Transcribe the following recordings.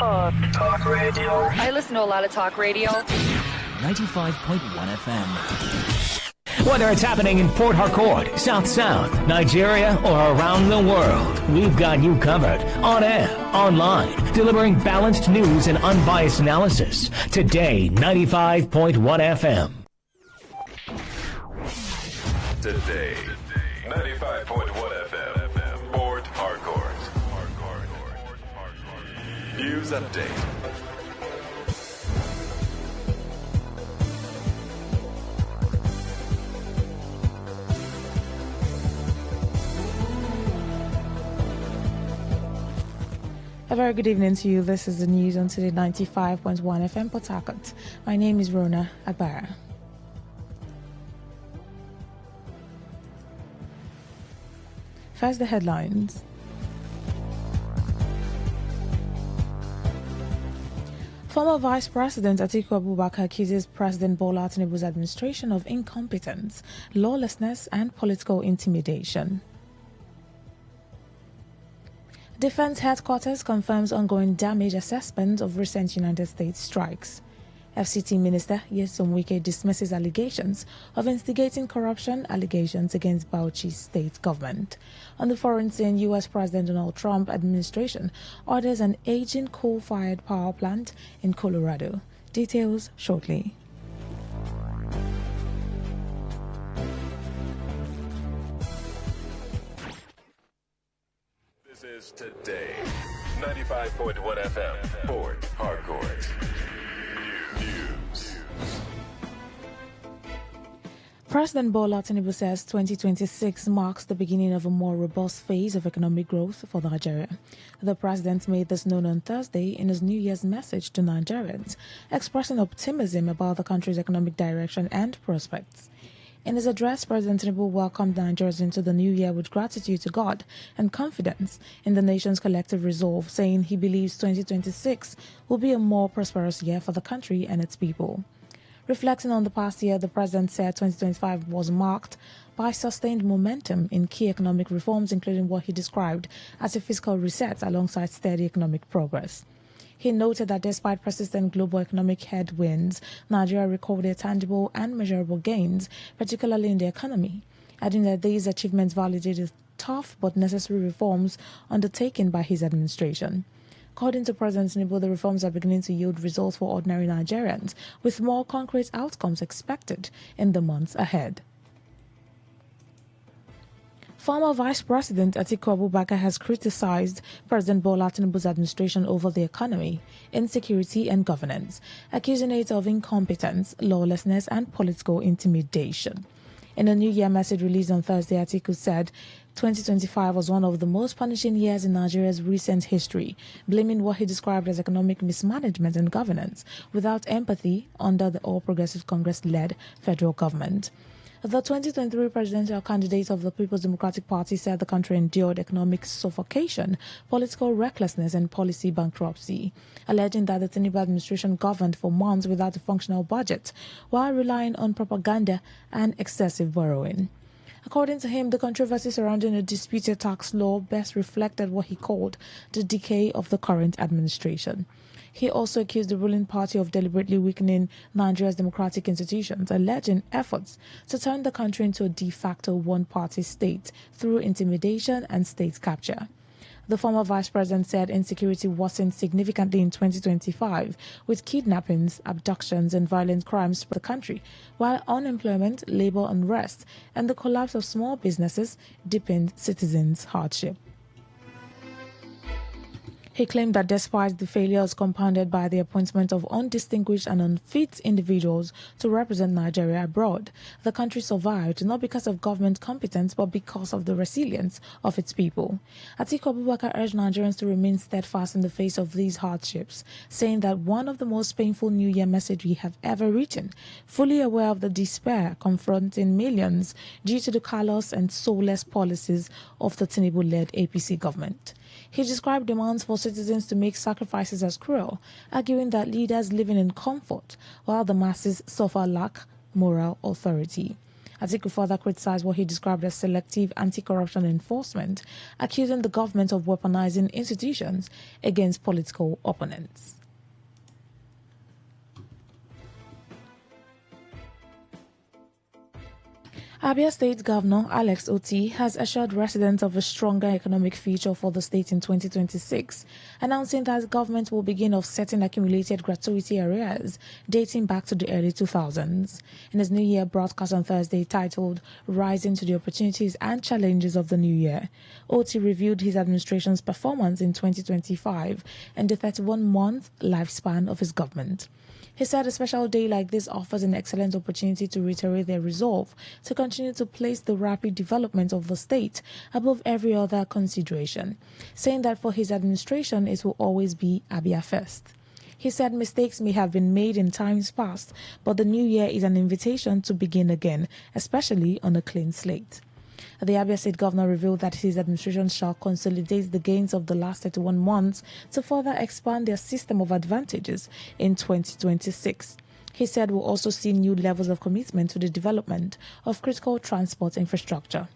Talk radio. I listen to a lot of talk radio. 95.1 FM. Whether it's happening in Port Harcourt, South, Nigeria, or around the world, we've got you covered. On air, online, delivering balanced news and unbiased analysis. Today, 95.1 FM. Today, 95.1 FM, Port Harcourt. News update. A very good evening to you. This is the news on Today 95.1 FM Port Harcourt. My name is Rona Agbara. First, the headlines. Former Vice President Atiku Abubakar accuses President Bola Tinubu's administration of incompetence, lawlessness, and political intimidation. Defense Headquarters confirms ongoing damage assessment of recent United States strikes. FCT Minister Nyesom Wike dismisses allegations of instigating corruption allegations against Bauchi's state government. On the foreign scene, U.S. President Donald Trump administration orders an aging coal-fired power plant in Colorado. Details shortly. This is Today, 95.1 FM, Port Harcourt. News. President Bola Tinubu says 2026 marks the beginning of a more robust phase of economic growth for Nigeria. The president made this known on Thursday in his New Year's message to Nigerians, expressing optimism about the country's economic direction and prospects. In his address, President Tinubu welcomed Nigerians into the new year with gratitude to God and confidence in the nation's collective resolve, saying he believes 2026 will be a more prosperous year for the country and its people. Reflecting on the past year, the president said 2025 was marked by sustained momentum in key economic reforms, including what he described as a fiscal reset alongside steady economic progress. He noted that despite persistent global economic headwinds, Nigeria recorded tangible and measurable gains, particularly in the economy, adding that these achievements validated tough but necessary reforms undertaken by his administration. According to President Tinubu, the reforms are beginning to yield results for ordinary Nigerians, with more concrete outcomes expected in the months ahead. Former Vice President Atiku Abubakar has criticized President Bola Tinubu's administration over the economy, insecurity and governance, accusing it of incompetence, lawlessness and political intimidation. In a New Year message released on Thursday, Atiku said 2025 was one of the most punishing years in Nigeria's recent history, blaming what he described as economic mismanagement and governance without empathy under the All Progressive Congress-led federal government. The 2023 presidential candidate of the People's Democratic Party said the country endured economic suffocation, political recklessness and policy bankruptcy, alleging that the Tinubu administration governed for months without a functional budget while relying on propaganda and excessive borrowing. According to him, the controversy surrounding a disputed tax law best reflected what he called the decay of the current administration. He also accused the ruling party of deliberately weakening Nigeria's democratic institutions, alleging efforts to turn the country into a de facto one-party state through intimidation and state capture. The former vice president said insecurity worsened significantly in 2025, with kidnappings, abductions, and violent crimes spread the country, while unemployment, labor unrest, and the collapse of small businesses deepened citizens' hardship. He claimed that despite the failures compounded by the appointment of undistinguished and unfit individuals to represent Nigeria abroad, the country survived not because of government competence but because of the resilience of its people. Atiku Abubakar urged Nigerians to remain steadfast in the face of these hardships, saying that one of the most painful New Year messages we have ever written, fully aware of the despair confronting millions due to the callous and soulless policies of the Tinubu-led APC government. He described demands for citizens to make sacrifices as cruel, arguing that leaders living in comfort while the masses suffer lack moral authority. Atiku further criticized what he described as selective anti-corruption enforcement, accusing the government of weaponizing institutions against political opponents. Abia State Governor Alex Oti has assured residents of a stronger economic future for the state in 2026, announcing that the government will begin offsetting accumulated gratuity arrears dating back to the early 2000s. In his New Year broadcast on Thursday titled Rising to the Opportunities and Challenges of the New Year, Oti reviewed his administration's performance in 2025 and the 31-month lifespan of his government. He said a special day like this offers an excellent opportunity to reiterate their resolve to continue to place the rapid development of the state above every other consideration, saying that for his administration it will always be Abia first. He said mistakes may have been made in times past, but the new year is an invitation to begin again, especially on a clean slate. The Abia State Governor revealed that his administration shall consolidate the gains of the last 31 months to further expand their system of advantages in 2026. He said we'll also see new levels of commitment to the development of critical transport infrastructure.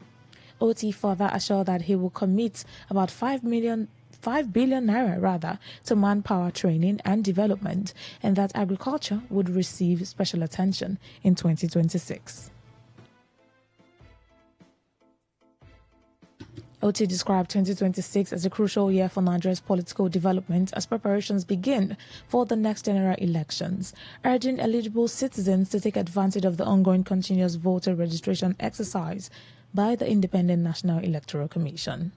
OT further assured that he will commit about 5 billion naira to manpower training and development, and that agriculture would receive special attention in 2026. Oti described 2026 as a crucial year for Nigeria's political development as preparations begin for the next general elections, urging eligible citizens to take advantage of the ongoing continuous voter registration exercise by the Independent National Electoral Commission.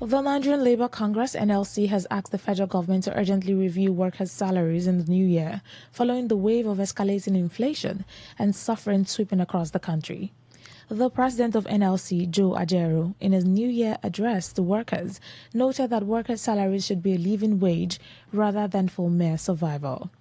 The Nigerian Labour Congress (NLC) has asked the federal government to urgently review workers' salaries in the new year, following the wave of escalating inflation and suffering sweeping across the country. The president of NLC, Joe Ajero, in his New Year address to workers, noted that workers' salaries should be a living wage rather than for mere survival.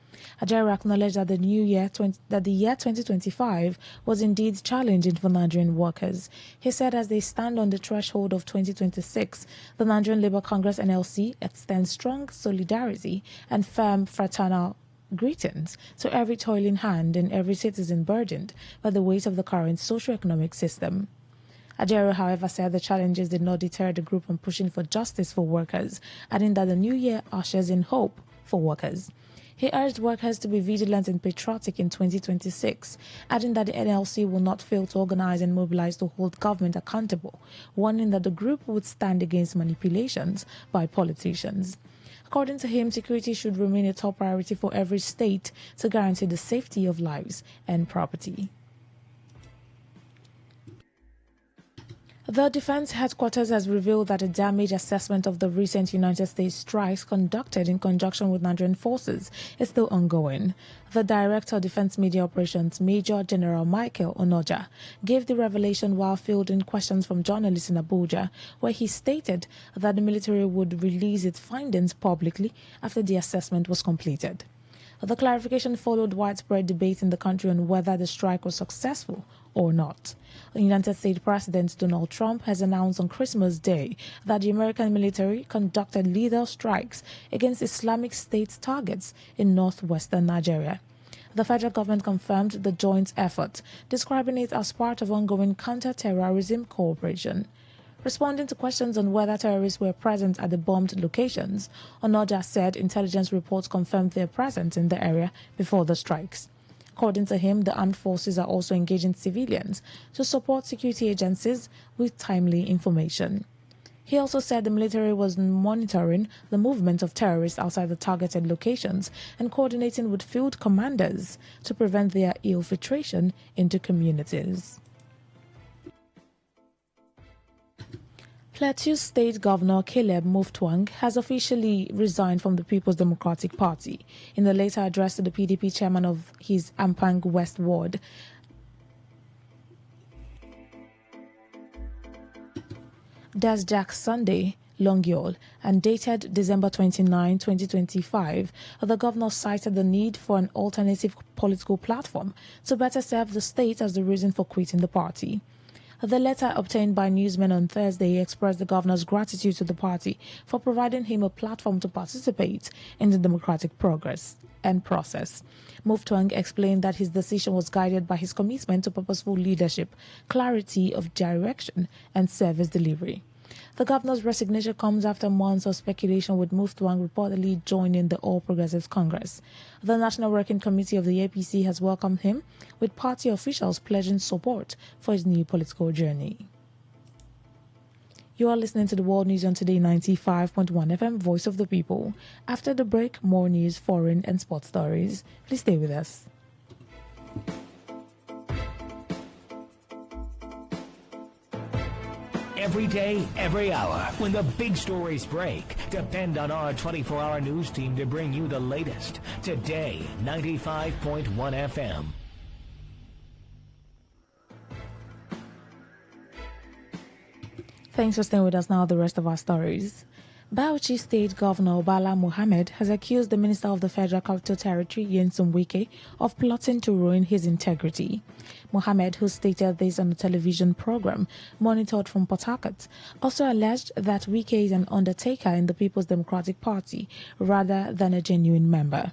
Ajero acknowledged that the year 2025 was indeed challenging for Nigerian workers. He said as they stand on the threshold of 2026, the Nigerian Labour Congress (NLC) extends strong solidarity and firm fraternal greetings to every toiling hand and every citizen burdened by the weight of the current socio-economic system. Ajero, however, said the challenges did not deter the group from pushing for justice for workers, adding that the new year ushers in hope for workers. He urged workers to be vigilant and patriotic in 2026, adding that the NLC will not fail to organize and mobilize to hold government accountable, warning that the group would stand against manipulations by politicians. According to him, security should remain a top priority for every state to guarantee the safety of lives and property. The Defense Headquarters has revealed that a damage assessment of the recent United States strikes conducted in conjunction with Nigerian forces is still ongoing. The Director of Defense Media Operations, Major General Michael Onoja, gave the revelation while fielding questions from journalists in Abuja, where he stated that the military would release its findings publicly after the assessment was completed. The clarification followed widespread debate in the country on whether the strike was successful or not. The United States President Donald Trump has announced on Christmas Day that the American military conducted lethal strikes against Islamic State targets in northwestern Nigeria. The federal government confirmed the joint effort, describing it as part of ongoing counter-terrorism cooperation. Responding to questions on whether terrorists were present at the bombed locations, Onoja said intelligence reports confirmed their presence in the area before the strikes. According to him, the armed forces are also engaging civilians to support security agencies with timely information. He also said the military was monitoring the movement of terrorists outside the targeted locations and coordinating with field commanders to prevent their infiltration into communities. Plateau State Governor Caleb Mutfwang has officially resigned from the People's Democratic Party. In the later address to the PDP chairman of his Ampang West Ward, Dasjak Sunday Longyol, and dated December 29, 2025, the governor cited the need for an alternative political platform to better serve the state as the reason for quitting the party. The letter obtained by newsmen on Thursday expressed the governor's gratitude to the party for providing him a platform to participate in the democratic progress and process. Muftwang explained that his decision was guided by his commitment to purposeful leadership, clarity of direction, and service delivery. The governor's resignation comes after months of speculation, with Muftwang reportedly joining the All Progressives Congress. The National Working Committee of the APC has welcomed him, with party officials pledging support for his new political journey. You are listening to the World News on Today 95.1 FM, Voice of the People. After the break, more news, foreign and sports stories. Please stay with us. Every day, every hour, when the big stories break, depend on our 24-hour news team to bring you the latest. Today, 95.1 FM. Thanks for staying with us. Now the rest of our stories. Bauchi State Governor Bala Mohammed has accused the Minister of the Federal Capital Territory, Nyesom Wike, of plotting to ruin his integrity. Mohammed, who stated this on a television program monitored from Port Harcourt, also alleged that Wike is an undertaker in the People's Democratic Party rather than a genuine member.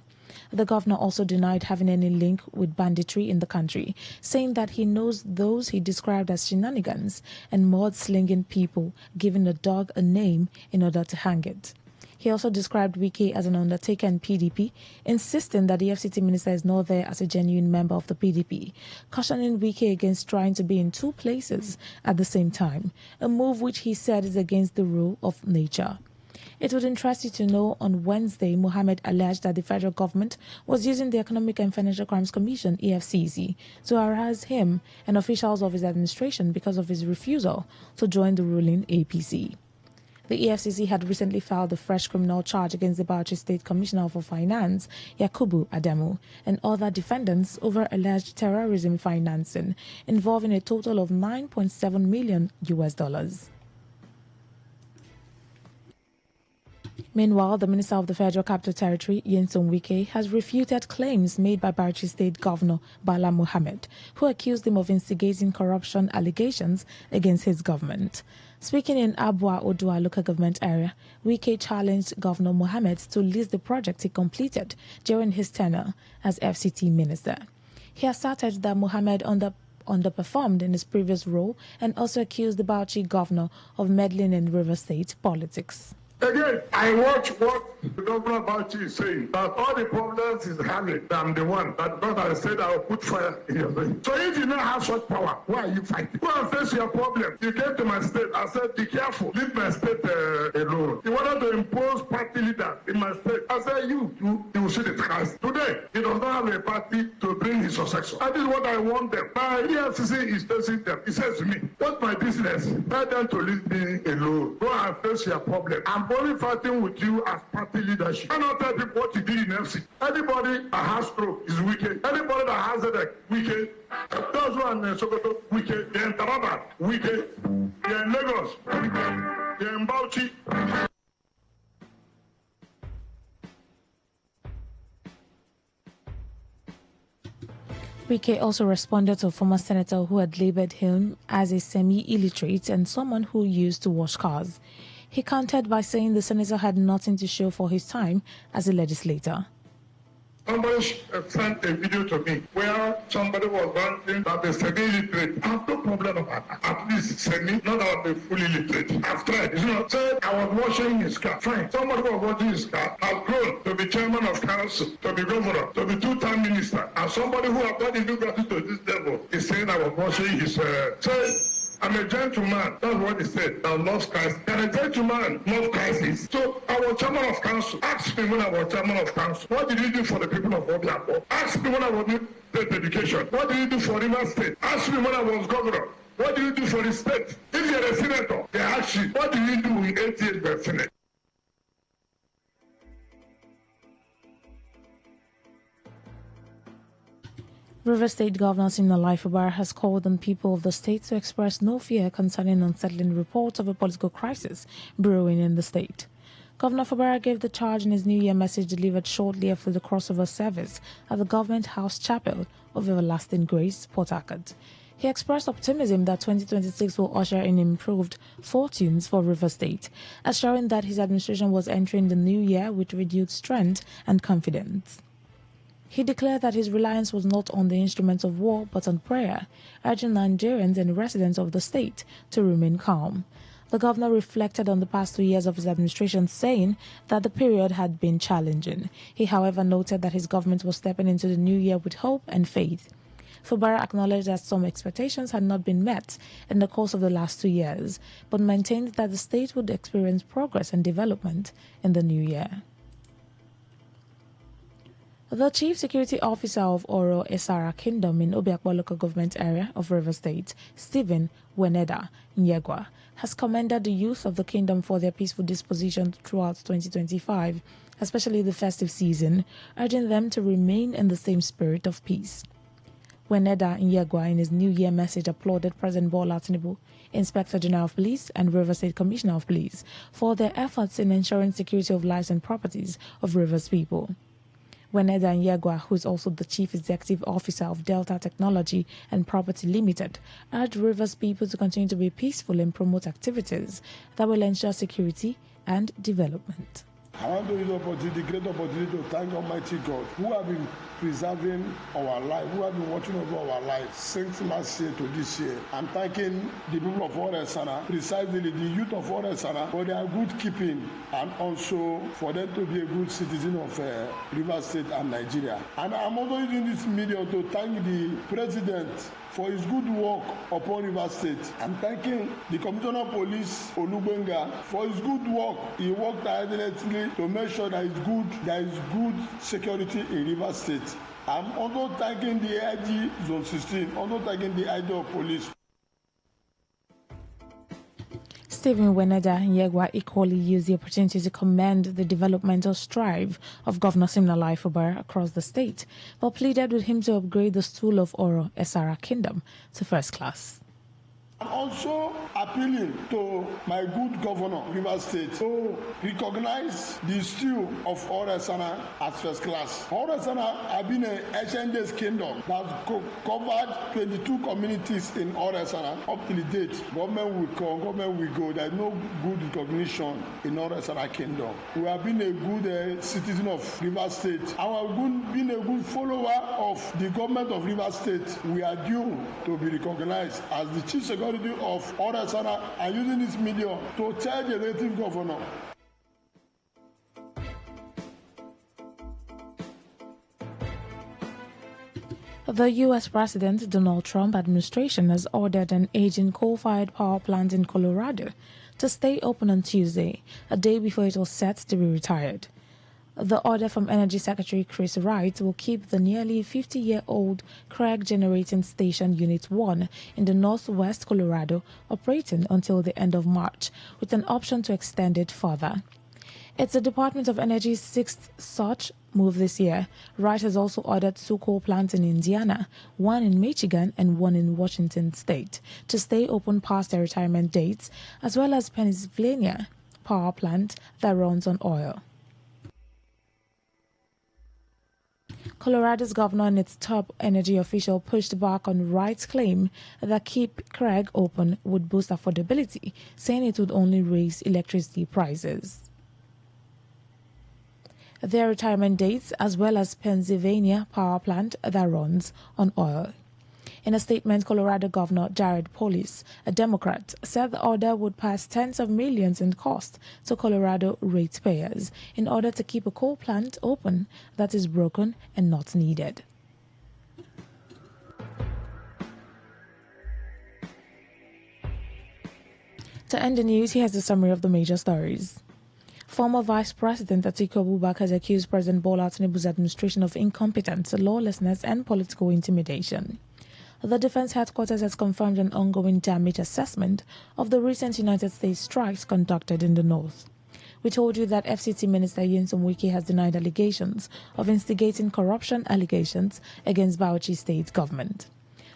The governor also denied having any link with banditry in the country, saying that he knows those he described as shenanigans and mud-slinging people, giving a dog a name in order to hang it. He also described Wike as an undertaker in PDP, insisting that the FCT minister is not there as a genuine member of the PDP, cautioning Wike against trying to be in two places at the same time, a move which he said is against the rule of nature. It would interest you to know on Wednesday, Mohammed alleged that the federal government was using the Economic and Financial Crimes Commission, EFCC, to harass him and officials of his administration because of his refusal to join the ruling APC. The EFCC had recently filed a fresh criminal charge against the Bauchi State Commissioner for Finance, Yakubu Adamu, and other defendants over alleged terrorism financing involving a total of $9.7 million. Meanwhile, the Minister of the Federal Capital Territory, Nyesom Wike, has refuted claims made by Bauchi State Governor Bala Mohammed, who accused him of instigating corruption allegations against his government. Speaking in Abua Odua local government area, Wike challenged Governor Mohammed to list the project he completed during his tenure as FCT minister. He asserted that Mohammed underperformed in his previous role and also accused the Bauchi governor of meddling in River State politics. Again, I watch what the governor of Bauchi is saying, that all the problems is having, I'm the one that God has said I will put fire in your brain. So if you don't have such power, why are you fighting? Go and face your problem. You came to my state, I said, be careful, leave my state alone. You wanted to impose party leader in my state. I said, you will see the price. Today, he does not have a party to bring his successor. That is what I want them. My EFCC is facing them. He says to me, what's my business? Tell them to leave me alone. Go and face your problem. I'm only fighting with you as party leadership. I don't tell people what you did in FC. Anybody that has stroke is wicked. Anybody that has headache, wicked. Those who are in Sokoto, wicked. They're in Taraba, wicked. They're in Lagos, wicked. They're in Bauchi. Wike also responded to a former senator who had labeled him as a semi-illiterate and someone who used to wash cars. He countered by saying the senator had nothing to show for his time as a legislator. Somebody sent a video to me where somebody was ranting that they're semi-literate. I have no problem about that. At least semi, not that they're fully literate. I've tried. Said I was washing his car. Fine. Somebody who was washing his car has grown to be chairman of council, to be governor, to be two-time minister. And somebody who has done the gratitude to this level is saying I was washing his... I'm a gentleman. That's what he said. I love Christ. And a gentleman love Christ. So I was chairman of council. Ask me when I was chairman of council, what did you do for the people of Obiako? Ask me when I was doing state education. What did you do for Rivers State? Ask me when I was governor. What did you do for the state? If you're a senator, they ask you, what did you do in 8 years by Senate? River State Governor Siminalayi Fubara has called on people of the state to express no fear concerning unsettling reports of a political crisis brewing in the state. Governor Fubara gave the charge in his New Year message delivered shortly after the crossover service at the Government House Chapel of Everlasting Grace, Port Harcourt. He expressed optimism that 2026 will usher in improved fortunes for River State, assuring that his administration was entering the new year with renewed strength and confidence. He declared that his reliance was not on the instruments of war but on prayer, urging Nigerians and residents of the state to remain calm. The governor reflected on the past 2 years of his administration, saying that the period had been challenging. He, however, noted that his government was stepping into the new year with hope and faith. Fubara acknowledged that some expectations had not been met in the course of the last 2 years, but maintained that the state would experience progress and development in the new year. The Chief Security Officer of Oro Esara Kingdom in Obiakpo local government area of River State, Stephen Weneda Nyegwa, has commended the youth of the kingdom for their peaceful disposition throughout 2025, especially the festive season, urging them to remain in the same spirit of peace. Weneda Nyegwa, in his New Year message, applauded President Bola Tinubu, Inspector General of Police and River State Commissioner of Police for their efforts in ensuring security of lives and properties of Rivers people. Weneda Nyegwa, who is also the Chief Executive Officer of Delta Technology and Property Limited, urged Rivers people to continue to be peaceful and promote activities that will ensure security and development. I want to use the great opportunity to thank Almighty God who have been preserving our life, who have been watching over our life since last year to this year. I'm thanking the people of Oresana, precisely the youth of Oresana, for their good keeping and also for them to be a good citizen of River State and Nigeria. And I'm also using this medium to thank the President for his good work upon River State. I'm thanking the Commissioner of Police, Olubenga, for his good work. He worked tirelessly to make sure there is good security in River State. I'm also thanking the IG Zone 16, also thanking the IG of Police. Stephen Weneda Nyegwa equally used the opportunity to commend the developmental strive of Governor Siminalayi Fubara across the state, but pleaded with him to upgrade the stool of Oro Esara Kingdom to first class. I'm also appealing to my good governor, River State, to recognize the stew of Oresana as first class. Oresana has been an ancient days kingdom that covered 22 communities in Oresana up to the date. Government will come, government will go. There's no good recognition in Oresana kingdom. We have been a good citizen of River State. And we have been a good follower of the government of River State. We are due to be recognized as the chief security of Oresana and using this medium to tell the native governor. The U.S. President Donald Trump administration has ordered an aging coal-fired power plant in Colorado to stay open on Tuesday, a day before it was set to be retired. The order from Energy Secretary Chris Wright will keep the nearly 50-year-old Craig Generating Station Unit 1 in the northwest Colorado operating until the end of March, with an option to extend it further. It's the Department of Energy's sixth such move this year. Wright has also ordered 2 coal plants in Indiana, 1 in Michigan and 1 in Washington state, to stay open past their retirement dates, as well as Pennsylvania power plant that runs on oil. Colorado's governor and its top energy official pushed back on Wright's claim that keep Craig open would boost affordability, saying it would only raise electricity prices. Their retirement dates, as well as Pennsylvania power plant that runs on oil. In a statement, Colorado Governor Jared Polis, a Democrat, said the order would pass tens of millions in cost to Colorado ratepayers in order to keep a coal plant open that is broken and not needed. To end the news, here's a summary of the major stories. Former Vice President Atiku Abubakar has accused President Bola Tinubu's administration of incompetence, lawlessness, and political intimidation. The Defense Headquarters has confirmed an ongoing damage assessment of the recent United States strikes conducted in the north. We told you that FCT Minister Nyesom Wike has denied allegations of instigating corruption allegations against Bauchi State government.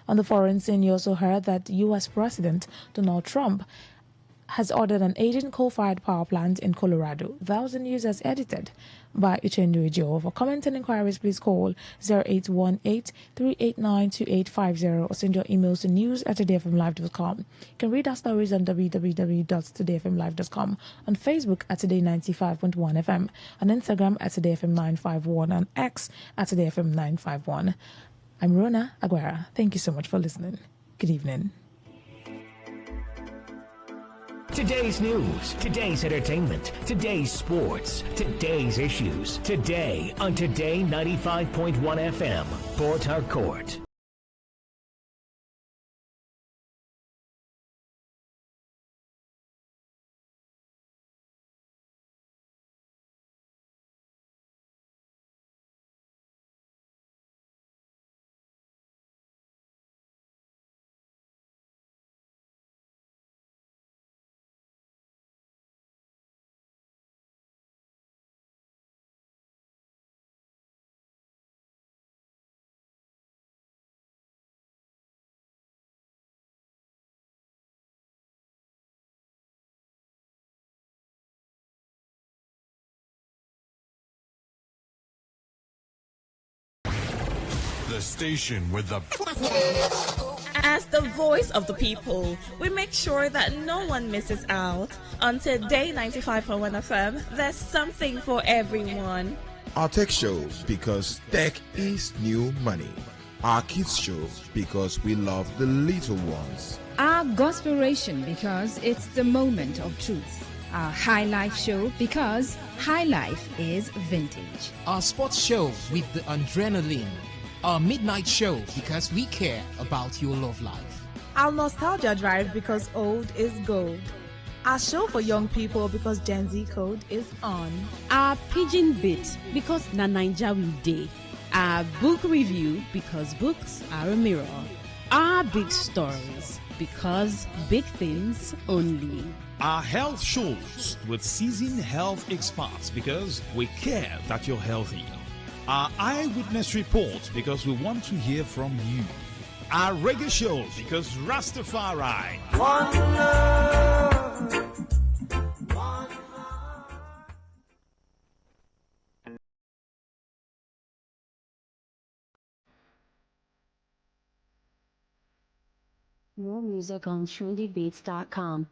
On the foreign scene, you also heard that U.S. President Donald Trump has ordered an aging coal-fired power plant in Colorado. That was the news as edited by Uchendu Ejo. For comment and inquiries, please call 0818-389-2850 or send your emails to news@todayfmlive.com. You can read our stories on www.todayfmlive.com, on Facebook at Today95.1fm, on Instagram at TodayFM951, and X at TodayFM951. I'm Rona Aguera. Thank you so much for listening. Good evening. Today's news, today's entertainment, today's sports, today's issues. Today on Today 95.1 FM, Port Harcourt. The station with the... As the voice of the people, we make sure that no one misses out. On Today 95.1 FM, there's something for everyone. Our tech show, because tech is new money. Our kids show, because we love the little ones. Our Gospelration, because it's the moment of truth. Our High Life show, because high life is vintage. Our sports show with the adrenaline. Our midnight show, because we care about your love life. Our nostalgia drive, because old is gold. Our show for young people, because Gen Z code is on. Our pidgin bit, because na Naija we dey. Our book review, because books are a mirror. Our big stories, because big things only. Our health shows with seasoned health experts, because we care that you're healthy. Our eyewitness report, because we want to hear from you. Our reggae show, because Rastafari. One love. One love. More music on trendybeats.com.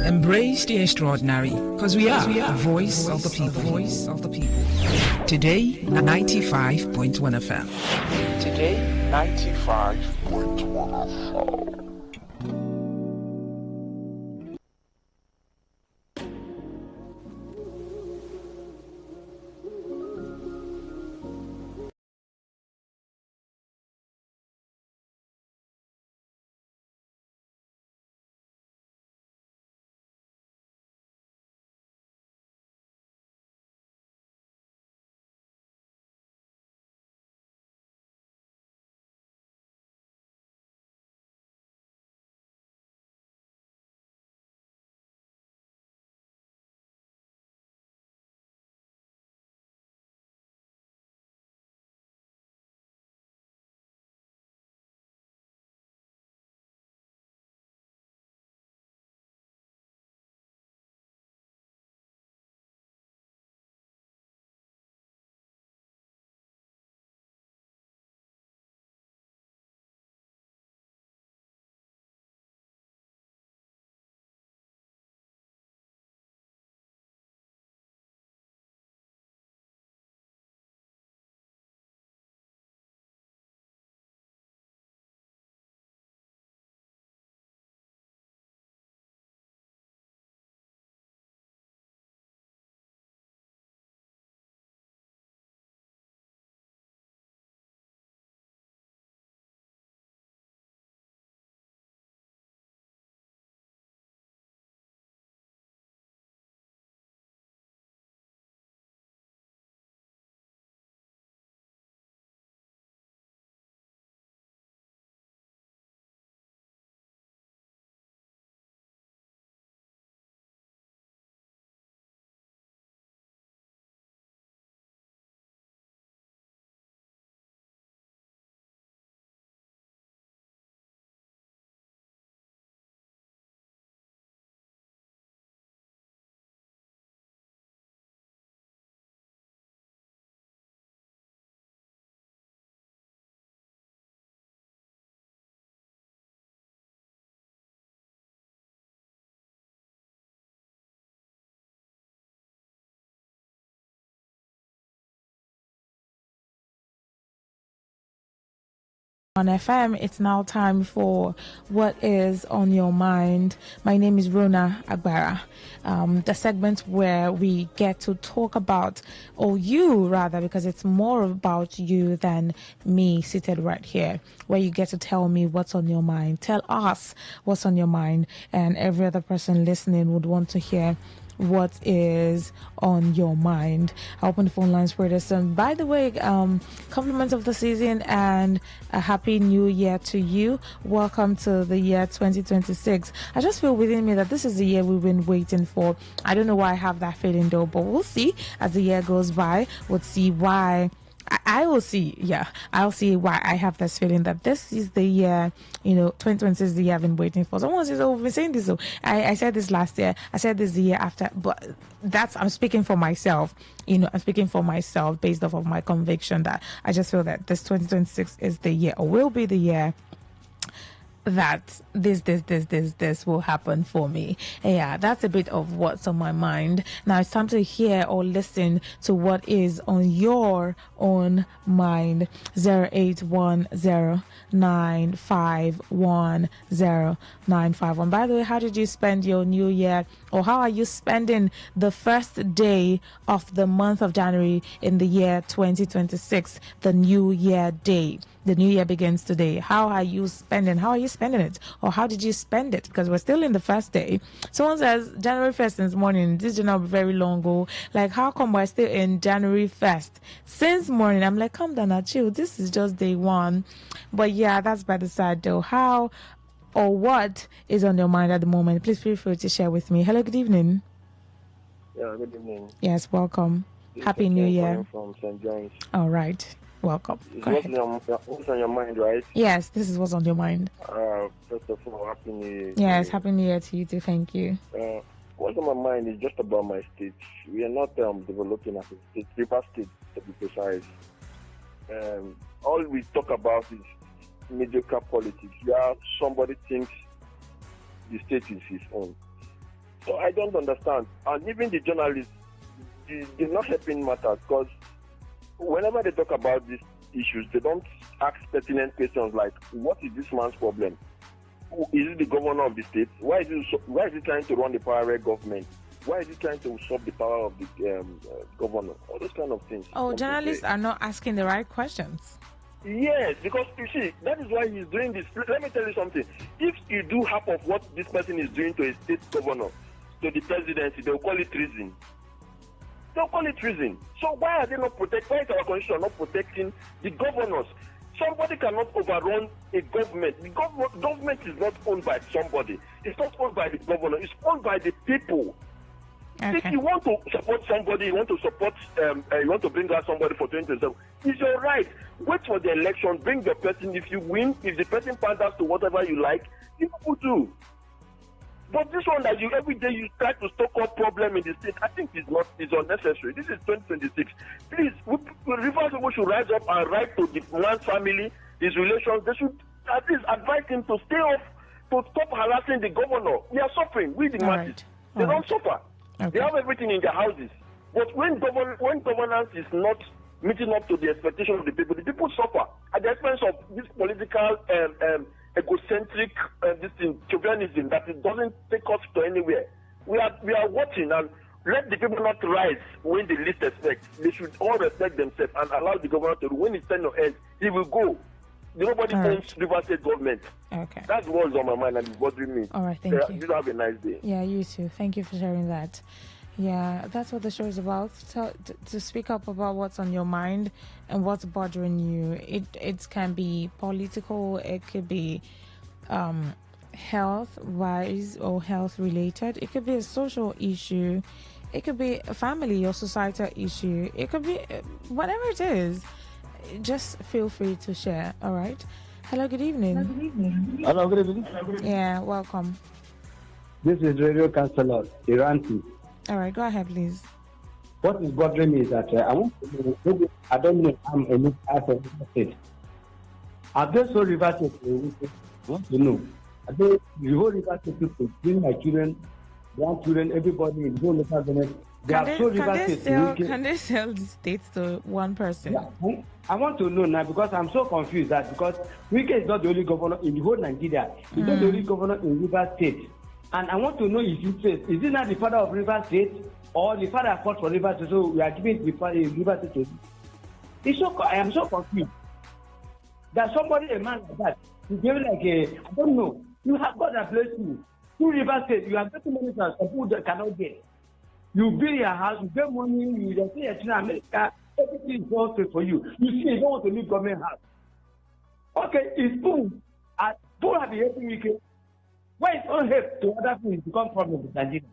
Embrace the extraordinary, because we are the voice of the people. Today, 95.1 FM. Today, 95.1 FM. On FM, it's now time for What Is on Your Mind. My name is Rona Agbara. The segment where we get to talk about, or you rather, because it's more about you than me seated right here, where you get to tell me what's on your mind. Tell us what's on your mind, and every other person listening would want to hear what is on your mind. I open the phone lines for this. And by the way, compliments of the season and a happy new year to you. Welcome to the year 2026. I just feel within me that this is the year we've been waiting for. I don't know why I have that feeling though, but we'll see as the year goes by. We'll see why. I'll see why I have this feeling that this is the year, 2026 is the year I've been waiting for. Someone says, oh, we've been saying this. So I said this last year. I said this the year after. But I'm speaking for myself. I'm speaking for myself based off of my conviction that I just feel that this 2026 is the year, or will be the year, that this will happen for me. Yeah, that's a bit of what's on my mind. Now it's time to hear or listen to what is on your own mind. 0810951095. By the way, how did you spend your new year, or how are you spending the first day of the month of January in the year 2026, the new year day? The new year begins today. How are you spending it? Or how did you spend it? Because we're still in the first day. Someone says January 1st this morning. This journey will be very long ago. Like, how come we're still in January 1st? Since morning, I'm like, calm down, chill. This is just day one. But yeah, that's by the side though. How or what is on your mind at the moment? Please feel free to share with me. Hello, good evening. Yeah, good evening. Yes, welcome. Happy New Year. From St. John's. All right. Welcome. What's on your mind, right? Yes, this is what's on your mind. First of all, Happy New Year. Yes, Happy New Year to you too. Thank you. What's on my mind is just about my state. We are not developing as a state, River State to be precise. All we talk about is mediocre politics. Yeah, somebody thinks the state is his own. So I don't understand. And even the journalists, they're not helping matters, because whenever they talk about these issues, they don't ask pertinent questions like, what is this man's problem? Is it the governor of the state? Why is he trying to run the parallel government? Why is he trying to usurp the power of the governor? All those kind of things. Oh, journalists are not asking the right questions. Yes, because you see, that is why he's doing this. Let me tell you something. If you do half of what this person is doing to a state governor, to the presidency, they'll call it treason. They'll call it treason. So why are they not protecting? Why is our constitution not protecting the governors? Somebody cannot overrun a government. The government is not owned by somebody. It's not owned by the governor. It's owned by the people. Okay. If you want to support somebody, you want to bring out somebody for 2027, it's your right. Wait for the election, bring your person. If you win, if the person panders to whatever you like, you will do. But this one that you every day you try to stoke up problem in the state, I think is unnecessary. This is 2026. Please, Rivers people should rise up and write to the man's family, his relations. They should at least advise him to stay off, to stop harassing the governor. We are suffering. We the masses. They don't suffer. Okay. They have everything in their houses. But when governance is not meeting up to the expectation of the people suffer at the expense of this political egocentric chauvinism that it doesn't take us to anywhere. We are watching, and let the people not rise when they least expect. They should all respect themselves and allow the governor to. When his tenure ends, he will go. Nobody owns River State government. Okay. That's what's on my mind and it's bothering me. All right, thank you. You have a nice day. Yeah, you too. Thank you for sharing that. Yeah, that's what the show is about. To speak up about what's on your mind and what's bothering you. It can be political. It could be health-wise or health-related. It could be a social issue. It could be a family or societal issue. It could be whatever it is. Just feel free to share. All right. Hello. Good evening. Hello. Good evening. Yeah. Welcome. This is Radio Councillor Iranti. All right. Go ahead, please. What is bothering me is that I don't know. I'm a new type of state. I've just so River State. I want to know. I think the whole River State people, including my children, grandchildren, everybody in the whole local government. Can they sell the states to one person? Yeah, I want to know now because I'm so confused that because Wike is not the only governor in the whole Nigeria. He's not the only governor in River State. And I want to know if you say, is he not the father of River State or the father fought for River State? So we are giving the River State to I am so confused. That somebody, a man like that, is giving like I don't know. You have got a place to River State. You have getting money from people that cannot get. You build your house, you get money, you just say in America, everything is all for you. You see, you don't want to leave government house. Okay, it's poor. Poor have been helping you. Why is all help to other people become problem with Nigeria?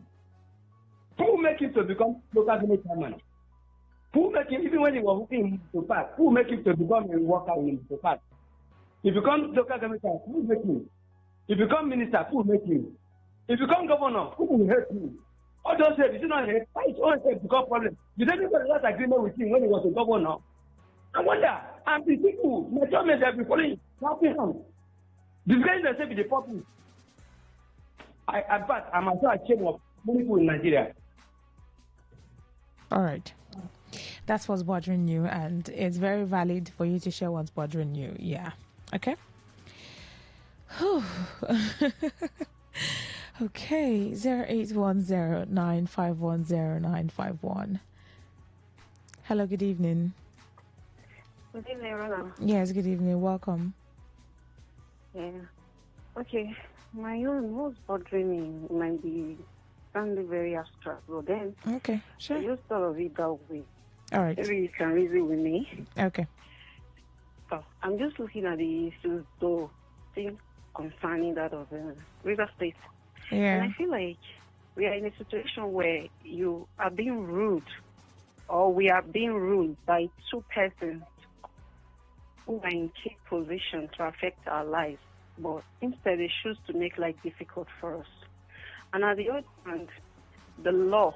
Who make him to become local government chairman? Who make him, even when he was working in the park, who make him to become a worker in the park? He becomes local government chairman, who make him? He become minister, who make him? He become governor, who will help him? All those help, is it not help? Why is all help become problem? Did anybody not agreement with him when he was a governor? I wonder, and the people, majority have been following, helping him. Disguising themselves with the public. I'm also ashamed of many people in Nigeria. All right. That's what's bothering you, and it's very valid for you to share what's bothering you. Yeah. Okay? Okay, 0810-951-0951. Hello, good evening. Good evening, Rona. Yes, good evening. Welcome. Yeah. Okay, my own what's bothering me might be sounding very abstract, but then okay, sure. I just thought of it that way. All right. Maybe you can reason with me. Okay. So I'm just looking at the issues, though, things concerning that of River State. Yeah. And I feel like we are in a situation where you are being ruled, or we are being ruled by two persons who are in key position to affect our lives, but instead they choose to make life difficult for us. And at the other hand, the law,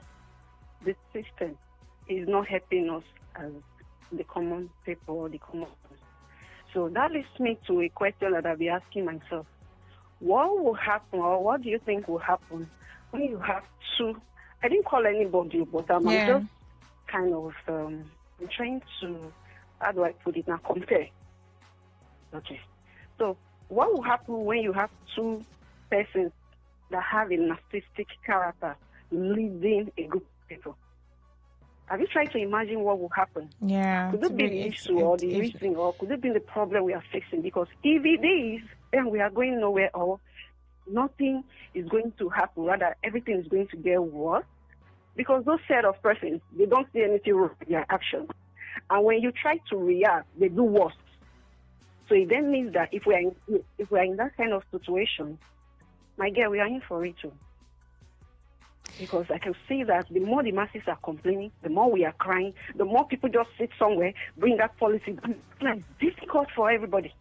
the system, is not helping us as the common people or the common person. So that leads me to a question that I'll be asking myself. What will happen, or what do you think will happen when you have two, I didn't call anybody, but I'm just kind of I'm trying to, how do I put it now, compare. Okay. So what will happen when you have two persons that have a narcissistic character leading a group of people? Have you tried to imagine what will happen? Yeah. Could it be the issue or the reason, or could it be the problem we are facing? Because if it is, then we are going nowhere, or nothing is going to happen. Rather, everything is going to get worse. Because those set of persons, they don't see anything wrong with their actions. And when you try to react, they do worse. So it then means that if we are in that kind of situation, my girl, we are in for it too. Because I can see that the more the masses are complaining, the more we are crying, the more people just sit somewhere, bring that policy. It's difficult for everybody.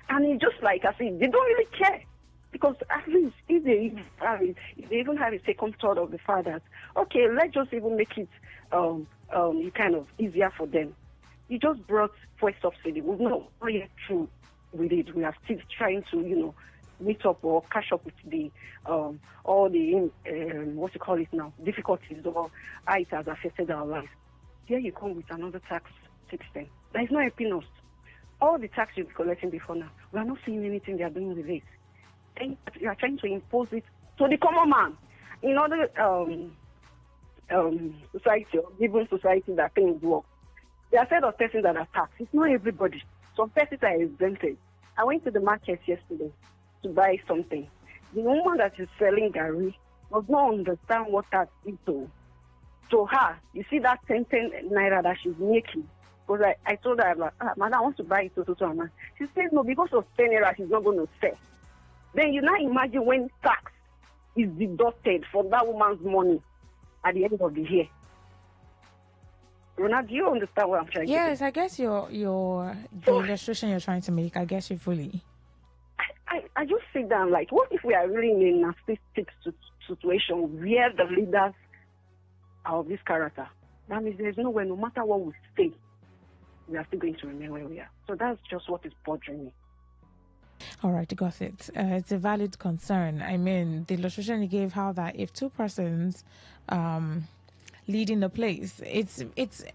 And it's just like I said, they don't really care. Because at least if they even have a second thought of the fathers, okay, let's just even make it kind of easier for them. You just brought fuel subsidy. We're not yet through with it. We are still trying to, meet up or catch up with the all the what you call it now, difficulties or how it has affected our lives. Here you come with another tax system that is not helping us. All the tax you've been collecting before now, we are not seeing anything they are doing with it. And you are trying to impose it to the common man in other society or given society that things work. There are set of persons that are taxed. It's not everybody. Some persons are exempted. I went to the market yesterday to buy something. The woman that is selling Gary does not understand what that is to her. You see that 10 naira that she's making. Because I told her, Madam, I want to buy it to. She said, no, because of 10 naira, she's not going to sell. Then you now imagine when tax is deducted from that woman's money at the end of the year. Ronald, do you understand what I'm trying to say? Yes, I guess the illustration you're trying to make, I guess you fully. I just sit down like, what if we are really in a narcissistic situation where the leaders are of this character? That means there's nowhere, no matter what we say, we are still going to remain where we are. So that's just what is bothering me. All right, got it. It's a valid concern. I mean, the illustration you gave, how that if two persons leading the place, it's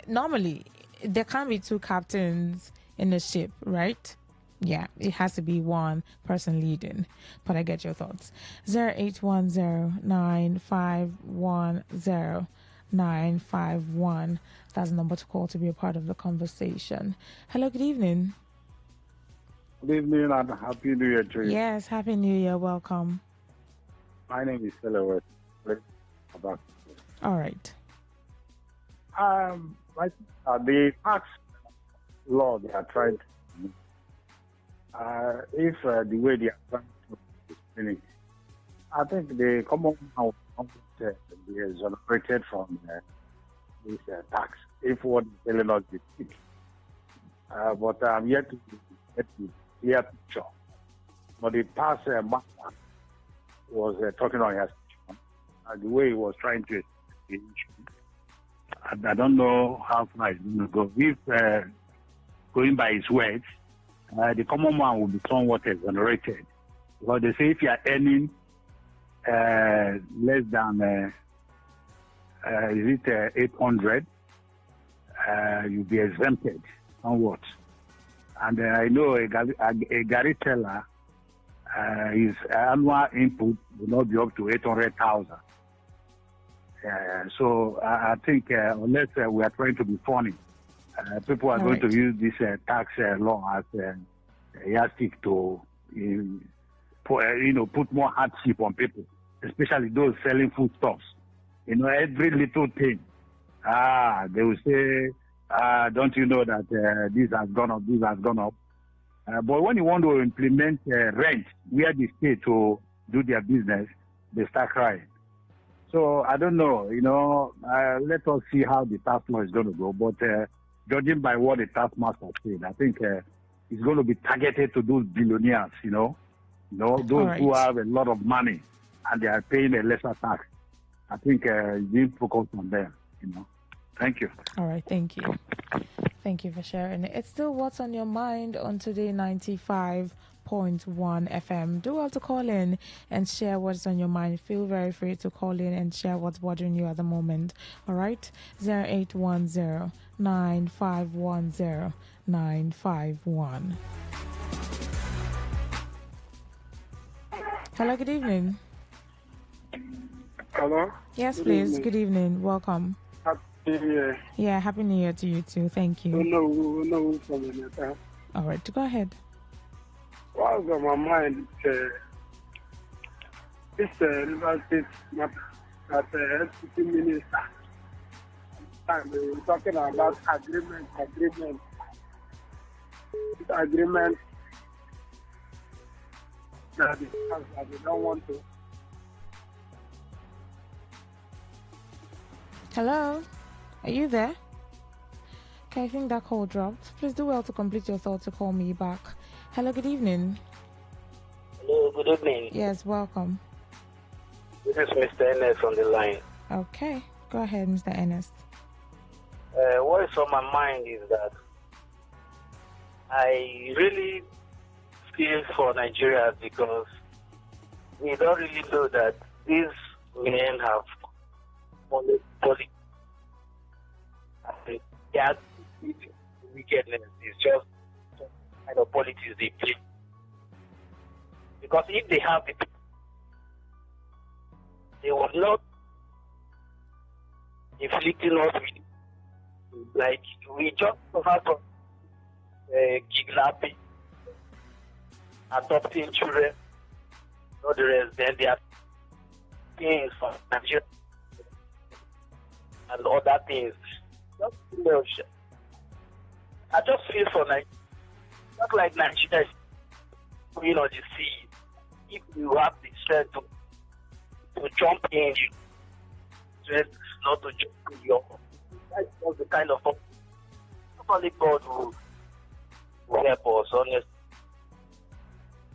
normally there can't be two captains in the ship, right? Yeah, it has to be one person leading. But I get your thoughts. 0810-951-0951. That's the number to call to be a part of the conversation. Hello, good evening. Good evening and Happy New Year to you. Yes, Happy New Year. Welcome. My name is Selawet. All right. The tax law they are trying to if the way they are trying to finish, I think the common man will be exonerated from this tax if what is telling us is it. But I'm yet to get the clear picture. But the past master was talking on his the way he was trying to I don't know how far it's going to go. If going by his words, the common man will be somewhat exonerated. Because they say if you are earning less than 800, you'll be exempted somewhat. And I know a Gary teller, his annual input will not be up to 800,000. So I think unless we are trying to be funny, people are going to use this tax law as a yardstick to, put more hardship on people, especially those selling foodstuffs. Every little thing, they will say, don't you know that this has gone up, this has gone up. But when you want to implement rent where the state to do their business, they start crying. So I don't know, let us see how the tax law is going to go. But judging by what the tax master said, I think it's going to be targeted to those billionaires, those who have a lot of money and they are paying a lesser tax. I think being focused on them, Thank you. All right, thank you. Thank you for sharing. It's still what's on your mind on Today 95.1 FM. Do well to call in and share what's on your mind. Feel very free to call in and share what's bothering you at the moment. All right, 0810 9510 951. Hello, good evening. Hello? Yes, Good please. evening. Good evening. Welcome. Happy New Year. Yeah, Happy New Year to you too. Thank you. No, from the matter. All right, go ahead. What's on my mind this River State matter that FCC minister and we were talking about agreement that they don't want to. Hello? Are you there? Okay, I think that call dropped. Please do well to complete your thought to call me back. Hello, good evening. Hello, good evening. Yes, welcome. This is Mr. Ernest on the line. Okay, go ahead, Mr. Ernest. What is on my mind is that I really feel for Nigeria because we don't really know that these men have politics. Their wickedness is just kind of politics they play. Because if they have it, they will not inflicting us with, like, we just have kidnapping, adopting children, all the rest. Then there are things for Nigeria and other things. Just, I just feel for Nigeria, not like Nigeria is going on the sea. If you have the strength to jump in, you strength not to jump in your. That's just the kind of not only God will help us, honestly.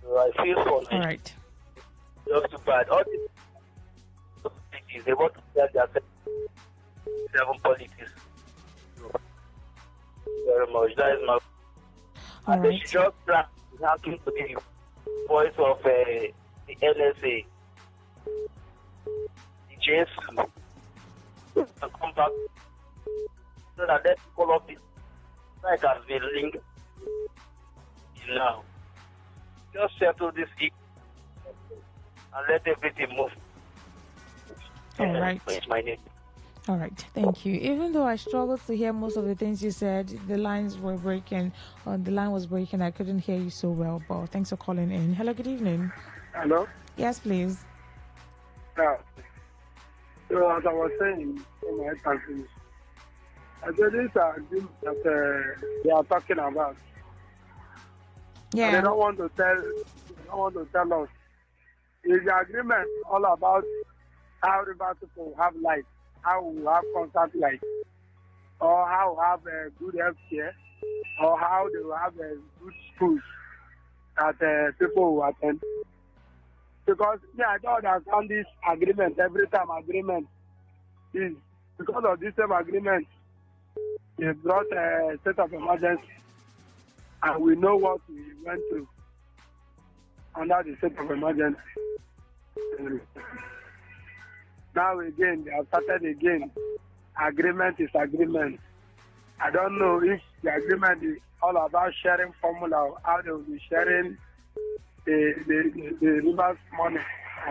So I feel for Nigeria. All right. Just too bad. All these politics, they want to tell themselves 7 politics. Very much. That is my. All and right. they should just try to have to the voice of the NSA, the JSU, and come back so that let all of this strike has been linked now. Just settle this issue and let everything move. All right. It's my name. All right, thank you. Even though I struggled to hear most of the things you said, the lines were breaking, or the line was breaking. I couldn't hear you so well, but thanks for calling in. Hello, good evening. Hello? Yes, please. Yeah. So as I was saying in my country, I said these are things that they are talking about. Yeah. And they don't want to tell us. Is the agreement all about how river people have life, how we have contact life, or how we have good health care, or how they will have good schools that people will attend? Because I don't understand this agreement. Every time agreement is because of this same agreement, they brought a state of emergency, and we know what we went through under the state of emergency. Now again, they have started again. Agreement is agreement. I don't know if the agreement is all about sharing formula, or how they will be sharing the river's money,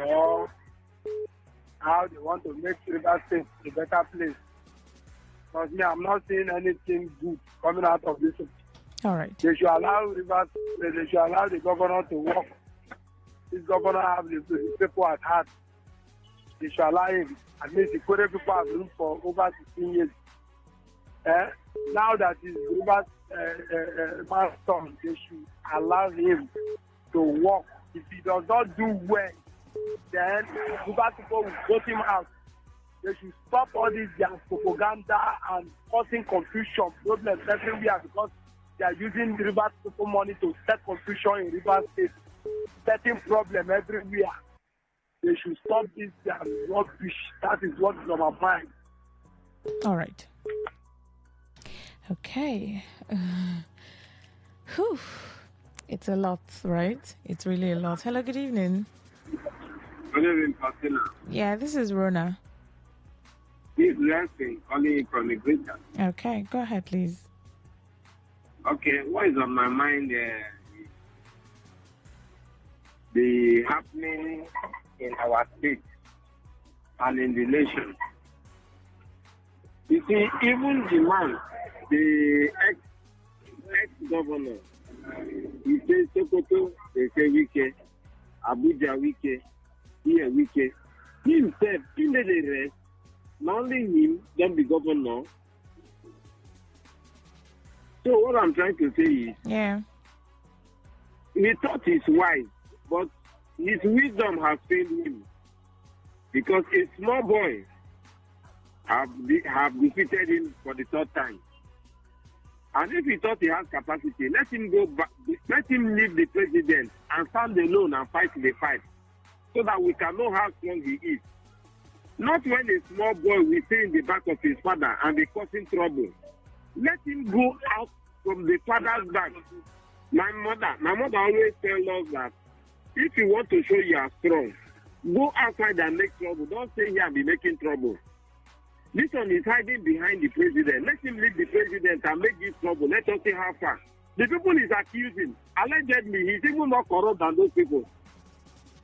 or how they want to make River State a better place. Because me, I'm not seeing anything good coming out of this. All right. They should allow the governor to work. This governor have the people at heart. They should allow him. At least the Korean people have ruled for over 16 years. Now that his River milestone, they should allow him to work. If he does not do well, then River people will vote him out. They should stop all this their propaganda and causing confusion, problems everywhere, because they are using River people money to set confusion in River State, setting problem everywhere. They should stop this rubbish. That is what is on my mind. All right. Okay. Whew. It's a lot, right? It's really a lot. Hello, good evening. Good evening, Fatima. Yeah, this is Rona. This is Lansing calling from the greater. Okay, go ahead, please. Okay, what is on my mind? The happening in our state and in the nation. You see, even the man, the ex-governor, he says Sokoto, they say Wike, Abuja Wike, here Wike. He himself, he made a rest. Not only him, then the governor. So what I'm trying to say is, he thought he's wise, but his wisdom has failed him. Because a small boy have defeated him for the third time. And if he thought he has capacity, let him go back, let him leave the president and stand alone and fight the fight, so that we can know how strong he is. Not when a small boy will stay in the back of his father and be causing trouble. Let him go out from the father's back. My mother always tells us that if you want to show you are strong, go outside and make trouble. Don't stay here and be making trouble. This one is hiding behind the president. Let him leave the president and make this trouble. Let us see how far. The people is accusing. Allegedly, he's even more corrupt than those people.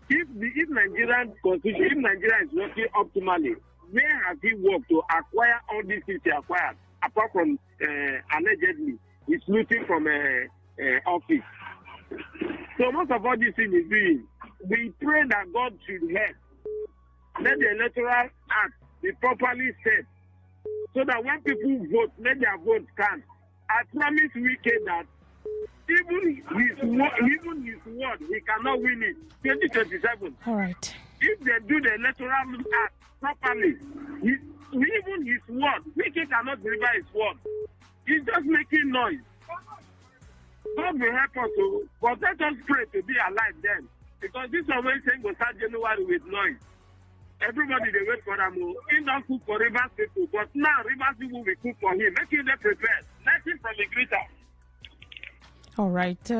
If Nigerian constitution, if Nigeria is working optimally, where has he worked to acquire all these things he acquired? Apart from allegedly, he's looting from office. So most of all this thing is doing, we pray that God should help. Let the electoral act be properly set, so that when people vote, let their vote count. I promise Wike that even his word, he cannot win it. 2027. All right. If they do the electoral act properly, even his word, Wike cannot deliver his word. He's just making noise. God will help us, but let us pray to be alive then. Because this always saying will start January with noise. Everybody they wait for them. He don't cook for Rivers people, but now Rivers people will cook for him. Make him prepared. Let him from the greater. All right.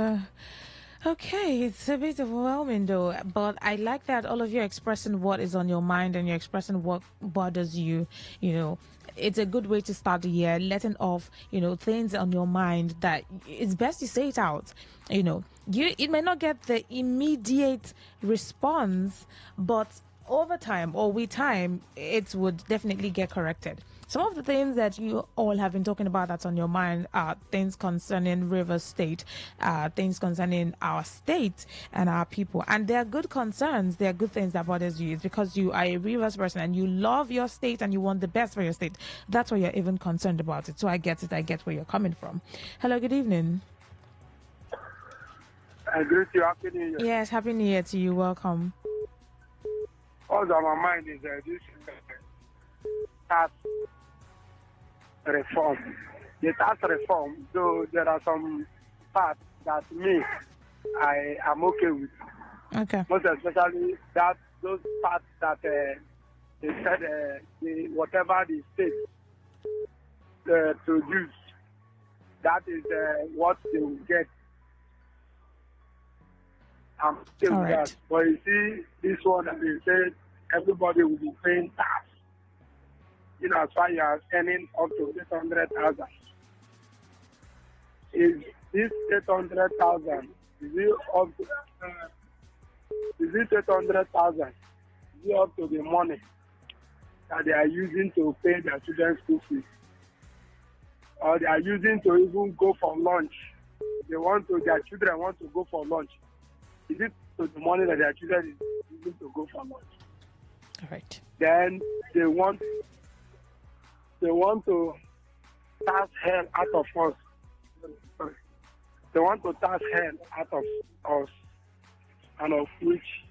Okay, it's a bit overwhelming though, but I like that all of you are expressing what is on your mind and you're expressing what bothers you. You know, it's a good way to start the year, letting off, things on your mind that it's best you say it out. It may not get the immediate response, but over time or with time, it would definitely get corrected. Some of the things that you all have been talking about that's on your mind are things concerning Rivers State, things concerning our state and our people. And they are good concerns. They are good things that bothers you. It's because you are a Rivers person and you love your state and you want the best for your state. That's why you're even concerned about it. So I get it. I get where you're coming from. Hello, good evening. I greet you. Happy New Year. Yes, Happy New Year to you. Welcome. What's on my mind is this tax reform. The tax reform, though there are some parts that I am okay with. Okay. Most especially those parts that they said whatever the state produce, that is what they will get. I'm still with that. But you see, this one that they said everybody will be paying tax. As far as you are earning up to 800,000. Is this 800,000? Is it up to? Is it 800,000? Is it up to the money that they are using to pay their children's school fees, or they are using to even go for lunch? Their children want to go for lunch. Is it to the money that their children is using to go for lunch? All right. Then they want to tax hell out of us. They want to tax hell out of us, and of which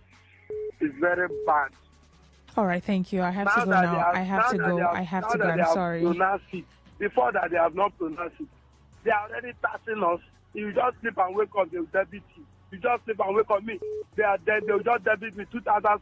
is very bad. All right, thank you. I have to go now. I have to go. I'm sorry. Before that, they have not pronounced it. They are already taxing us. You just sleep and wake up, they will debit you. You just sleep and wake up me. They will just debit me 2,000.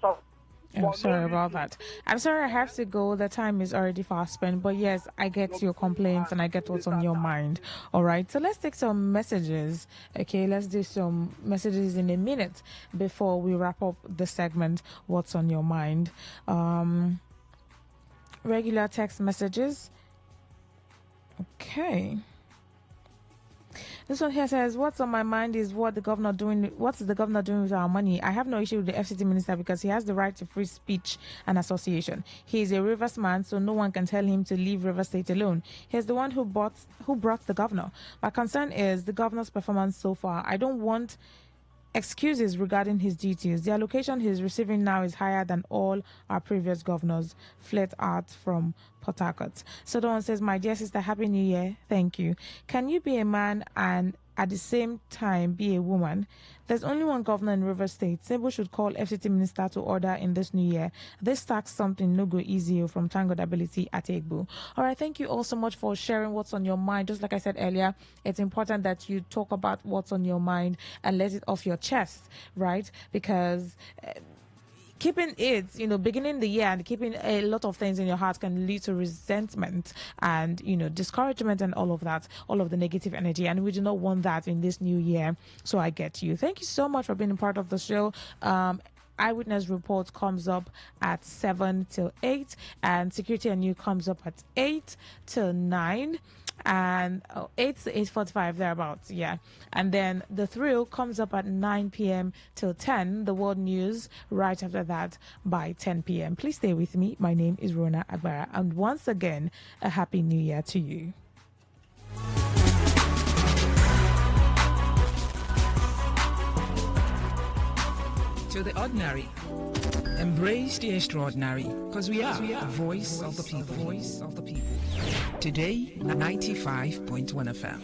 Oh, sorry about that. I'm sorry I have to go. The time is already fast spent. But yes, I get your complaints and I get what's on your mind. All right. So let's take some messages. Okay. Let's do some messages in a minute before we wrap up the segment. What's on your mind? Regular text messages. Okay. This one here says, "What's on my mind is what the governor doing. What's the governor doing with our money? I have no issue with the FCT minister because he has the right to free speech and association. He is a Rivers man, so no one can tell him to leave Rivers State alone. He's the one who brought the governor. My concern is the governor's performance so far. I don't want excuses regarding his duties. The allocation he's receiving now is higher than all our previous governors." Flat Art from Port Harcourt. So the one says, "My dear sister, Happy New Year. Thank you. Can you be a man and at the same time be a woman? There's only one governor in River State. Sebo should call FCT minister to order in this new year. This tax something no go easy from Tango Ability at Egbu." All right, thank you all so much for sharing what's on your mind. Just like I said earlier, it's important that you talk about what's on your mind and let it off your chest, right? Because keeping it, beginning the year and keeping a lot of things in your heart can lead to resentment and, discouragement and all of that, all of the negative energy. And we do not want that in this new year. So I get you. Thank you so much for being a part of the show. Eyewitness Report comes up at 7 till 8, and Security and You comes up at 8 till 9. And 8 to 8:45 thereabouts, yeah. And then The Thrill comes up at 9 p.m. till 10. The World News right after that by 10 p.m. Please stay with me. My name is Rona Agbara, and once again, a happy new year to you. To the ordinary, embrace the extraordinary, because we are the voice of the people. Voice of the people. Today, 95.1 FM.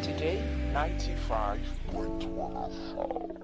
Today, 95.1 FM.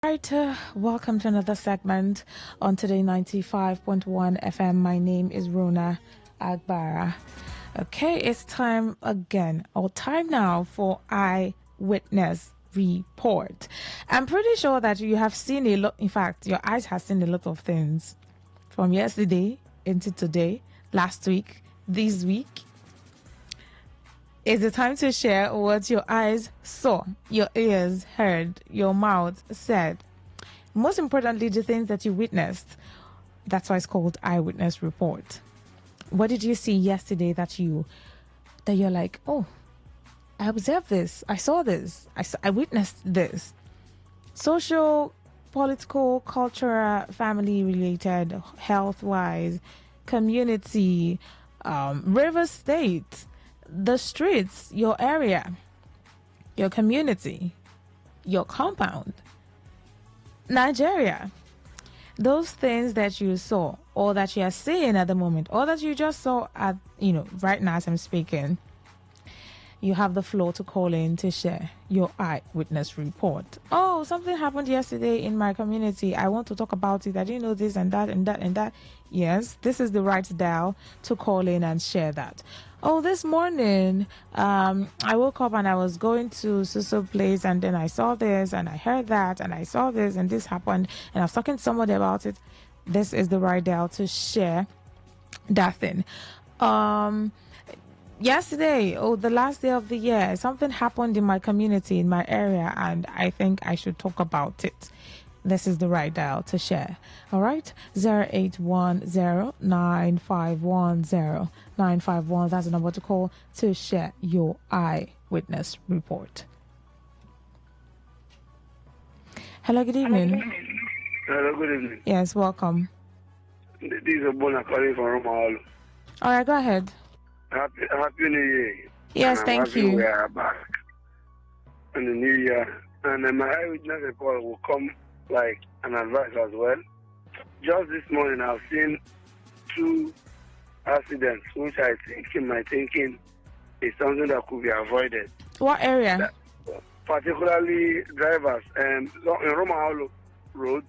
Right, welcome to another segment on Today 95.1 FM. My name is Rona Agbara. Okay, it's time again, or time now for Eyewitness Report. I'm pretty sure that you have seen a lot, in fact, your eyes have seen a lot of things from yesterday into today, last week, this week. It's the time to share what your eyes saw, your ears heard, your mouth said. Most importantly, the things that you witnessed. That's why it's called Eyewitness Report. What did you see yesterday that you're like, oh, I observed this, I saw this, I witnessed this. Social, political, cultural, family related, health wise, community, river state, the streets, your area, your community, your compound, Nigeria. Those things that you saw or that you are seeing at the moment or that you just saw at, right now as I'm speaking, you have the floor to call in to share your eyewitness report. Oh, something happened yesterday in my community. I want to talk about it. I didn't know this and that and that and that. Yes, this is the right dial to call in and share that. Oh, this morning, I woke up and I was going to so place, and then I saw this and I heard that and I saw this and this happened, and I was talking to somebody about it. This is the right dial to share that thing. Yesterday, the last day of the year, something happened in my community, in my area, and I think I should talk about it. This is the right dial to share. All right, 0810-951-0951. That's the number to call to share your eyewitness report. Hello, good evening. Hello, good evening. Yes, welcome. This is Obona calling from Roma. All right, go ahead. Happy New Year. Yes, thank you. We are back in the new year. And my eyewitness report will come like an advice as well. Just this morning, I've seen 2 accidents, which I think, in my thinking, is something that could be avoided. What area? Particularly drivers. In Roma Road,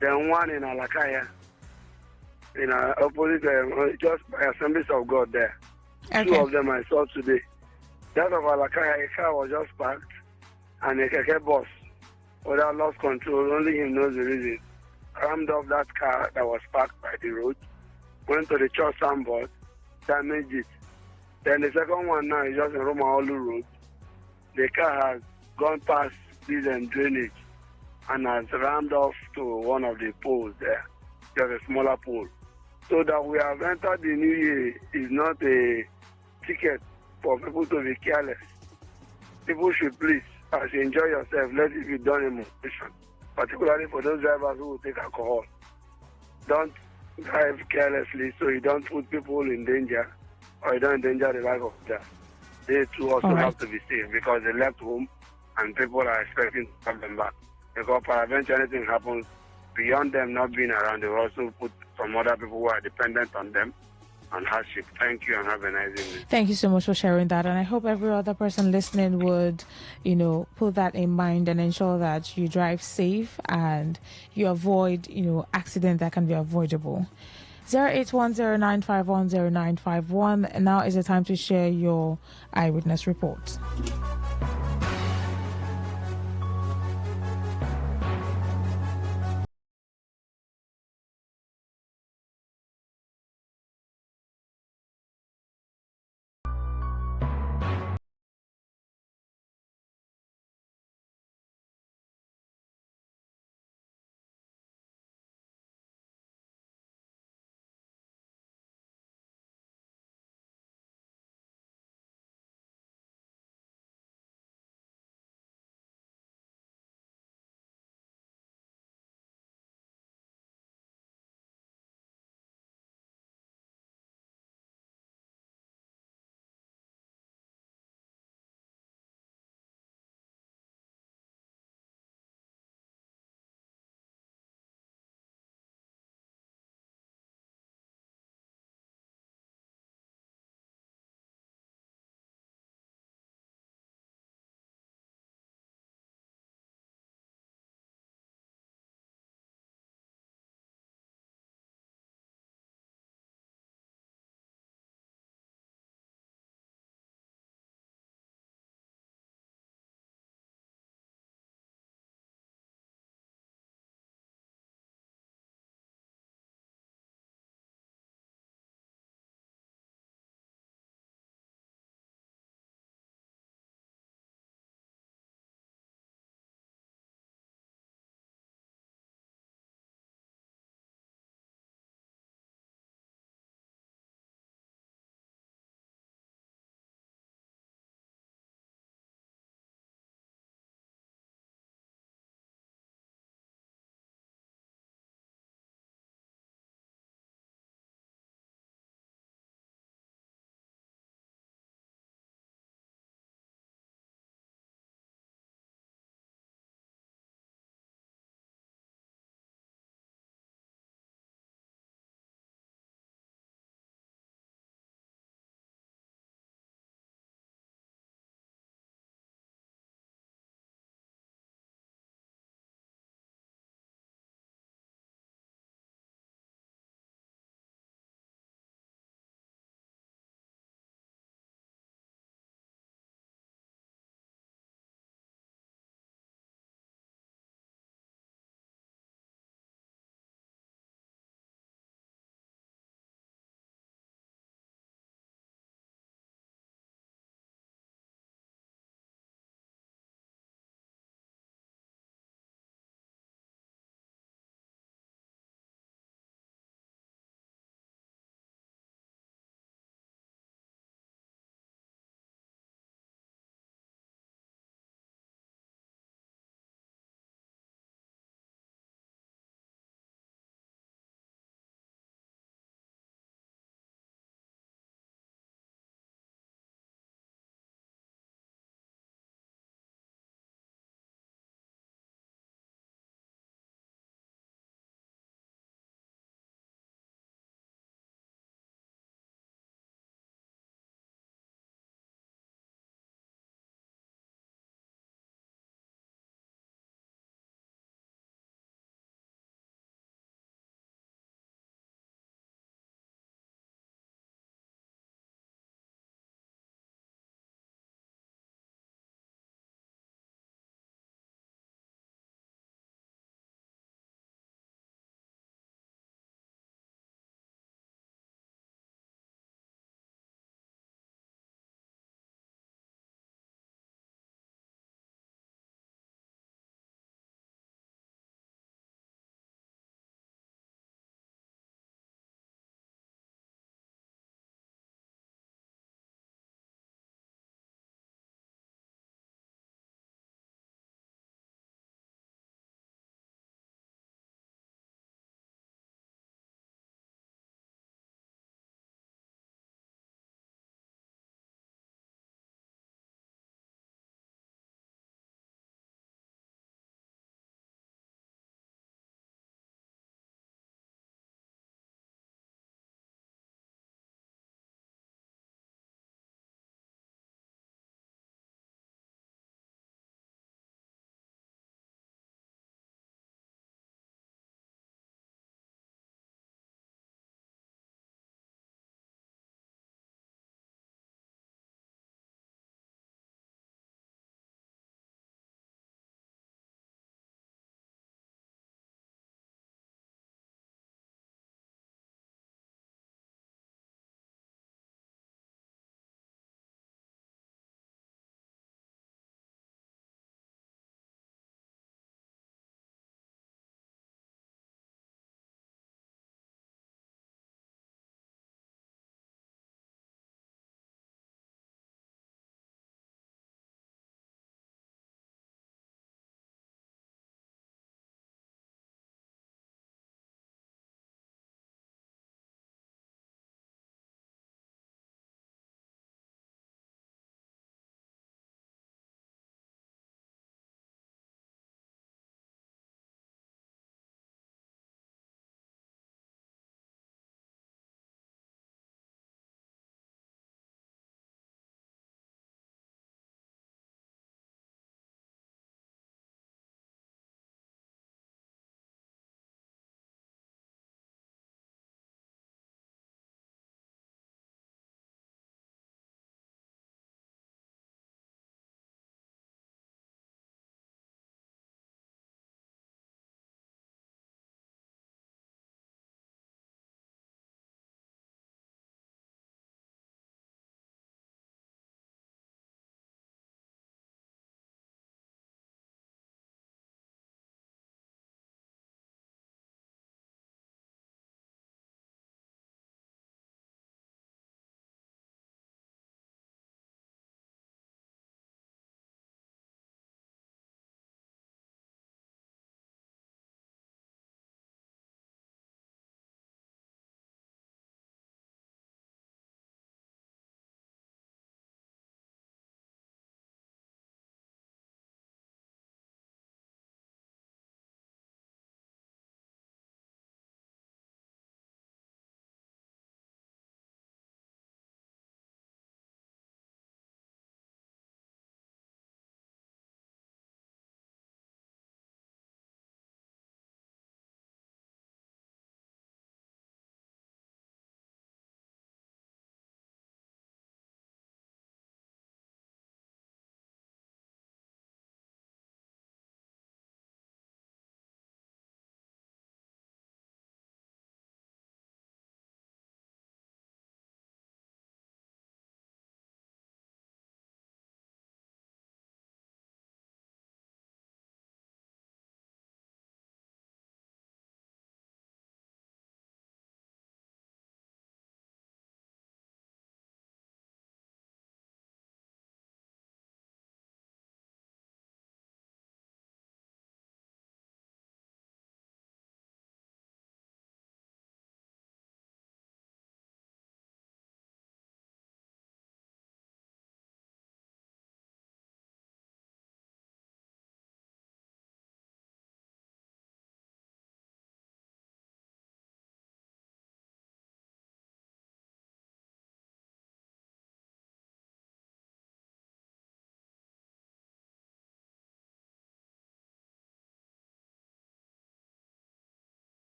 then one in Alakaya, in opposite, just by Assemblies of God there. Okay. 2 of them I saw today. That of Alakaya, a car was just parked, and a keke bus, without lost control, only him knows the reason, rammed off that car that was parked by the road, went to the church signboard, damaged it. Then the second one now is just in Romaolu Road. The car has gone past this drainage and has rammed off to one of the poles there, just a smaller pole. So that we have entered the new year is not a ticket for people to be careless. People should please, as you enjoy yourself, let it be done in moderation, particularly for those drivers who will take alcohol. Don't drive carelessly so you don't put people in danger or you don't endanger the life of others. They too also have to be safe because they left home and people are expecting to come them back. Because eventually anything happens, beyond them not being around, they will also put some other people who are dependent on them on hardship. Thank you and have a nice evening. Thank you so much for sharing that. And I hope every other person listening would, put that in mind and ensure that you drive safe and you avoid, accident that can be avoidable. 0810-951-0951. And now is the time to share your eyewitness report.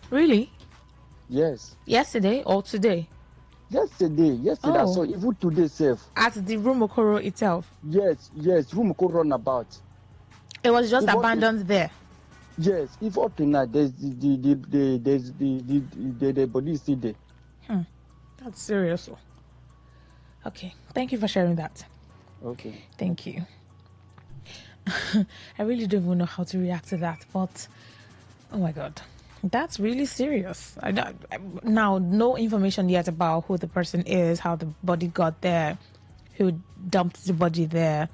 Really? Yes. Yesterday or today? Yesterday. Oh. So even today, safe. At the Rumokoro itself? Yes. Room could run about. It was just If up to- abandoned there? Yes. If up to now, there's the body is still there. That's serious. Okay. Thank you for sharing that. Okay. Thank you. I really don't even know how to react to that, but oh my God, that's really serious. Now, no information yet about who the person is, how the body got there, who dumped the body there,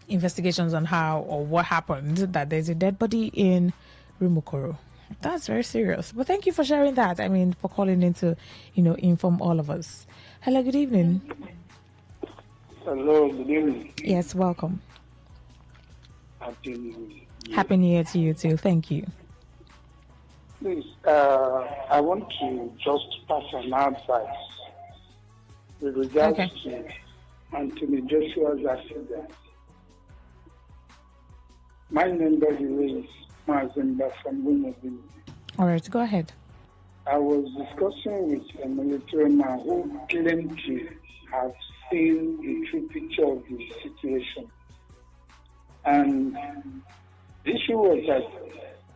investigations on how or what happened, that there's a dead body in Rumukoro. That's very serious. But thank you for sharing that. I mean, for calling in to, inform all of us. Hello, good evening. Hello, good evening. Yes, welcome. Happy New Year. Happy New Year to you too. Thank you. Please, I want to just pass an advice with regards to Anthony Joshua's accident. My name, by the way, is Mazemba from Winnipeg. All right, go ahead. I was discussing with a military man who claimed to have seen a true picture of the situation. And the issue was that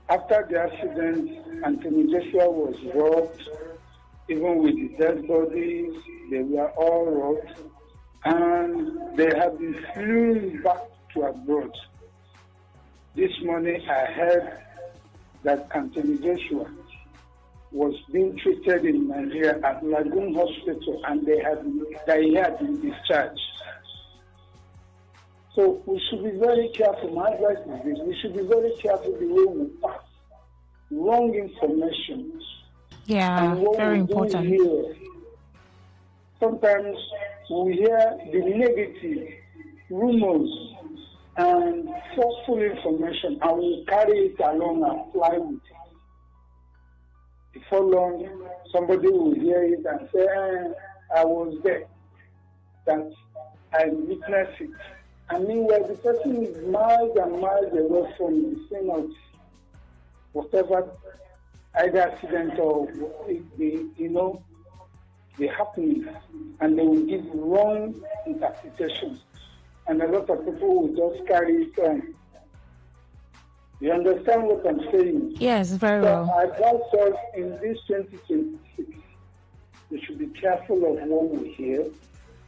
after the accident, Anthony Joshua was robbed, even with the dead bodies, they were all robbed, and they have been flown back to abroad. This morning I heard that Anthony Joshua was being treated in Nigeria at Lagoon Hospital, and he had been discharged. So we should be very careful. My advice is this: we should be very careful the way we pass wrong information. Yeah, very important. Sometimes we hear the negative rumors and falseful information, and we carry it along and fly with it. Before long, somebody will hear it and say, I was there, that I witnessed it. And meanwhile, the person is miles and miles away from the scene of whatever, either accident or the happening, and they will give wrong interpretations. And a lot of people will just carry it on. You understand what I'm saying? Yes, very well. I advise us in this 2026, we should be careful of what we hear,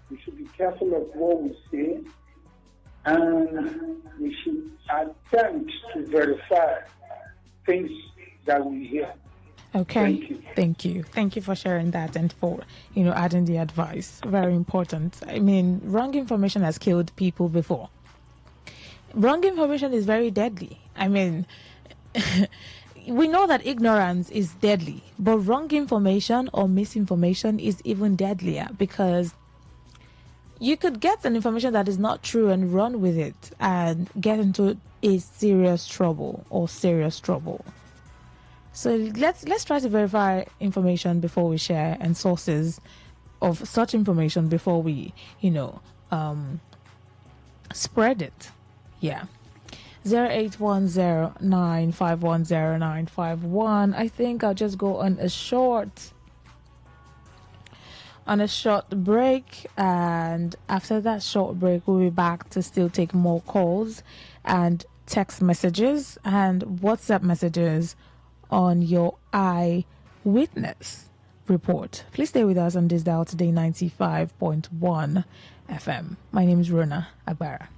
we should be careful of what we say, and we should attempt to verify things that we hear. Okay. Thank you. Thank you for sharing that and for, adding the advice. Very important. I mean, wrong information has killed people before. Wrong information is very deadly. I mean, we know that ignorance is deadly, but wrong information or misinformation is even deadlier, because you could get an information that is not true and run with it and get into a serious trouble. So let's try to verify information before we share, and sources of such information before we, spread it. Yeah. 0810951091. I think I'll just go on a short break, and after that short break we'll be back to still take more calls and text messages and WhatsApp messages on your eyewitness report. Please stay with us on this dial today 95.1 FM. My name is Rona Agbara.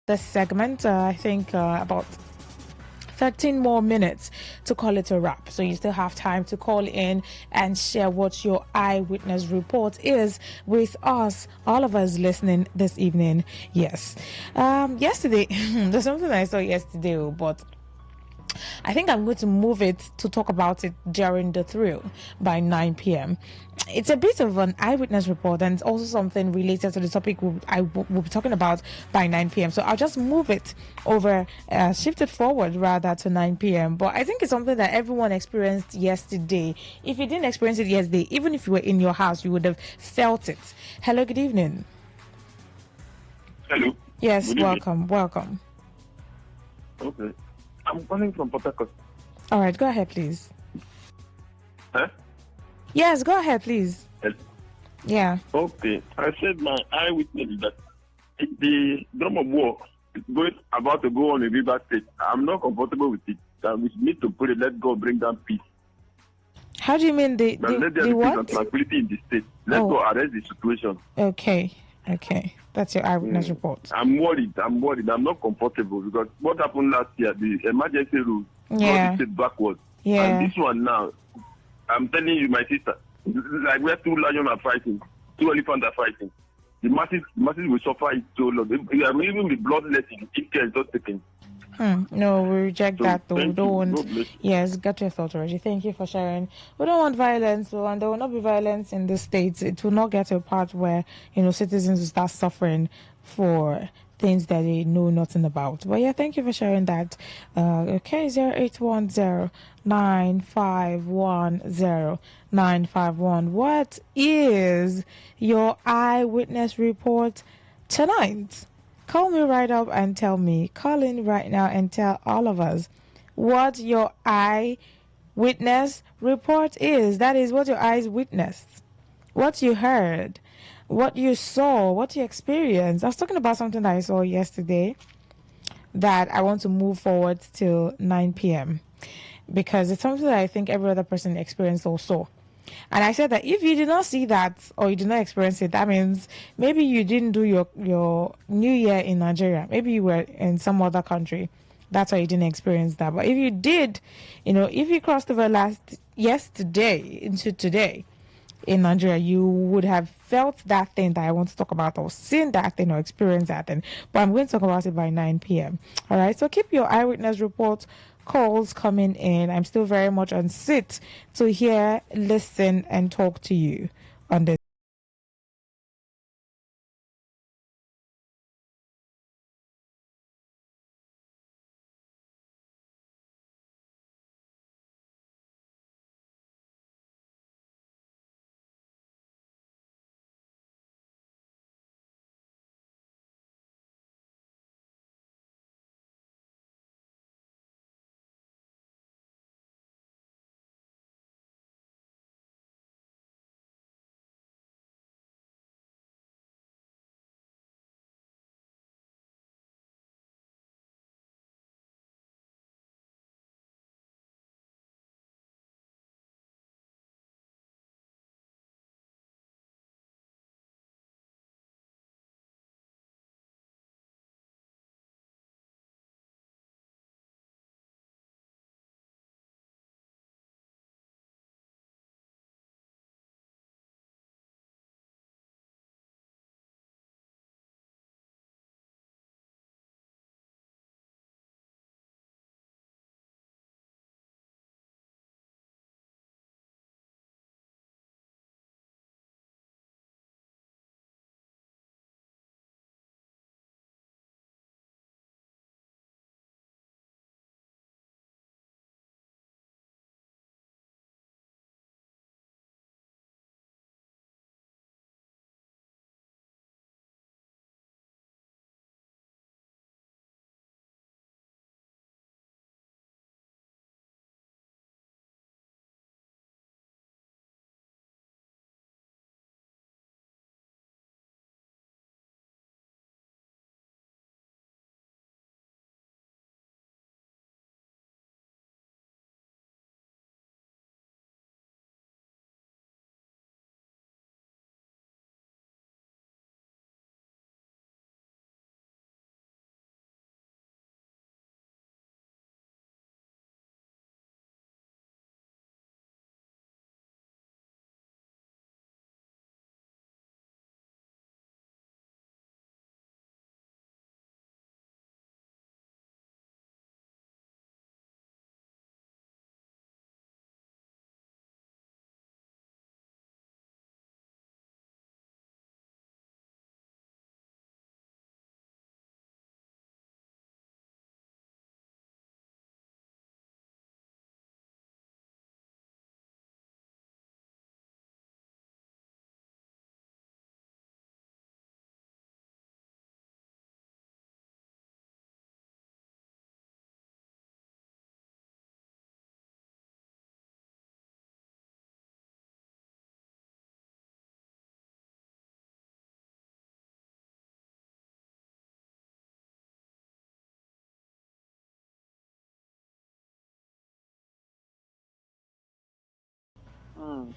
this segment. I think about 13 more minutes to call it a wrap. So you still have time to call in and share what your eyewitness report is with us, all of us listening this evening. Yes. Yesterday, there's something I saw yesterday, but I think I'm going to move it to talk about it during the thrill by 9 p.m. It's a bit of an eyewitness report and it's also something related to the topic we'll be talking about by 9 p.m. So I'll just move it over, shift it forward rather to 9 p.m. But I think it's something that everyone experienced yesterday. If you didn't experience it yesterday, even if you were in your house, you would have felt it. Hello, good evening. Hello. Yes, Good evening. welcome. Okay. I'm calling from Port Harcourt. All right, go ahead, please. Huh? Yes, go ahead, please. Hello. Yeah. Okay. I said my eyewitness is that the drum of war is about to go on in River State. I'm not comfortable with it. That we need to pray, let God bring down peace. How do you mean Let there be peace what? and tranquility in the state. Let God arrest the situation. Okay. That's your eyewitness report. I'm worried. I'm not comfortable because what happened last year, the emergency rule brought the state backwards. Yeah. And this one now, I'm telling you, my sister, like where two lions are fighting, two elephants are fighting. The masses will suffer it so long. It will even be bloodless if care is not taken. No, we reject that though. We don't want. Yes, got your thought already. Thank you for sharing. We don't want violence, and there will not be violence in the states. It will not get to a part where citizens will start suffering for things that they know nothing about. But yeah, thank you for sharing that. Okay, 0810-951-0951. What is your eyewitness report tonight? Call me right up and tell me. Call in right now and tell all of us what your eyewitness report is. That is what your eyes witnessed, what you heard, what you saw, what you experienced. I was talking about something that I saw yesterday that I want to move forward till 9 p.m. because it's something that I think every other person experienced also. And I said that if you did not see that or you did not experience it, that means maybe you didn't do your New Year in Nigeria. Maybe you were in some other country. That's why you didn't experience that. But if you did, if you crossed over yesterday into today in Nigeria, you would have felt that thing that I want to talk about or seen that thing or experienced that thing. But I'm going to talk about it by 9 p.m. All right. So keep your eyewitness reports calls coming in. I'm still very much on sit to hear, listen, and talk to you on this.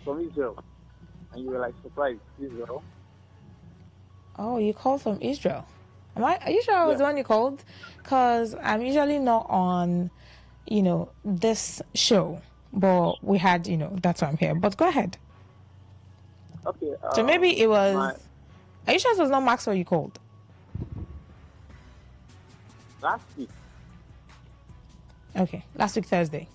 from Israel. And you were like surprised, Israel. Oh, you called from Israel. Are you sure I was Yeah. the one you called? Because I'm usually not on, this show. But we had, that's why I'm here. But go ahead. Okay. So maybe it was. My Are you sure it was not Maxwell you called? last week, Okay, last week Thursday.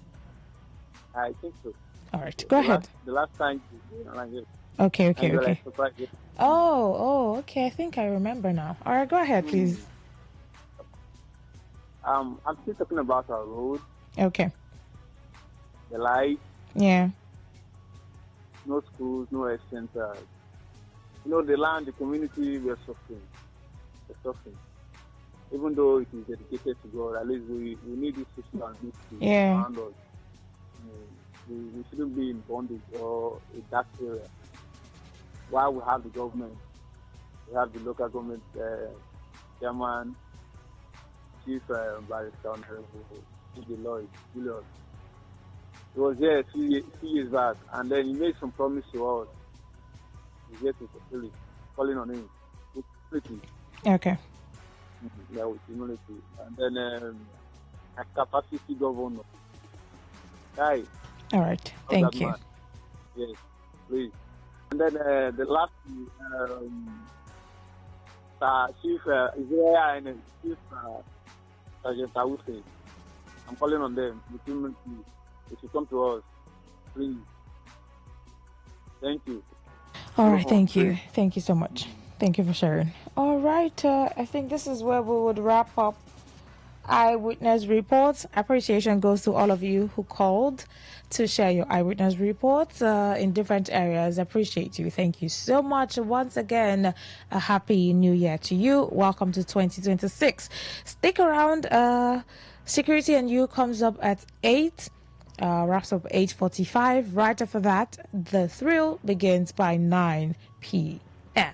I think so. All right, go ahead. The last time you like it. Okay. And you were like surprised. Oh, okay. I think I remember now. All right, go ahead, please. I'm still talking about our road, Okay. the light, Yeah. no schools, no health centers. The land, the community, we're suffering. We're suffering. Even though it is dedicated to God, at least we need this system and this to around us. We shouldn't be in bondage or in that area. While we have the government, we have the local government chairman, chief barrister, Lloyd, Julius. He was there a few years back, and then he made some promise to us. He's here to fulfill it, calling on him with humility. Okay. Yeah, with humility. And then a capacity governor. Guy. All right. Thank you. Man. Yes, please. And then the last Chief Israel and Chief Sergeant Awuse. I'm calling on them. If you come to us, please. Thank you. All right, thank you. Thank you so much. Thank you for sharing. All right, I think this is where we would wrap up Eyewitness Reports. Appreciation goes to all of you who called to share your eyewitness reports in different areas. Appreciate you. Thank you so much. Once again, a happy new year to you. Welcome to 2026. Stick around. Security and You comes up at 8. Wraps up 8:45. Right after that, The Thrill begins by 9 p.m.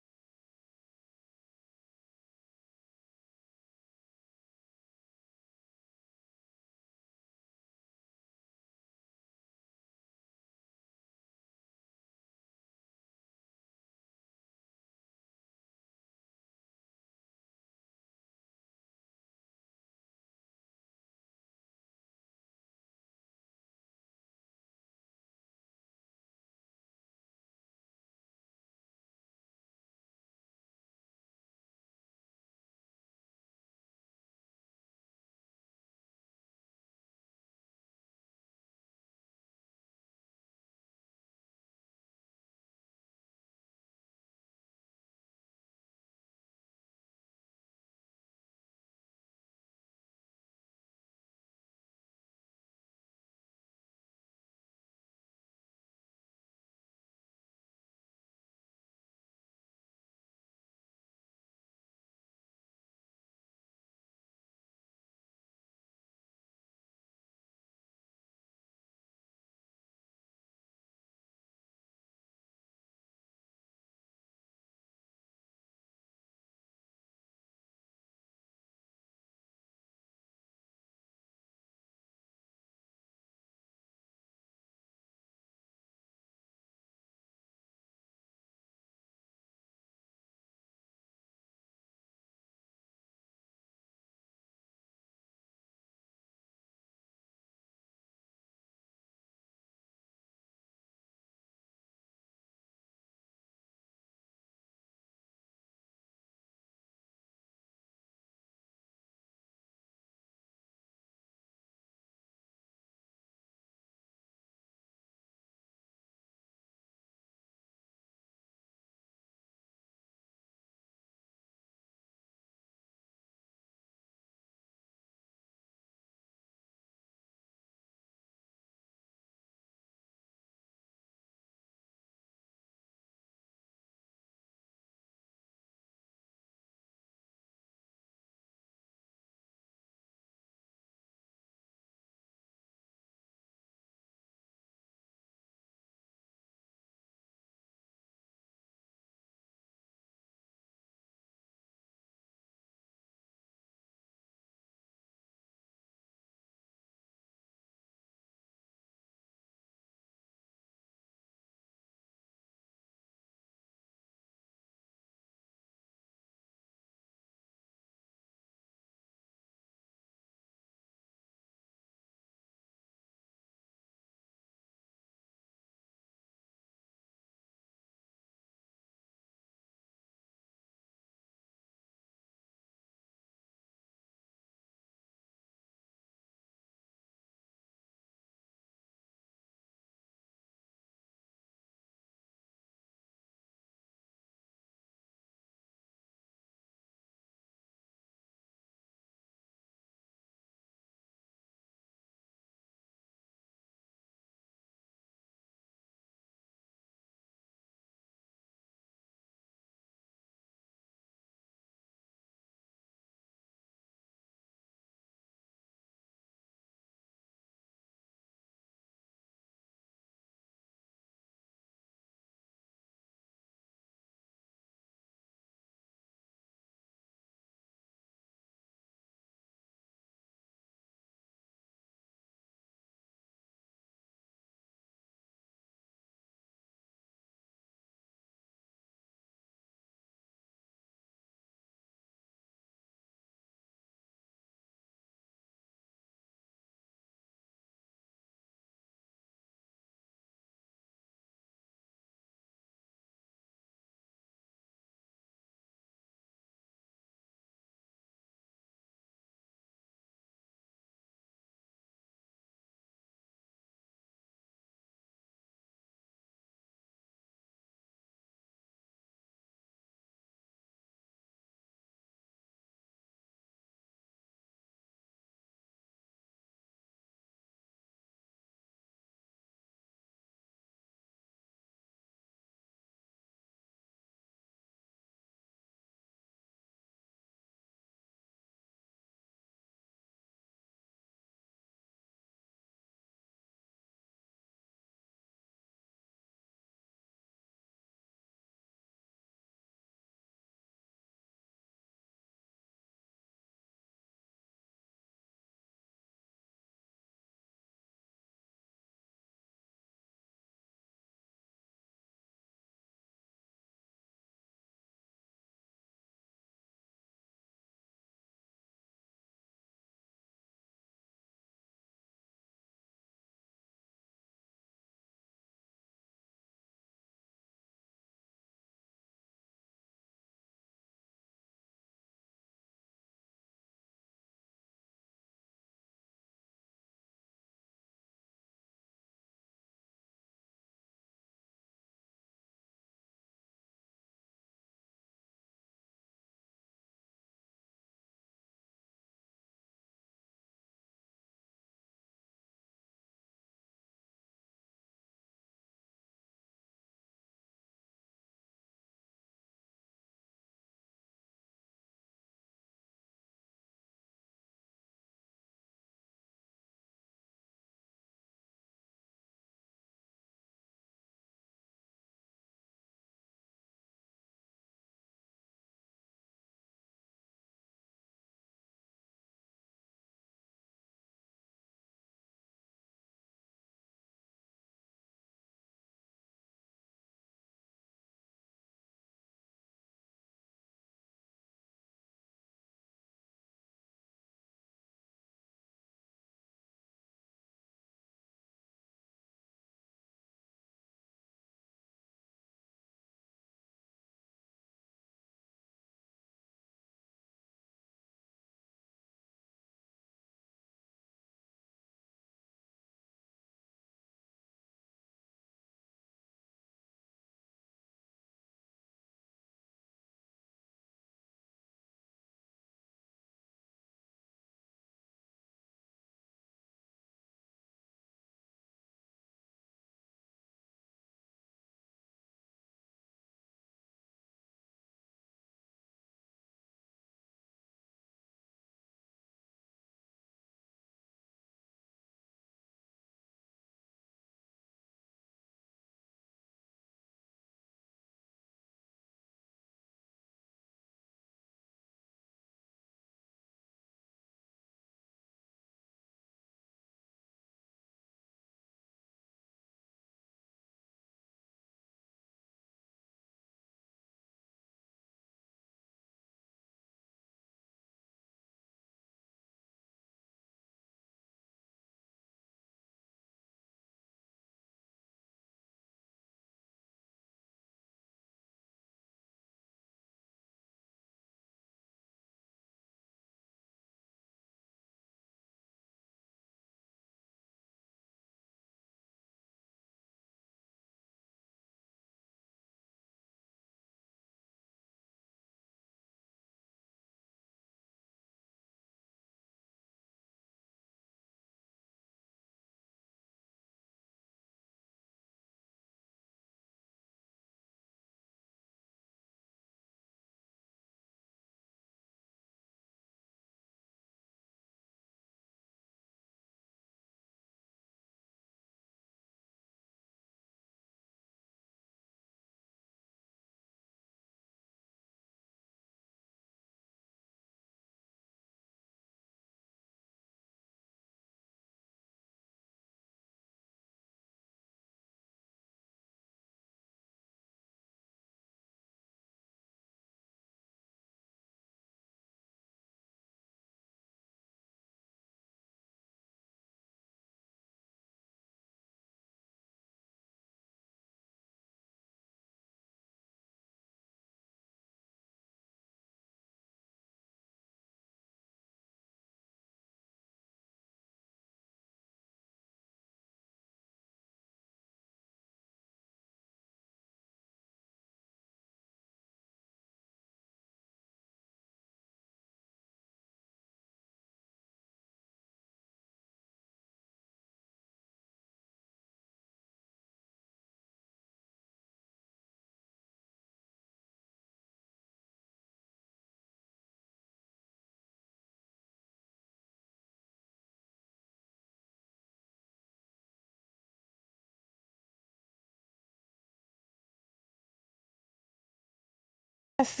Yes,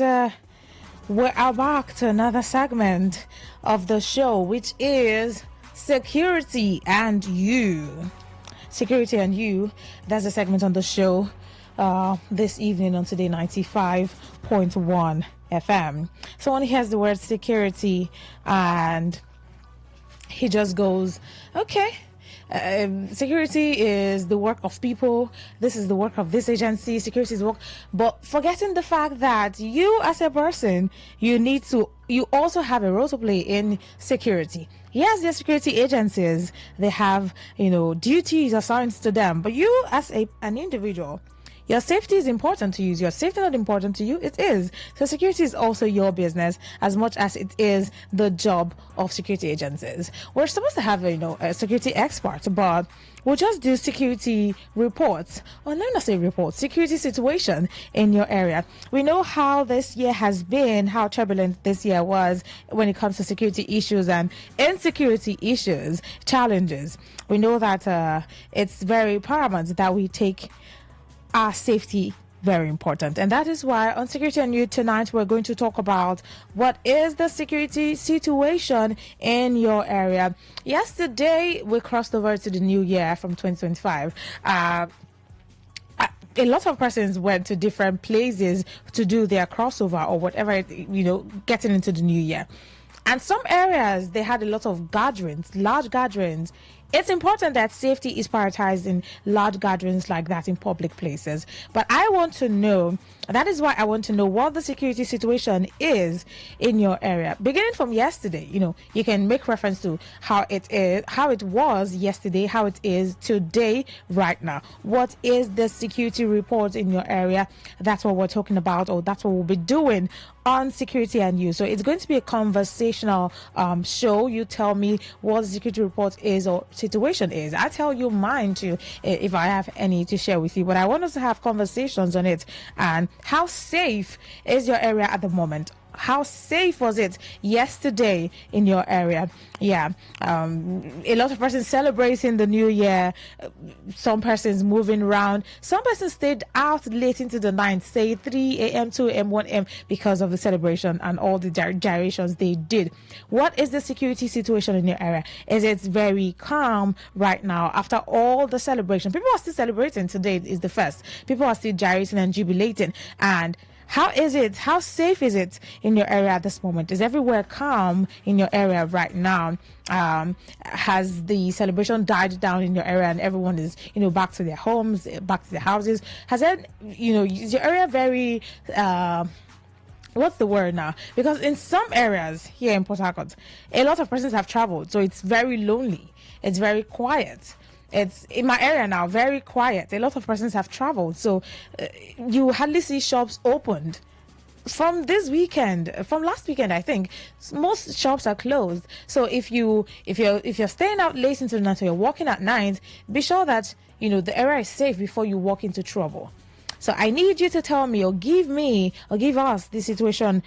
we're back to another segment of the show, which is Security and You. Security and You, that's a segment on the show this evening on Today 95.1 FM. Someone hears the word security and he just goes, okay. Security is the work of people. This is the work of this agency. Security is work, but forgetting the fact that you, as a person, you also have a role to play in security. Yes, there's security agencies. They have, duties assigned to them. But you, as an individual, your safety is important to you. Is your safety not important to you? It is. So security is also your business as much as it is the job of security agencies. We're supposed to have a security expert, but we'll just do security reports, or let me not say reports, security situation in your area. We know how this year has been, how turbulent this year was when it comes to security issues and insecurity issues, challenges. We know that it's very paramount that we take our safety very important, and that is why on Security and You tonight we're going to talk about what is the security situation in your area. Yesterday we crossed over to the new year from 2025. A lot of persons went to different places to do their crossover or whatever, getting into the new year. And some areas, they had a lot of gatherings, large gatherings. It's important that safety is prioritized in large gatherings like that in public places. But I want to know, that is why I want to know what the security situation is in your area. Beginning from yesterday, you can make reference to how it was yesterday, how it is today, right now. What is the security report in your area? That's what we're talking about, or that's what we'll be doing on Security and You. So it's going to be a conversational show. You tell me what the security report is or situation is. I tell you mine too, if I have any to share with you. But I want us to have conversations on it. And how safe is your area at the moment? How safe was it yesterday in your area? Yeah, a lot of persons celebrating the new year. Some persons moving around. Some persons stayed out late into the night, say 3 a.m., 2 a.m., 1 a.m. because of the celebration and all the gyrations they did. What is the security situation in your area? Is it very calm right now after all the celebration? People are still celebrating. Today is the first. People are still gyrating and jubilating. And how is it? How safe is it in your area at this moment? Is everywhere calm in your area right now? Has the celebration died down in your area and everyone is, back to their homes, back to their houses? Has it, is your area very, what's the word now? Because in some areas here in Port Harcourt, a lot of persons have traveled, so it's very lonely. It's very quiet. It's in my area now, very quiet. A lot of persons have traveled, so you hardly see shops opened. From this weekend, from last weekend, I think most shops are closed. So if you're staying out late into the night or you're walking at night, be sure that the area is safe before you walk into trouble. So I need you to tell me or give us the situation,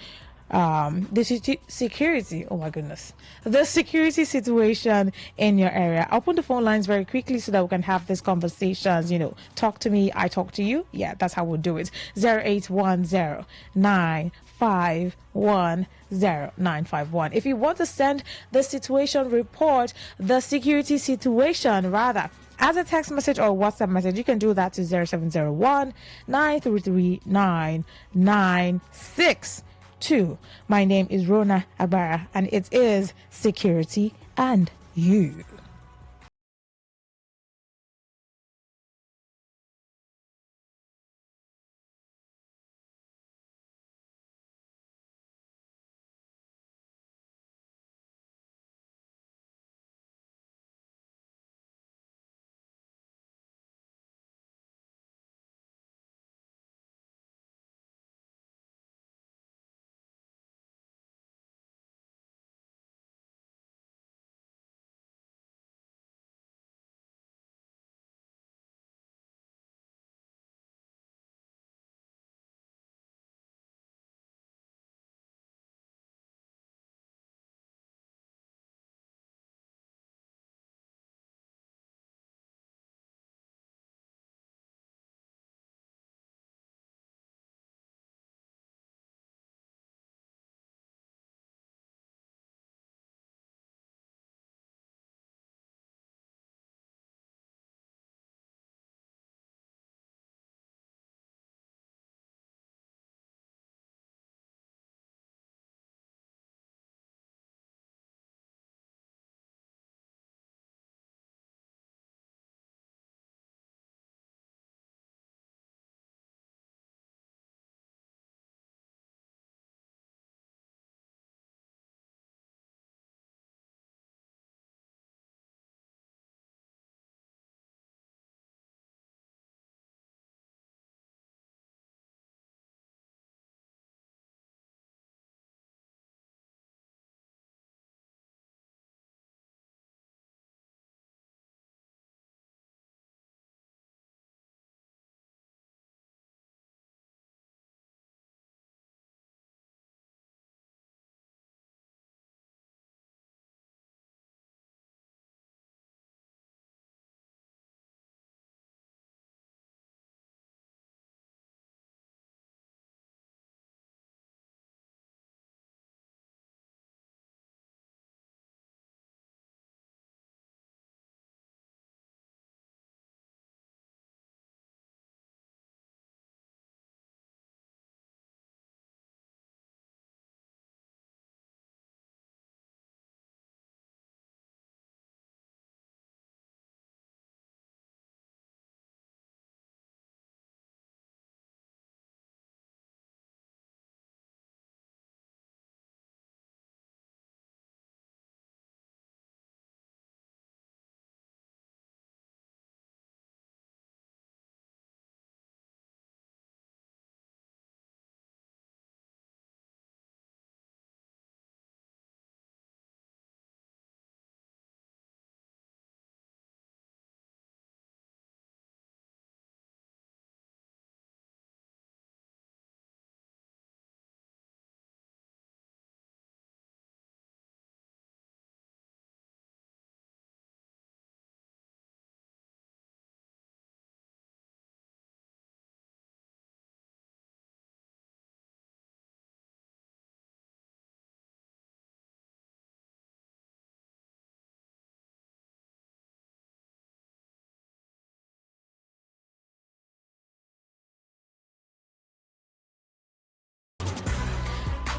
security. Oh my goodness, the security situation in your area. Open the phone lines very quickly so that we can have these conversations. Talk to me, I talk to you. Yeah, that's how we'll do it. 0810-951-0951. If you want to send the situation report, the security situation rather, as a text message or WhatsApp message, you can do that to 0701 933 9962. My name is Rona Abara, and it is Security and You.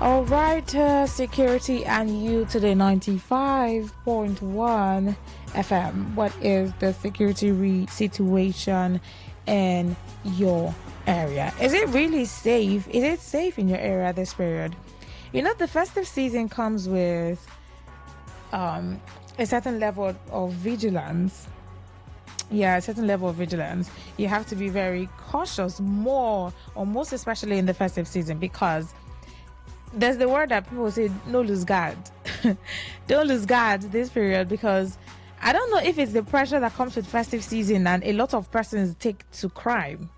All right, security and you today 95.1 FM. What is the security situation in your area? Is it really safe? Is it safe in your area this period? You know, the festive season comes with a certain level of vigilance. Yeah, a certain level of vigilance. You have to be very cautious, more or most especially in the festive season, because there's the word that people say, no lose guard. Don't lose guard this period, because I don't know if it's the pressure that comes with festive season and a lot of persons take to crime.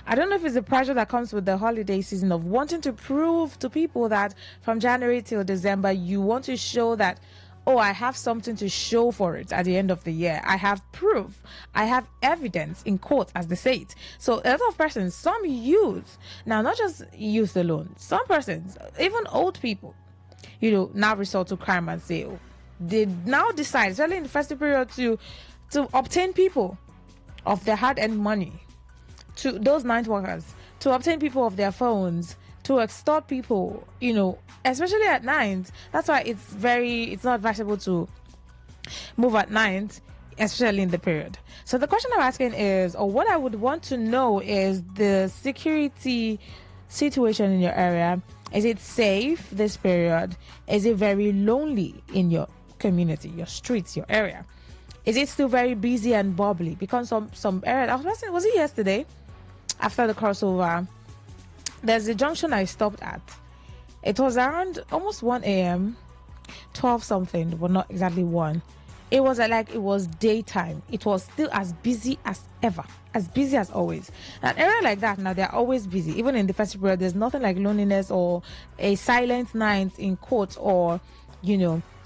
I don't know if it's the pressure that comes with the holiday season of wanting to prove to people that from January till December, you want to show that, oh, I have something to show for it at the end of the year. I have proof. I have evidence in court, as they say it. So a lot of persons, some youth, now not just youth alone, some persons, even old people, now resort to crime and say, oh, they now decide, especially in the festive period, to obtain people of their hard-earned money, to those night workers, to obtain people of their phones, to extort people, especially at night. That's why it's not advisable to move at night, especially in the period. So the question I'm asking is, or what I would want to know is, the security situation in your area. Is it safe this period? Is it very lonely in your community, your streets, your area? Is it still very busy and bubbly? Because some areas, was it yesterday? After the crossover, there's a junction I stopped at. It was around almost 1 a.m., 12 something, but not exactly 1. It was like it was daytime. It was still as busy as ever, as busy as always. An area like that, now they're always busy. Even in the festival period, there's nothing like loneliness or a silent night in court or,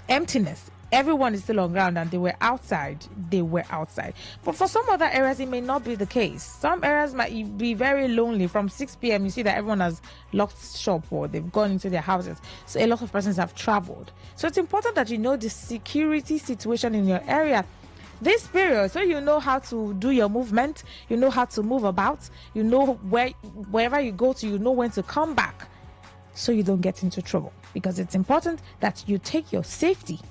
emptiness. Everyone is still on ground and they were outside. But for some other areas, it may not be the case. Some areas might be very lonely. From 6 p.m., you see that everyone has locked shop or they've gone into their houses. So a lot of persons have traveled. So it's important that you know the security situation in your area this period, so you know how to do your movement, you know how to move about, you know wherever you go to, you know when to come back, so you don't get into trouble. Because it's important that you take your safety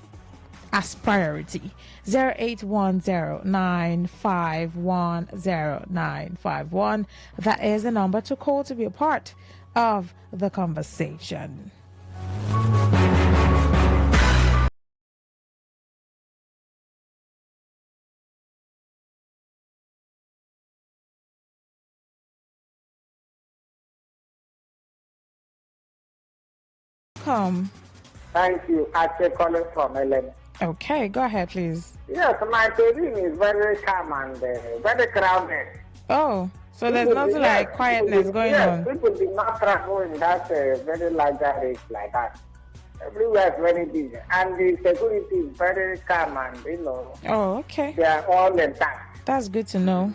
as priority. 0810-951-0951. That is the number to call to be a part of the conversation. Come. Thank you. Actually calling from LM. Okay, go ahead, please. Yes, my building is very calm and very crowded. Oh, so there's nothing like quietness going on. Yes, people do not travel in that very large area like that. Everywhere is very busy. And the security is very calm and, Oh, okay. They are all intact. That's good to know.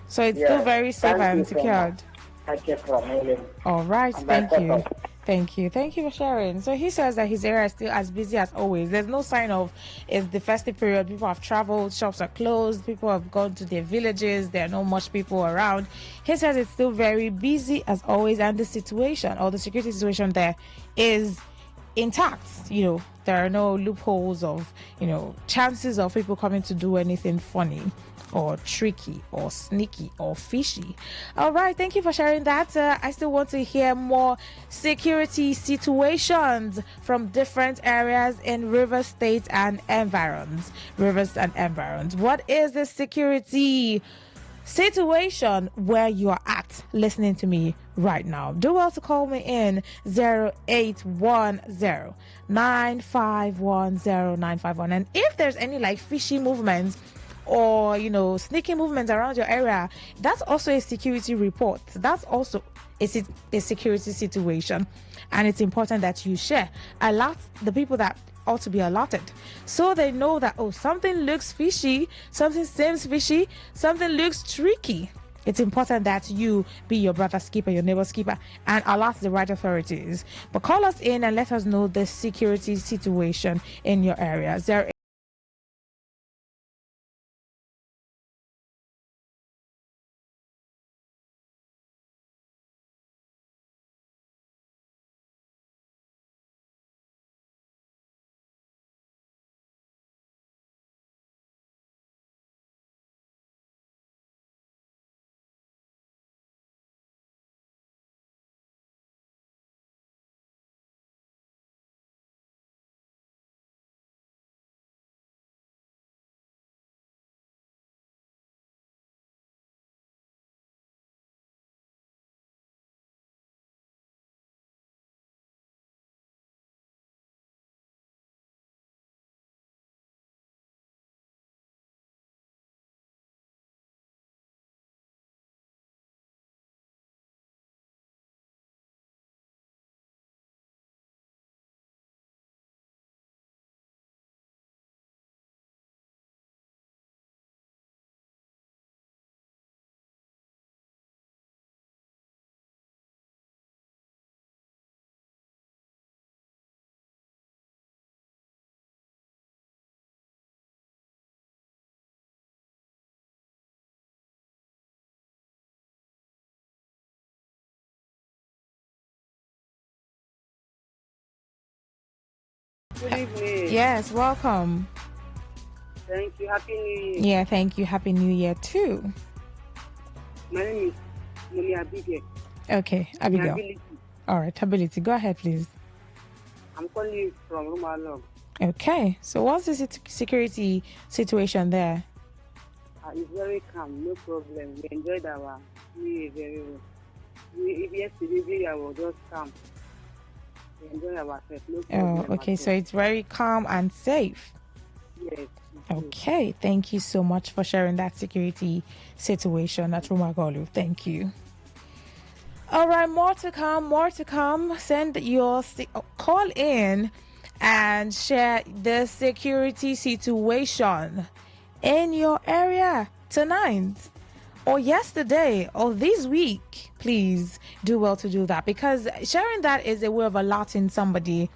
So it's still very safe and secured. Thank you from LM. All right, thank you. Thank you for sharing. So he says that his area is still as busy as always. There's no sign of it's the festive period. People have traveled, shops are closed, people have gone to their villages, there are not much people around. He says it's still very busy as always, and the situation or the security situation there is intact. There are no loopholes of chances of people coming to do anything funny or tricky or sneaky or fishy. All right, thank you for sharing that. I still want to hear more security situations from different areas in Rivers State and environs. What is the security situation where you are at listening to me right now? Do well to call me in 0810-951-0951. And if there's any fishy movements or sneaky movements around your area, that's also a security report. That's also a security situation, and it's important that you share. Alert the people that ought to be alerted, so they know that something looks fishy, something seems fishy, something looks tricky. It's important that you be your brother's keeper, your neighbor's keeper, and alert the right authorities. But call us in and let us know the security situation in your area. Good evening. Yes, welcome. Thank you. Happy New Year. Yeah, thank you. Happy New Year too. My name is Mumi Abigail. Okay, Abigail. Ability. All right, Ability. Go ahead, please. I'm calling you from Rumalog. Okay, so what's the security situation there? It's very calm, no problem. We enjoyed our New Year very well. Yesterday I was just calm. We enjoyed ourselves, no problem. Oh, okay, so it's very calm and safe. Yes. Okay, thank you so much for sharing that security situation at Rumagolu. Thank you. All right, more to come. Send your call in and share the security situation in your area tonight or yesterday or this week. Please do well to do that, because sharing that is a way of alerting somebody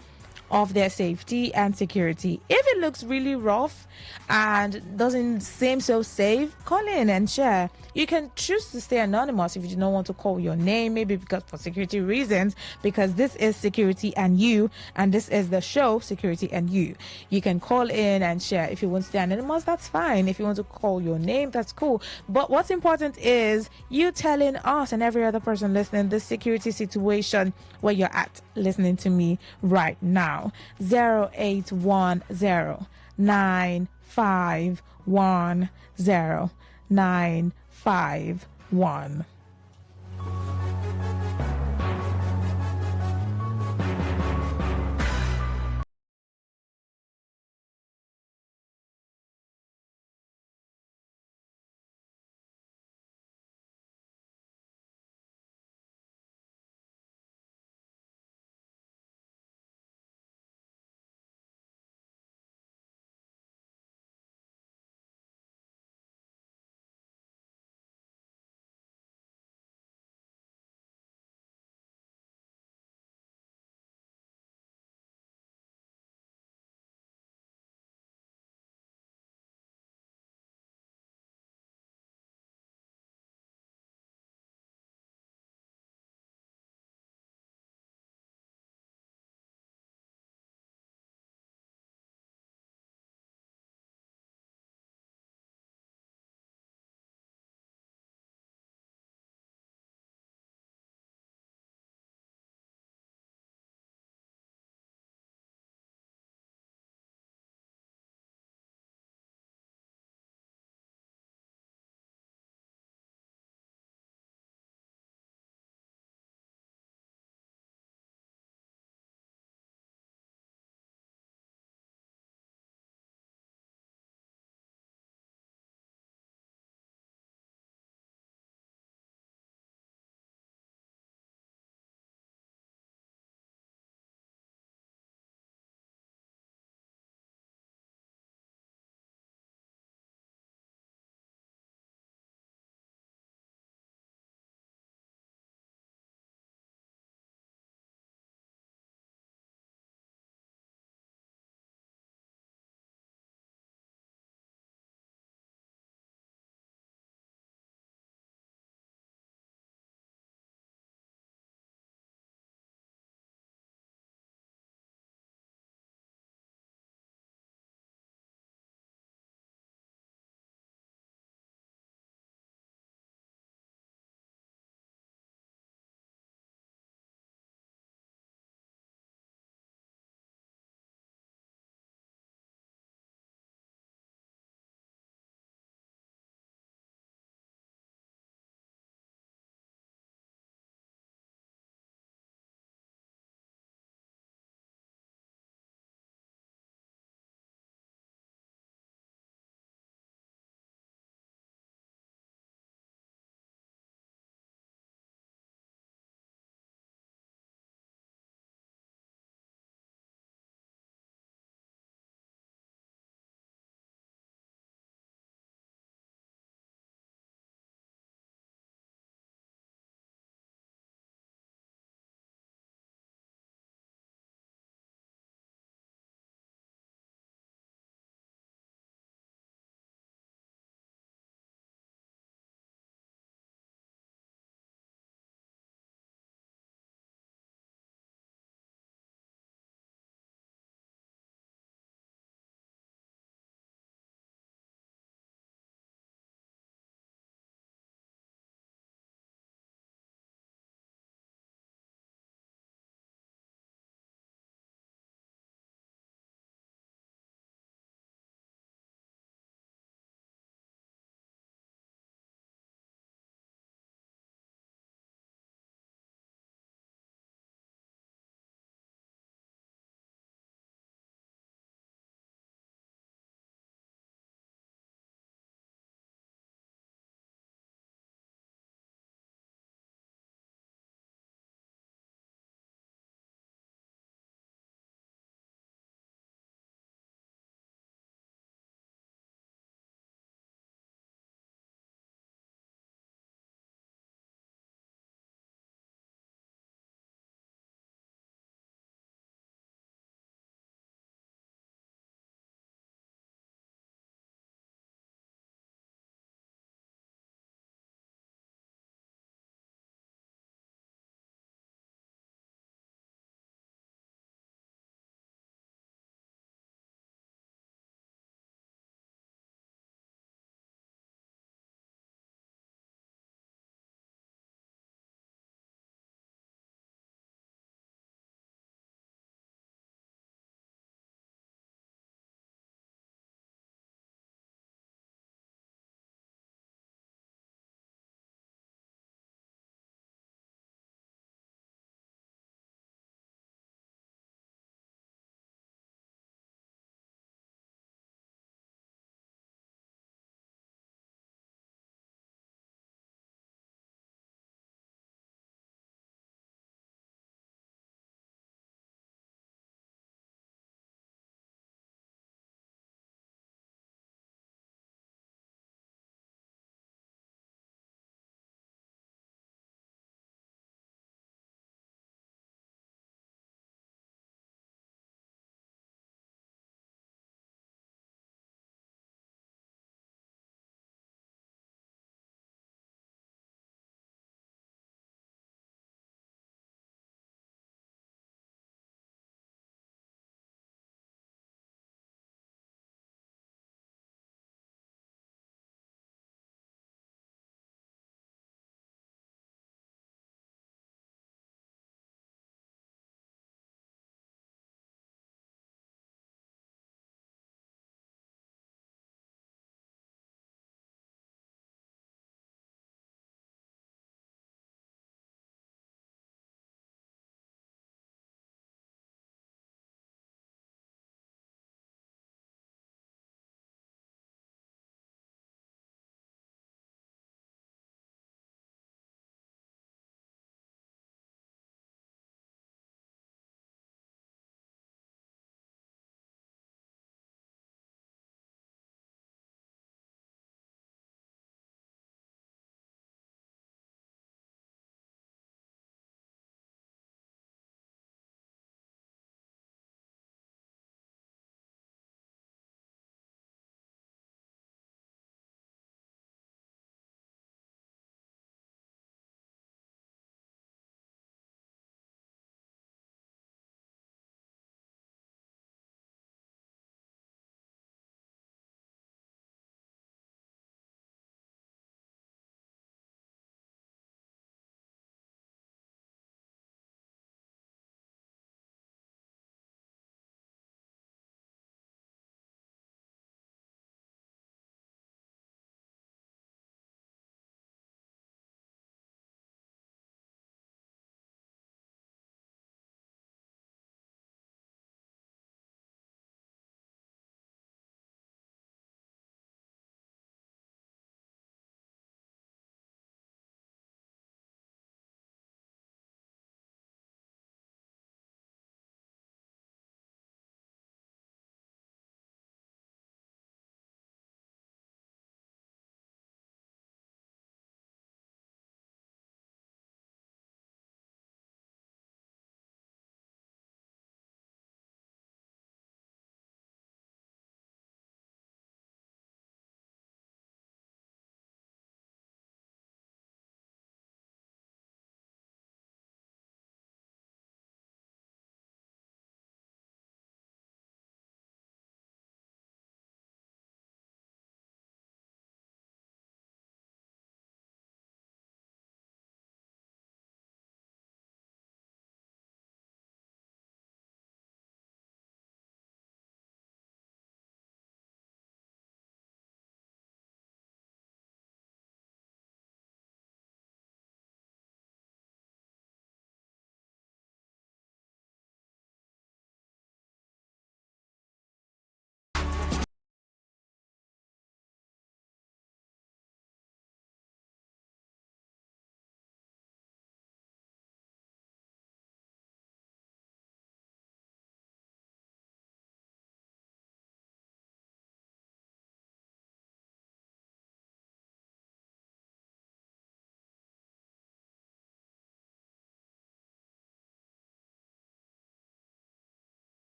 of their safety and security. If it looks really rough and doesn't seem so safe, call in and share. You can choose to stay anonymous if you do not want to call your name, maybe because for security reasons, because this is Security and You, and this is the show Security and You. You can call in and share. If you want to stay anonymous, that's fine. If you want to call your name, that's cool. But what's important is you telling us and every other person listening the security situation where you're at listening to me right now. 0810 951 0951.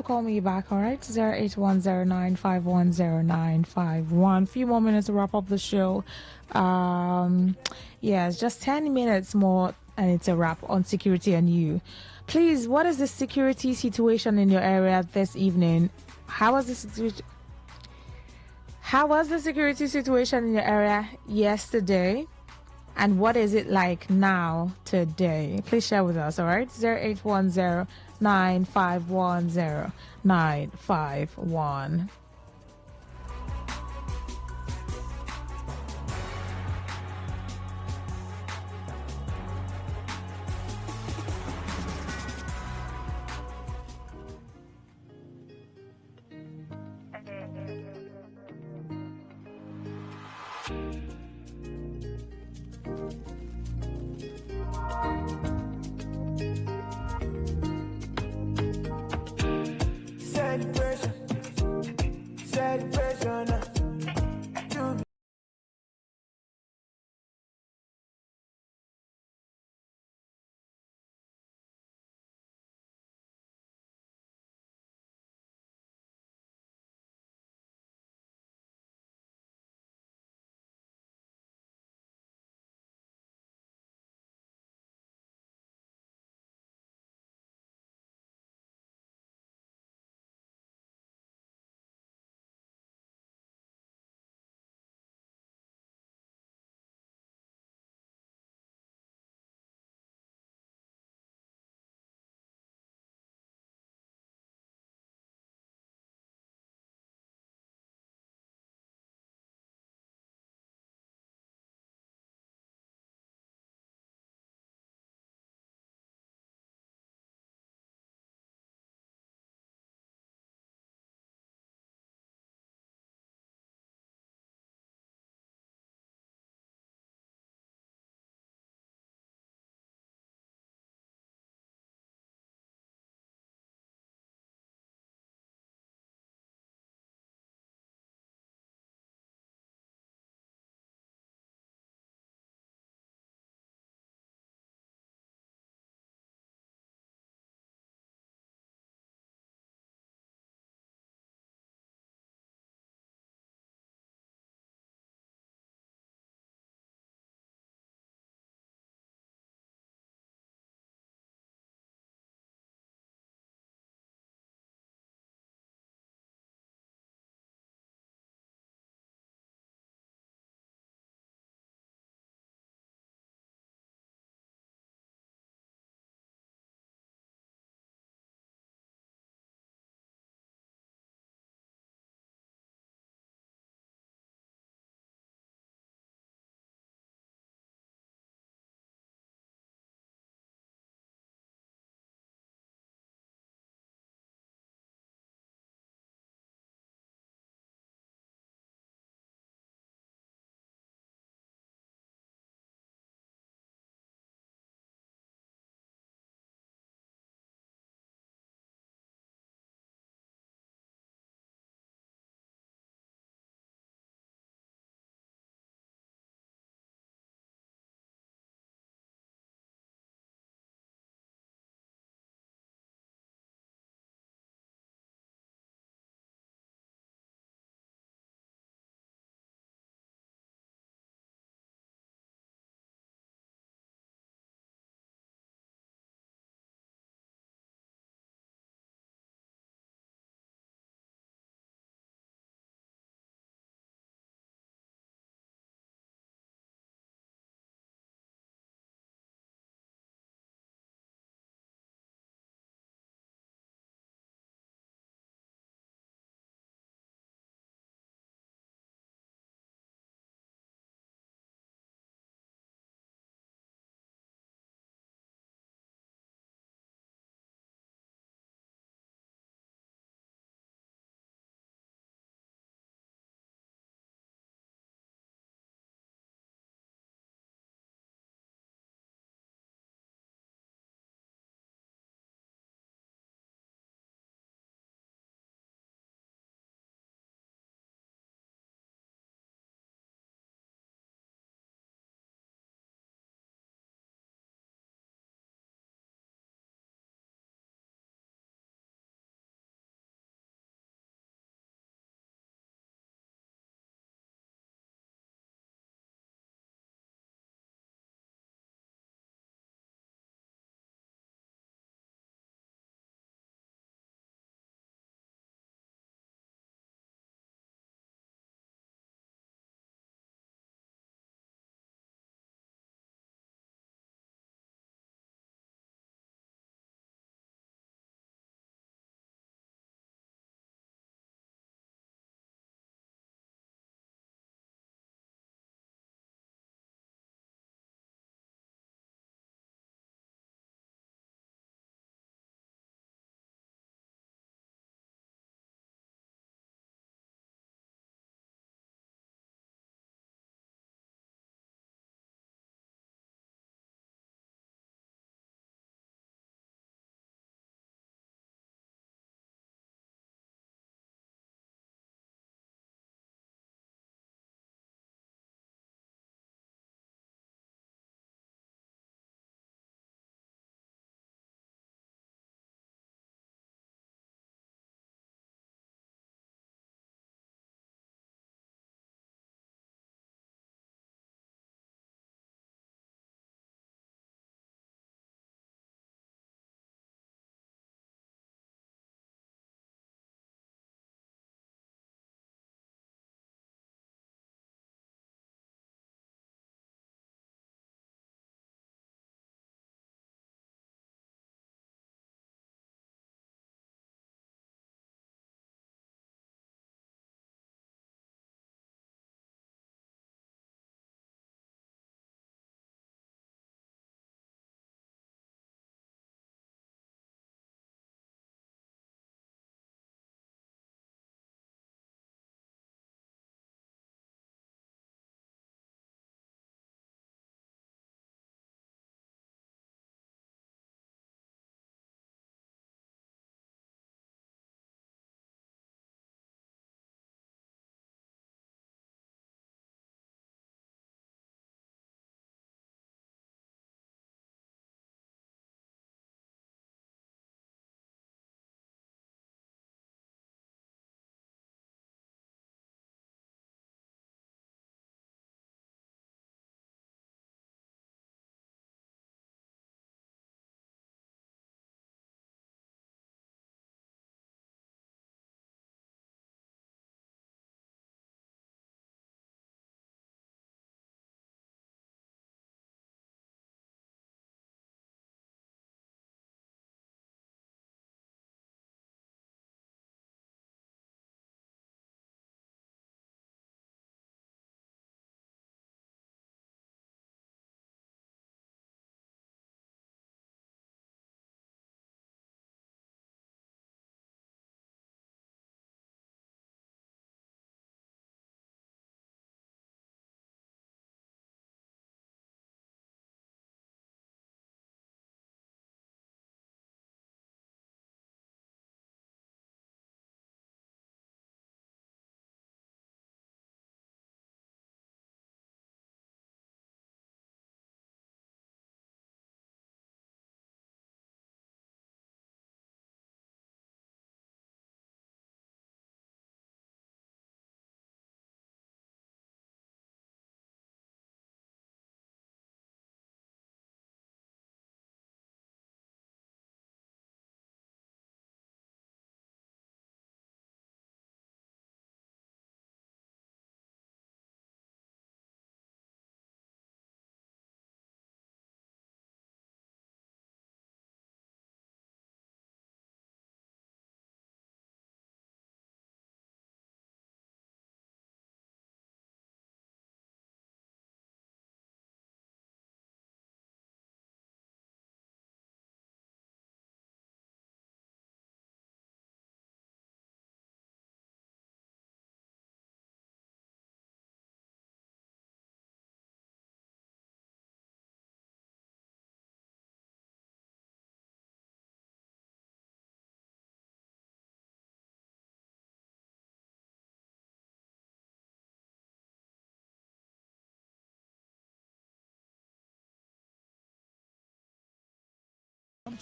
Call me back, all right? 0810951091. Few more minutes to wrap up the show. It's just 10 minutes more and it's a wrap on security and you. Please, what is the security situation in your area this evening? How was the security situation in your area yesterday? And what is it like now, today? Please share with us, all right? 0810-951-0951. Celebration.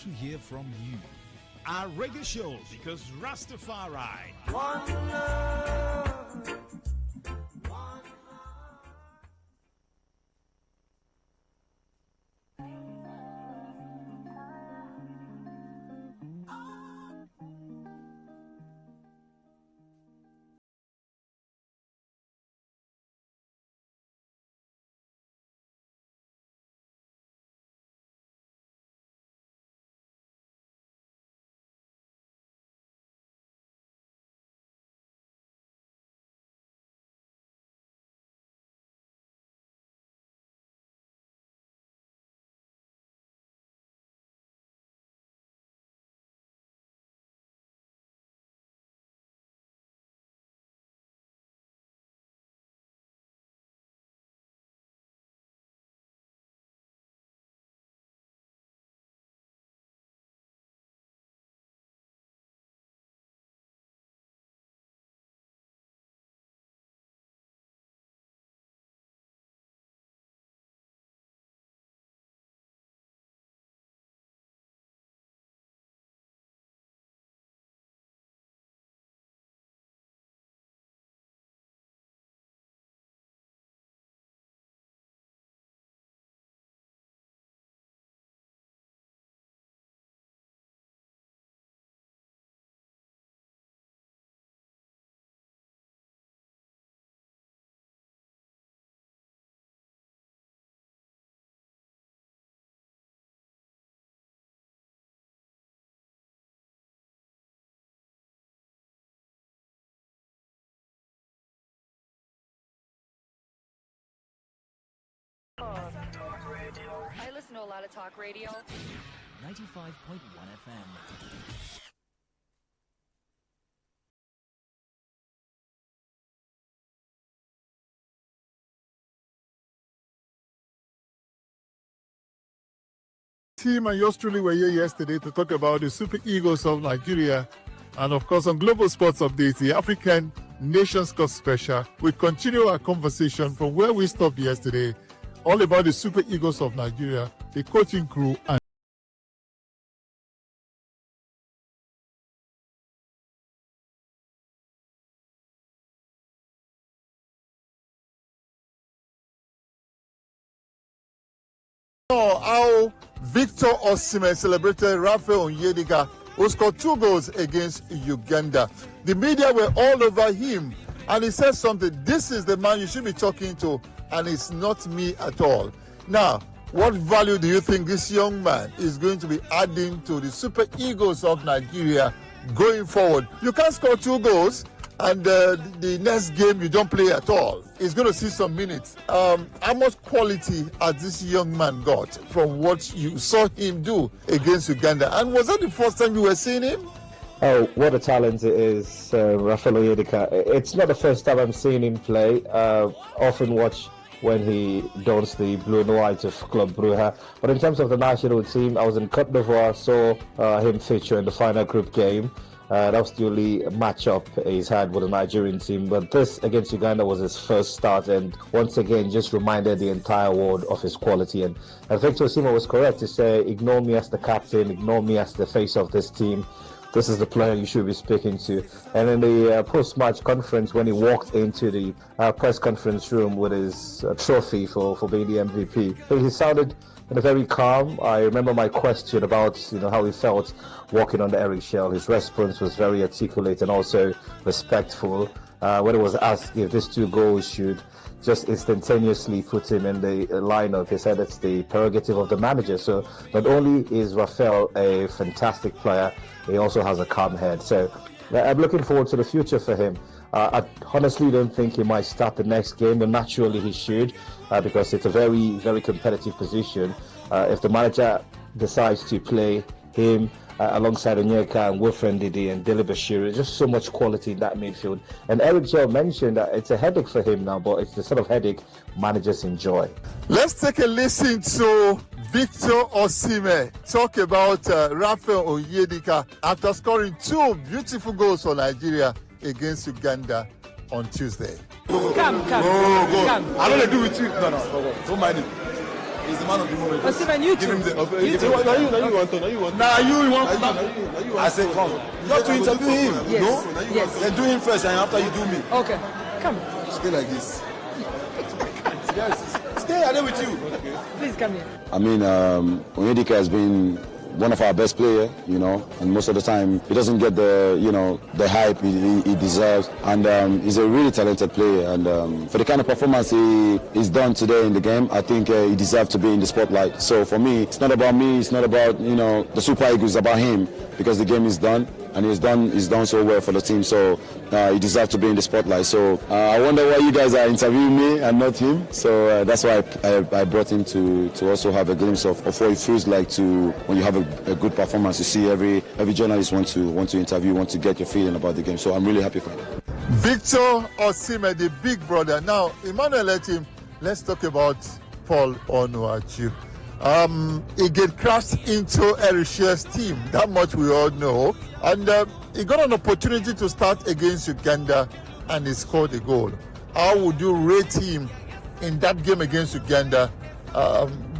to hear from you. Our reggae show because Rastafari. One love. I listen to a lot of talk radio. 95.1 FM. Team and yours truly were here yesterday to talk about the Super Eagles of Nigeria. And of course, on Global Sports Updates, the African Nations Cup Special, we continue our conversation from where we stopped yesterday, all about the Super Eagles of Nigeria, the coaching crew, and how Victor Osimhen celebrated Rafael Onyedika, who scored 2 goals against Uganda. The media were all over him, and he said something, this is the man you should be talking to, and it's not me at all. Now, what value do you think this young man is going to be adding to the Super Eagles of Nigeria going forward? You can't score 2 goals, and the next game you don't play at all. He's going to see some minutes. How much quality has this young man got from what you saw him do against Uganda? And was that the first time you were seeing him? Oh, what a talent it is, Rafael Onyedika. It's not the first time I'm seeing him play. Often watch when he dons the blue and white of Club Brugge. But in terms of the national team, I was in Côte d'Ivoire, saw him feature in the final group game. That was the only matchup he's had with the Nigerian team. But this against Uganda was his first start, and once again just reminded the entire world of his quality. And Victor Osimhen was correct to say, ignore me as the captain, ignore me as the face of this team. This is the player you should be speaking to. And in the post-match conference, when he walked into the press conference room with his trophy for being the MVP, he sounded very calm. I remember my question about how he felt walking on the Eric Shell. His response was very articulate and also respectful. When it was asked if these 2 goals should just instantaneously put him in the lineup, he said it's the prerogative of the manager. So not only is Rafael a fantastic player, he also has a calm head. So I'm looking forward to the future for him. I honestly don't think he might start the next game, but naturally he should, because it's a very, very competitive position. If the manager decides to play him alongside Onyeka and Wilfred Ndidi and Dele Bashiru, just so much quality in that midfield. And Eric Joe mentioned that it's a headache for him now, but it's the sort of headache managers enjoy. Let's take a listen to Victor Osimhen talk about Rafael Onyedika after scoring 2 beautiful goals for Nigeria against Uganda on Tuesday. Come. Go. I don't do with you. No, don't mind him. He's the man of the moment. But Stephen, you Give him too. the. I said, come. You have to interview him. Yes. No? Yes. Then do him first, and after you do me. Okay. Come. Stay like this. Yes. Stay. I'm there with you. Okay. Please come here. I mean, Onyedika has been one of our best players, and most of the time he doesn't get the, the hype he deserves. And he's a really talented player. And for the kind of performance he's done today in the game, I think he deserves to be in the spotlight. So for me, it's not about me. It's not about, the Super Eagles. It's about him, because the game is done. And he's done so well for the team, so he deserves to be in the spotlight. So I wonder why you guys are interviewing me and not him. So that's why I brought him to also have a glimpse of what it feels like to when you have a good performance. You see every journalist want to interview, want to get your feeling about the game. So I'm really happy for him. Victor Osimhen, the big brother. Now, Emmanuel, let's talk about Paul Onuachu. He get crashed into Eritrea's team. That much we all know. And he got an opportunity to start against Uganda, and he scored a goal. How would you rate him in that game against Uganda?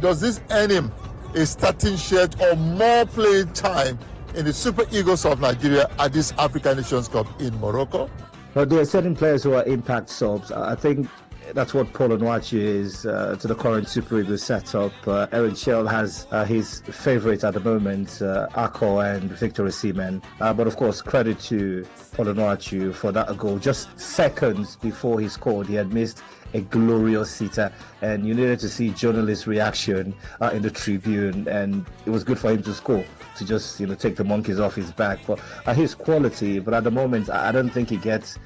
Does this earn him a starting shirt or more playing time in the Super Eagles of Nigeria at this African Nations Cup in Morocco? Well, there are certain players who are impact subs. I think that's what Paul Onuachu is to the current Super Eagles setup. Eric Shell has his favourite at the moment, Ako and Victor Osimhen. But of course, credit to Paul Onuachu for that goal. Just seconds before he scored, he had missed a glorious sitter, and you needed to see journalist reaction in the Tribune, and it was good for him to score, to just take the monkeys off his back. But his quality, but at the moment I don't think he gets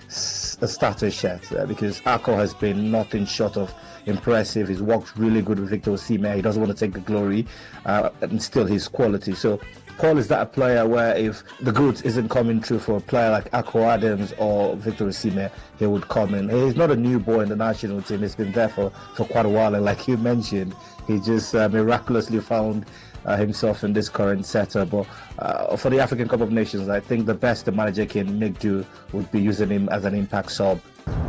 a starter shirt because Ako has been nothing short of impressive. He's worked really good with Victor Osimhen. He doesn't want to take the glory, and still his quality. So Paul is that a player where if the goods isn't coming through for a player like Ako Adams or Victor Osimhen, he would come in. He's not a new boy in the national team. He's been there for quite a while, and like you mentioned, he just miraculously found himself in this current setup. But for the African Cup of Nations, I think the best the manager can make do would be using him as an impact sub.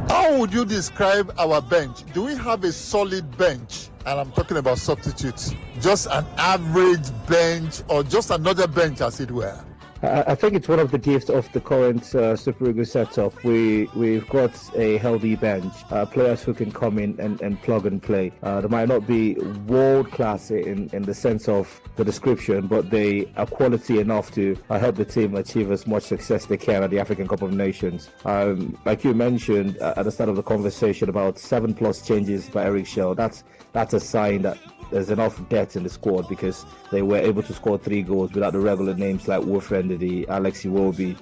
How would you describe our bench? Do we have a solid bench? And I'm talking about substitutes. Just an average bench or just another bench, as it were? I think it's one of the gifts of the current Super Eagles setup. We've got a healthy bench, players who can come in and plug and play. They might not be world class in the sense of the description, but they are quality enough to help the team achieve as much success they can at the African Cup of Nations. Like you mentioned at the start of the conversation about 7+ changes by Eric Shell, that's a sign that there's enough depth in the squad, because they were able to score 3 goals without the regular names like Wilfred Ndidi, Alex Iwobi,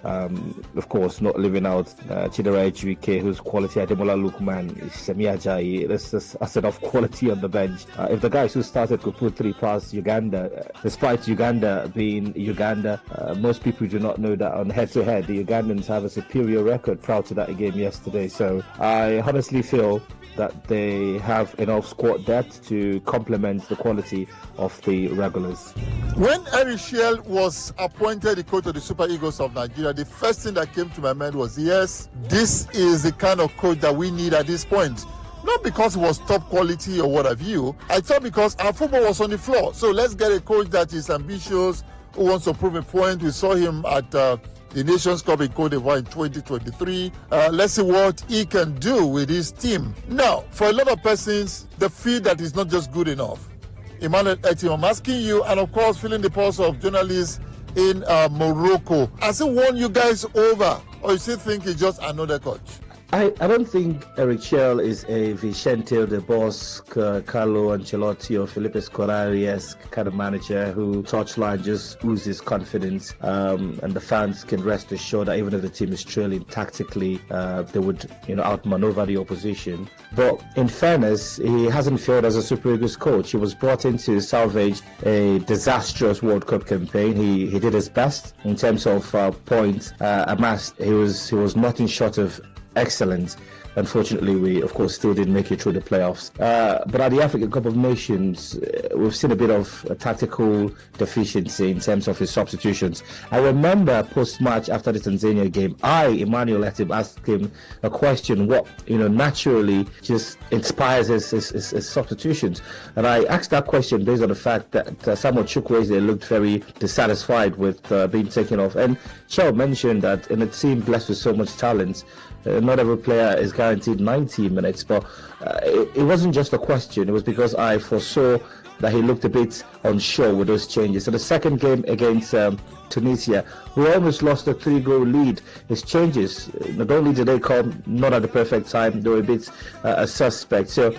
of course not leaving out Chidera Ejuike, who's quality, Ademola Lukman, Semi Ajayi. That's enough quality on the bench. If the guys who started could put 3 past Uganda, despite Uganda being Uganda, most people do not know that on head-to-head the Ugandans have a superior record prior to that game yesterday. So I honestly feel that they have enough squad depth to complement the quality of the regulars. When Eric Shell was appointed the coach of the Super Eagles of Nigeria, the first thing that came to my mind was, yes, this is the kind of coach that we need at this point. Not because it was top quality or what have you. I thought because our football was on the floor. So let's get a coach that is ambitious, who wants to prove a point. We saw him at the Nations Cup in Cote d'Ivoire in 2023. Let's see what he can do with his team. Now, for a lot of persons, they feel that it's not just good enough. Emmanuel Etim, I'm asking you, and of course, feeling the pulse of journalists in Morocco. Has he won you guys over, or you still think he's just another coach? I don't think Eric Shell is a Vicente de Bosque, Carlo Ancelotti or Felipe Scolari-esque kind of manager who touchline just loses confidence, and the fans can rest assured that even if the team is trailing tactically, they would outmaneuver the opposition. But in fairness, he hasn't failed as a Super Eagles coach. He was brought in to salvage a disastrous World Cup campaign. He did his best in terms of points amassed. He was nothing short of excellent. unfortunately, we, of course, still didn't make it through the playoffs. But at the African Cup of Nations, we've seen a bit of a tactical deficiency in terms of his substitutions. I remember post-match after the Tanzania game, Emmanuel Etib, asked him a question, what, naturally just inspires his substitutions. And I asked that question based on the fact that Samuel Chukwueze looked very dissatisfied with being taken off. And Chell mentioned that in a team blessed with so much talent, not every player is guaranteed 90 minutes, but it wasn't just a question. It was because I foresaw that he looked a bit unsure with those changes. So the second game against Tunisia, we almost lost a 3-goal lead. His changes, not only did they come not at the perfect time, they were a bit suspect. So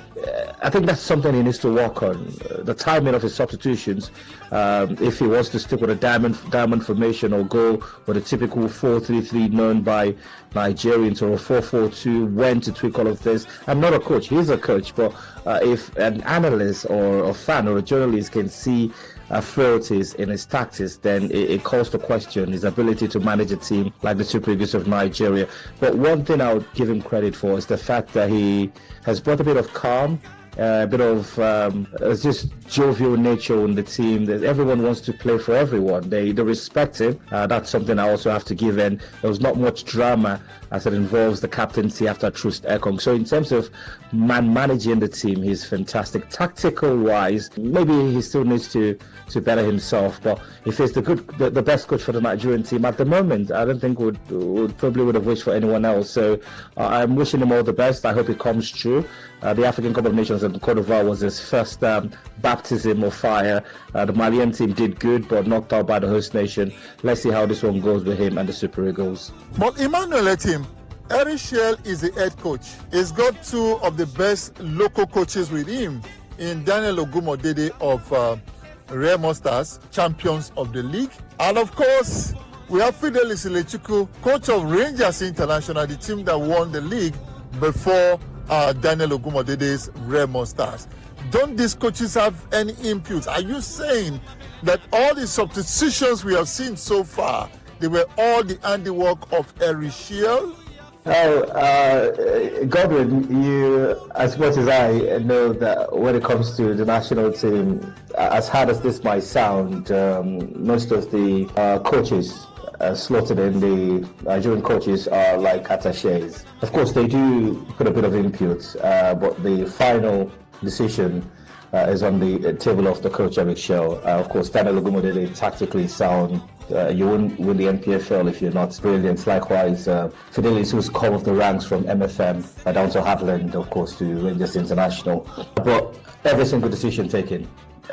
I think that's something he needs to work on. The timing of his substitutions, if he wants to stick with a diamond formation or go with a typical 4-3-3 known by Nigerians, or a 4-4-2, when to tweak all of this. I'm not a coach, he's a coach, but if an analyst or a fan or a journalist can see frailties in his tactics, then it calls to question his ability to manage a team like the Super Eagles of Nigeria. But one thing I would give him credit for is the fact that he has brought a bit of calm, a bit of just jovial nature in the team. That everyone wants to play for everyone. They respect him. That's something I also have to give in. There was not much drama as it involves the captaincy after Troost Ekong. So in terms of managing the team, he's fantastic. Tactical wise, maybe he still needs to better himself. But if he's the best coach for the Nigerian team at the moment, I don't think would have wished for anyone else. So I'm wishing him all the best. I hope it comes true. The African Cup of Nations in Cote d'Ivoire was his first baptism of fire. The Malian team did good, but knocked out by the host nation. Let's see how this one goes with him and the Super Eagles. But Emmanuel Etim, Eric Shell is the head coach. He's got two of the best local coaches with him in Daniel Ogumodede of Remo Stars, champions of the league. And of course, we have Fidelis Ilechukwu, coach of Rangers International, the team that won the league before Daniel Ogumodede's Remo Stars. Don't these coaches have any input? Are you saying that all the substitutions we have seen so far, they were all the handiwork of Eric Shell? Godwin, you, as much as I know that when it comes to the national team, as hard as this might sound, most of the coaches slotted in the Nigerian coaches are like attaches. Of course, they do put a bit of input, but the final decision is on the table of the coach, Eric Shell. Of course, Daniel Ogumodede tactically sound. You wouldn't win the NPFL if you're not brilliant. Likewise, Fidelis, who's come of the ranks from MFM down to Heartland, of course, to Rangers International. But every single decision taken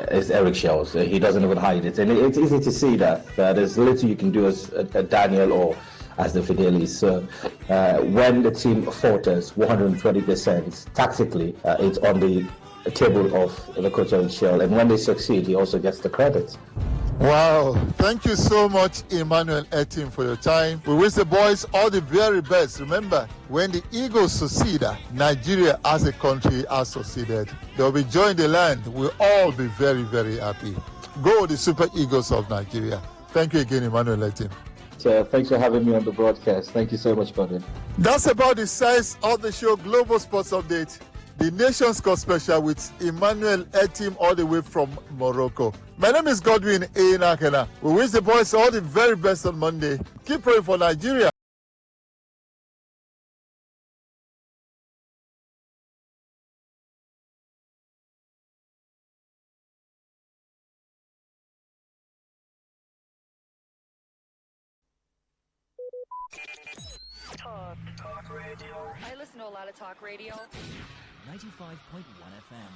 is Eric Shell's. He doesn't even hide it. And it's easy to see that there's little you can do as a Daniel or as the Fidelis. So when the team falters 120% tactically, it's on the table of the coach Eric Shell. And when they succeed, he also gets the credit. Wow, thank you so much, Emmanuel Etim, for your time. We wish the boys all the very best. Remember, when the Eagles succeed, Nigeria as a country has succeeded. They will be joined the land. We'll all be very, very happy. Go the Super Eagles of Nigeria. Thank you again, Emmanuel Etim. Thanks for having me on the broadcast. Thank you so much, Godwin. That's about the size of the show, Global Sports Update. The Nations Cup special with Emmanuel Etim all the way from Morocco. My name is Godwin Einakena. We wish the boys all the very best on Monday. Keep praying for Nigeria. Talk radio. I listen to a lot of talk radio. 95.1 FM.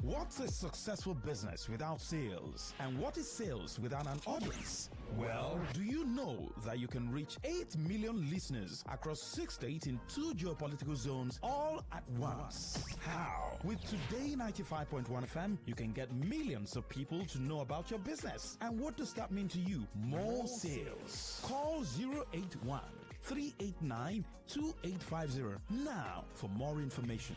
What's a successful business without sales? And what is sales without an audience? Well, do you know that you can reach 8 million listeners across 6 states in 2 geopolitical zones all at once? How? With Today 95.1 FM, you can get millions of people to know about your business. And what does that mean to you? More sales. Call 081 389 2850 now for more information.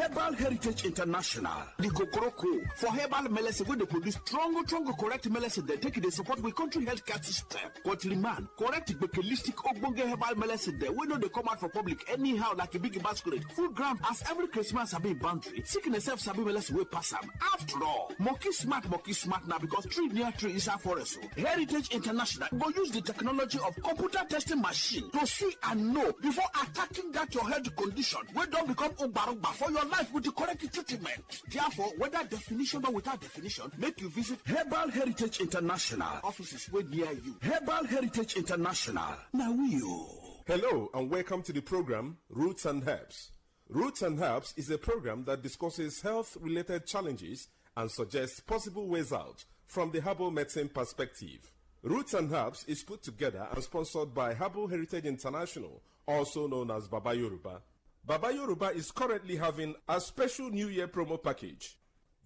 Herbal Heritage International, the Kokoroko, for herbal medicine where they produce strong, correct medicine they take it support with country healthcare system. Country man, correct bakelistic ogbonge herbal medicine there. We know they come out for public anyhow like a big basket. Food gram as every Christmas have been boundary. Sickness self sabi medicine we pass them. After all, monkey smart now because tree near tree is a forest. Heritage International go use the technology of computer testing machine to see and know before attacking that your health condition. We don't become umbarumba for your life with the correct treatment. Therefore, whether definition or without definition, make you visit Herbal Heritage International. Offices way near you. Herbal Heritage International. Now you. Hello and welcome to the program Roots and Herbs. Roots and Herbs is a program that discusses health-related challenges and suggests possible ways out from the herbal medicine perspective. Roots and Herbs is put together and sponsored by Herbal Heritage International, also known as Baba Yoruba. Baba Yoruba is currently having a special New Year promo package.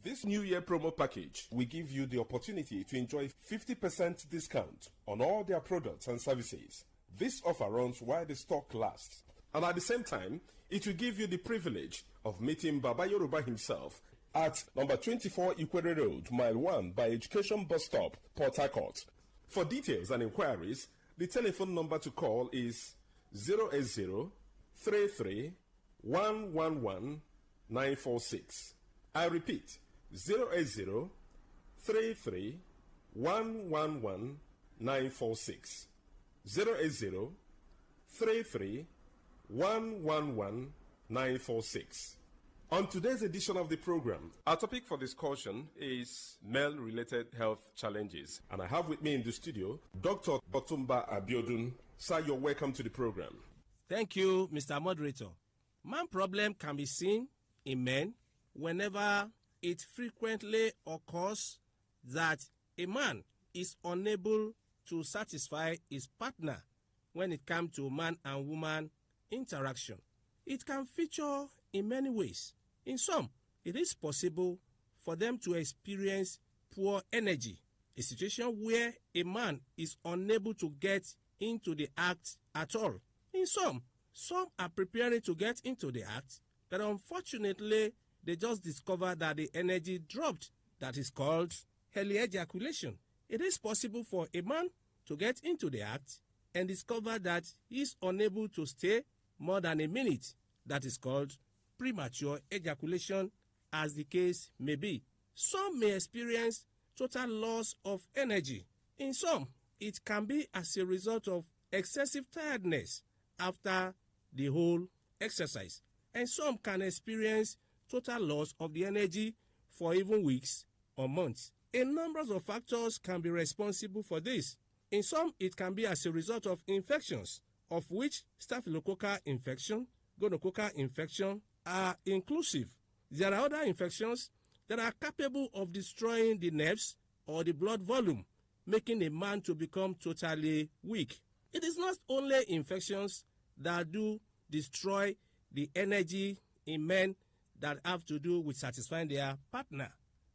This New Year promo package will give you the opportunity to enjoy 50% discount on all their products and services. This offer runs while the stock lasts. And at the same time, it will give you the privilege of meeting Baba Yoruba himself at number 24 Ikwere Road, Mile 1 by Education Bus Stop, Port Harcourt. For details and inquiries, the telephone number to call is 080-33-111-946. I repeat, 080-33-111-946. 080-33-111-946. On today's edition of the program, our topic for discussion is male-related health challenges. And I have with me in the studio, Dr. Otumba Abiodun. Sir, you're welcome to the program. Thank you, Mr. Moderator. Man problem can be seen in men whenever it frequently occurs that a man is unable to satisfy his partner when it comes to man and woman interaction. It can feature in many ways. In some, it is possible for them to experience poor energy, a situation where a man is unable to get into the act at all. In some are preparing to get into the act, but unfortunately, they just discover that the energy dropped. That is called early ejaculation. It is possible for a man to get into the act and discover that he is unable to stay more than a minute. That is called premature ejaculation, as the case may be. Some may experience total loss of energy. In some, it can be as a result of excessive tiredness after the whole exercise. And some can experience total loss of the energy for even weeks or months. A number of factors can be responsible for this. In some, it can be as a result of infections, of which staphylococcal infection, gonococcal infection are inclusive. There are other infections that are capable of destroying the nerves or the blood volume, making a man to become totally weak. It is not only infections that do destroy the energy in men that have to do with satisfying their partner.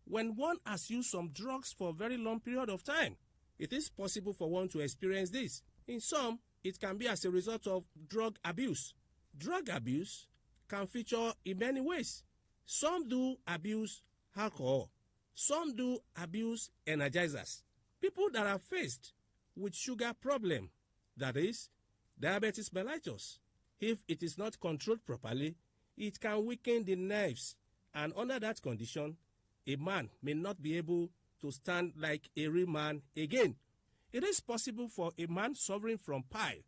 When one has used some drugs for a very long period of time, it is possible for one to experience this. In some, it can be as a result of drug abuse. Drug abuse can feature in many ways. Some do abuse alcohol. Some do abuse energizers. People that are faced with sugar problem, that is, diabetes mellitus, if it is not controlled properly, it can weaken the nerves, and under that condition, a man may not be able to stand like a real man again. It is possible for a man suffering from pile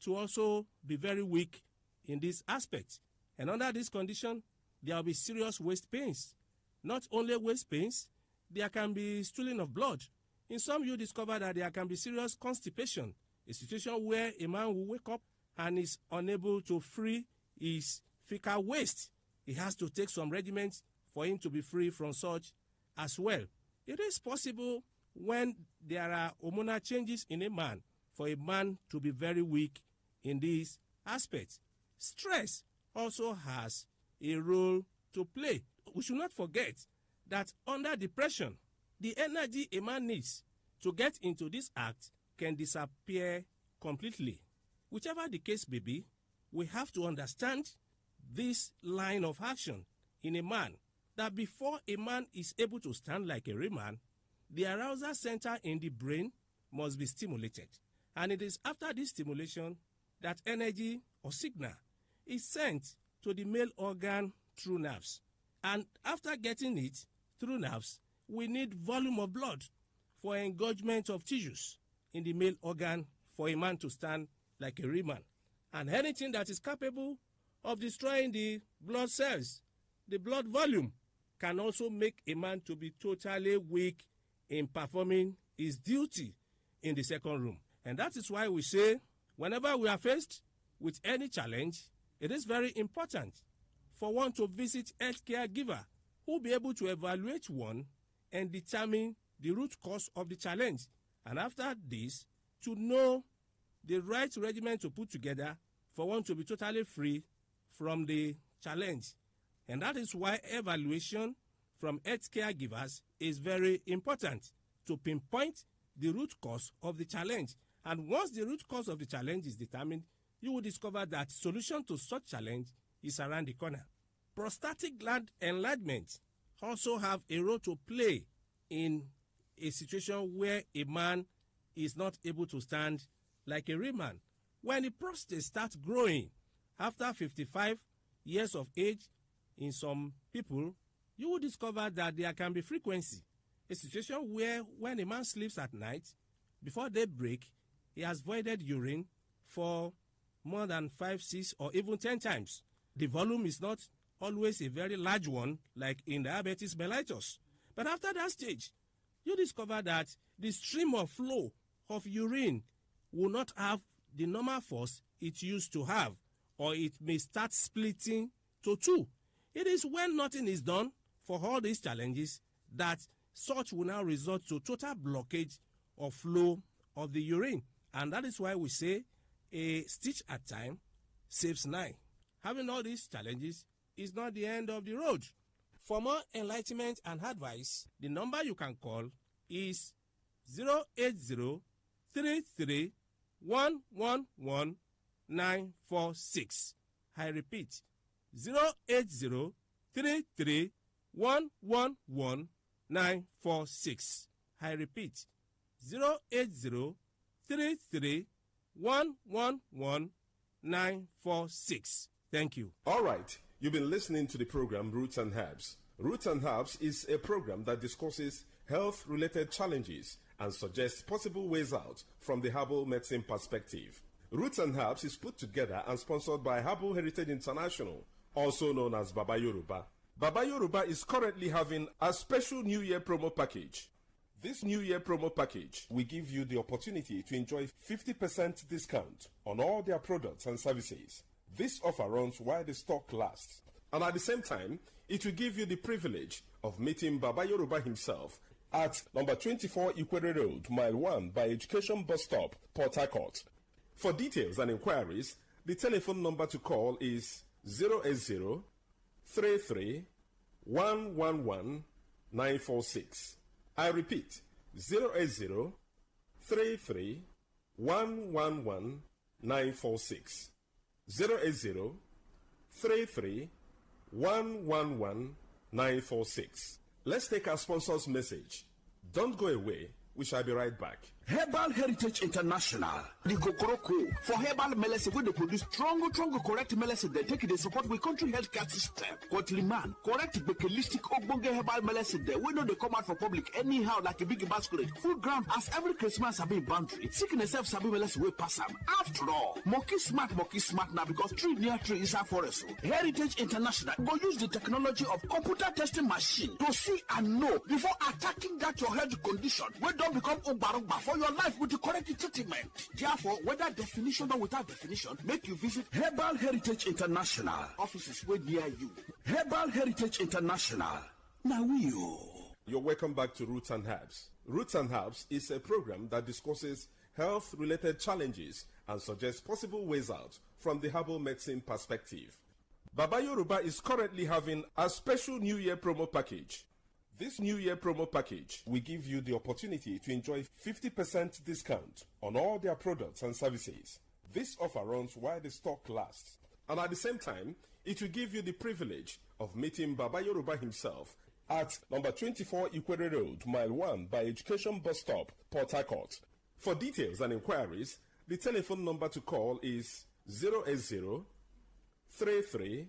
to also be very weak in this aspect. And under this condition, there will be serious waist pains. Not only waist pains, there can be stooling of blood. In some, you discover that there can be serious constipation, a situation where a man will wake up and is unable to free his fecal waste. He has to take some regimens for him to be free from such as well. It is possible when there are hormonal changes in a man for a man to be very weak in these aspects. Stress also has a role to play. We should not forget that under depression, the energy a man needs to get into this act can disappear completely. Whichever the case may be, we have to understand this line of action in a man that before a man is able to stand like a real man, the arousal center in the brain must be stimulated. And it is after this stimulation that energy or signal is sent to the male organ through nerves. And after getting it through nerves, we need volume of blood for engorgement of tissues in the male organ for a man to stand like a real man. And anything that is capable of destroying the blood cells, the blood volume, can also make a man to be totally weak in performing his duty in the second room. And that is why we say, whenever we are faced with any challenge, it is very important for one to visit a healthcare giver who will be able to evaluate one and determine the root cause of the challenge. And after this, to know the right regimen to put together for one to be totally free from the challenge. And that is why evaluation from healthcare givers is very important to pinpoint the root cause of the challenge. And once the root cause of the challenge is determined, you will discover that solution to such challenge is around the corner. Prostatic gland enlargement also have a role to play in a situation where a man is not able to stand like a real man. When the prostate starts growing after 55 years of age in some people, you will discover that there can be frequency. A situation where when a man sleeps at night, before daybreak, he has voided urine for more than 5, 6, or even 10 times. The volume is not always a very large one, like in diabetes mellitus. But after that stage, you discover that the stream of flow of urine will not have the normal force it used to have, or it may start splitting to two. It is when nothing is done for all these challenges that such will now result to total blockage of flow of the urine. And that is why we say a stitch at time saves 9. Having all these challenges is not the end of the road. For more enlightenment and advice, the number you can call is 080-33-111-946. I repeat, 080-33-111-946. I repeat, 080-33-111-946. Thank you. All right. You've been listening to the program Roots and Herbs. Roots and Herbs is a program that discusses health-related challenges and suggests possible ways out from the herbal medicine perspective. Roots and Herbs is put together and sponsored by Herbal Heritage International, also known as Baba Yoruba. Baba Yoruba is currently having a special New Year promo package. This New Year promo package will give you the opportunity to enjoy 50% discount on all their products and services. This offer runs while the stock lasts. And at the same time, it will give you the privilege of meeting Baba Yoruba himself at number 24 Ikwere Road, Mile 1 by Education Bus Stop, Port Harcourt. For details and inquiries, the telephone number to call is 080-33-111-946. I repeat, 080-33-111-946. 080-33-111-946. Let's take our sponsor's message. Don't go away. We shall be right back. Herbal Heritage International, the Kokoroko, for herbal medicine, where they produce strong, correct medicine, they take it, they support with country healthcare system. Quality man, correct, bakelistic, ogbonge herbal medicine, they we know they come out for public anyhow, like a big basket. Food ground, as every Christmas have been boundary. Sickness self sabi medicine will pass them. After all, monkey smart now, because tree near tree is our forest. Heritage International go use the technology of computer testing machine to see and know before attacking that your health condition. We don't become Obarumba for your life with the correct treatment. Therefore, whether definition or without definition, make you visit Herbal Heritage International. Offices way near you. Herbal Heritage International. Now You're welcome back to Roots and Herbs. Roots and Herbs is a program that discusses health-related challenges and suggests possible ways out from the herbal medicine perspective. Baba Yoruba is currently having a special New Year promo package. This New Year promo package will give you the opportunity to enjoy 50% discount on all their products and services. This offer runs while the stock lasts. And at the same time, it will give you the privilege of meeting Baba Yoruba himself at number 24 Ikwere Road, Mile 1 by Education Bus Stop, Port Harcourt. For details and inquiries, the telephone number to call is 080 33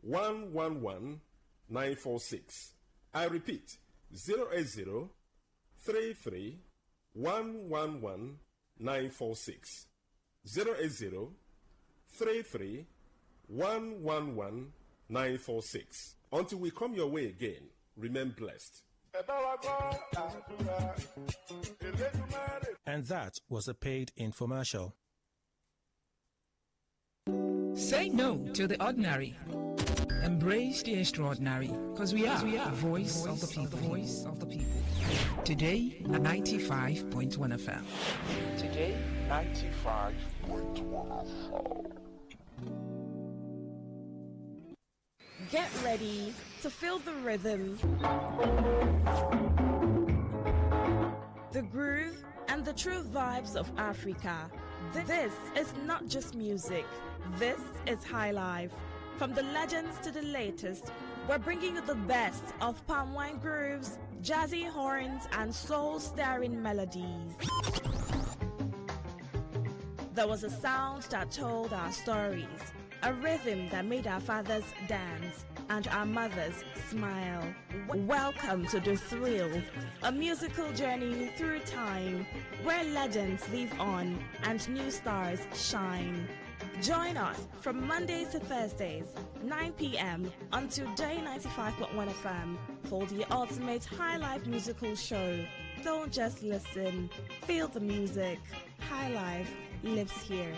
111 946. I repeat, 080 33 111 946. 080 33 111 946. Until we come your way again, remain blessed. And that was a paid infomercial. Say no to the ordinary. Embrace the extraordinary, because we are the voice of the people. Voice of the people. Today, 95.1 FM. Today, 95.1 FM. Get ready to feel the rhythm, the groove, and the true vibes of Africa. This is not just music. This is high life. From the legends to the latest, we're bringing you the best of palm wine grooves, jazzy horns, and soul-stirring melodies. There was a sound that told our stories, a rhythm that made our fathers dance and our mothers smile. Welcome to The Thrill, a musical journey through time where legends live on and new stars shine. Join us from Mondays to Thursdays, 9 p.m. on Today 95.1 FM for the ultimate high life musical show. Don't just listen, feel the music. High life lives here.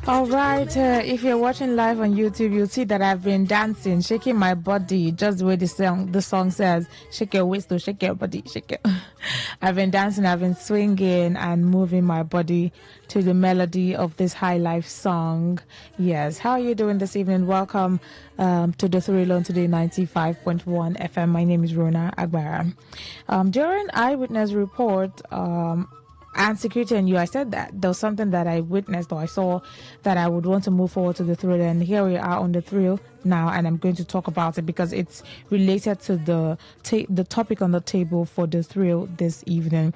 All right, if you're watching live on YouTube, you'll see that I've been dancing, shaking my body, just the way the song says, shake your waist, shake your body, shake it. I've been dancing, I've been swinging and moving my body to the melody of this high life song. Yes, how are you doing this evening? Welcome to the Thrill on Today 95.1 FM. My name is Rona Agbara. During Eyewitness Report, and security and you, I said that there was something that I witnessed or I saw that I would want to move forward to the thrill, and here we are on the thrill now, and I'm going to talk about it because it's related to the topic on the table for the thrill this evening,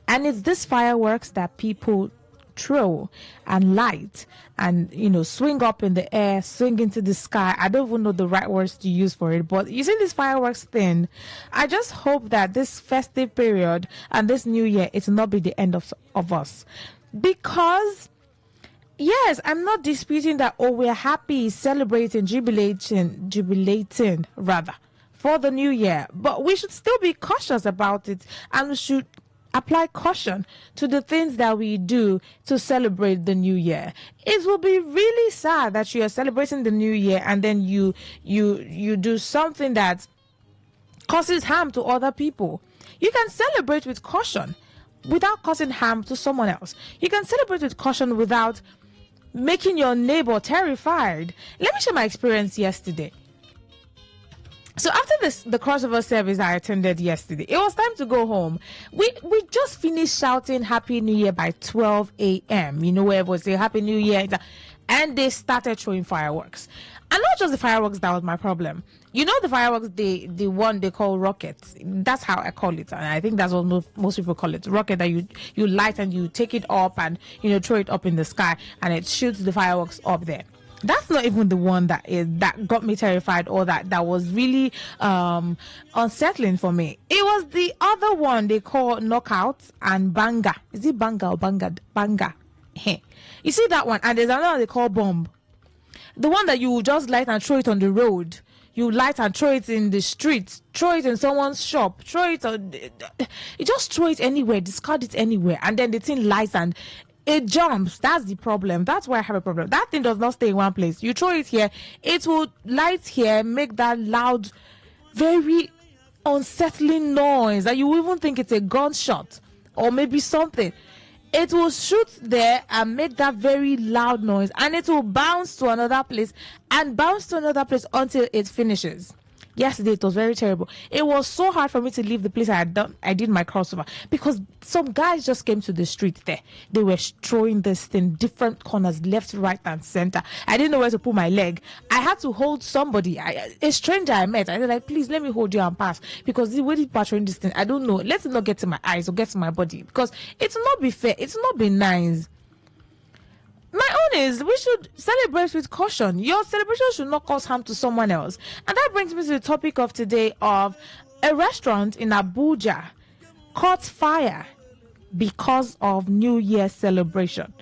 and it's this fireworks that people throw and light and swing up in the air, swing into the sky. I don't even know the right words to use for it, but you see this fireworks thing. I just hope that this festive period and this new year, it will not be the end of us, because yes, I'm not disputing that we're happy, celebrating, jubilating rather for the new year, but we should still be cautious about it, and we should apply caution to the things that we do to celebrate the new year. It will be really sad that you are celebrating the new year and then you do something that causes harm to other people. You can celebrate with caution without causing harm to someone else. You can celebrate with caution without making your neighbor terrified. Let me share my experience yesterday. So after the crossover service I attended yesterday, it was time to go home. We just finished shouting Happy New Year by 12 a.m. You know, where it was a Happy New Year, and they started throwing fireworks. And not just the fireworks that was my problem. You know, the fireworks, the one they call rockets. That's how I call it, and I think that's what most people call it. Rocket that you light and you take it up and throw it up in the sky, and it shoots the fireworks up there. That's not even the one that got me terrified, or that was really unsettling for me. It was the other one they call knockout and banga. Is it banga or banga? Banga. You see that one, and there's another one they call bomb. The one that you just light and throw it on the road. You light and throw it in the street, throw it in someone's shop, you just throw it anywhere, discard it anywhere, and then the thing lights and it jumps. That's the problem. That's why I have a problem. That thing does not stay in one place. You throw it here, it will light here, make that loud, very unsettling noise that you even think it's a gunshot or maybe something. It will shoot there and make that very loud noise, and it will bounce to another place and bounce to another place until it finishes. Yesterday, it was very terrible. It was so hard for me to leave the place I did my crossover, because some guys just came to the street there. They were throwing this thing, different corners, left, right, and center. I didn't know where to put my leg. I had to hold somebody, a stranger I met. I was like, please, let me hold you and pass, because the way they patrolling this thing, I don't know. Let it not get to my eyes or get to my body, because it will not be fair. It will not be nice. My own is, we should celebrate with caution. Your celebration should not cause harm to someone else. And that brings me to the topic of today of a restaurant in Abuja caught fire because of New Year's celebration.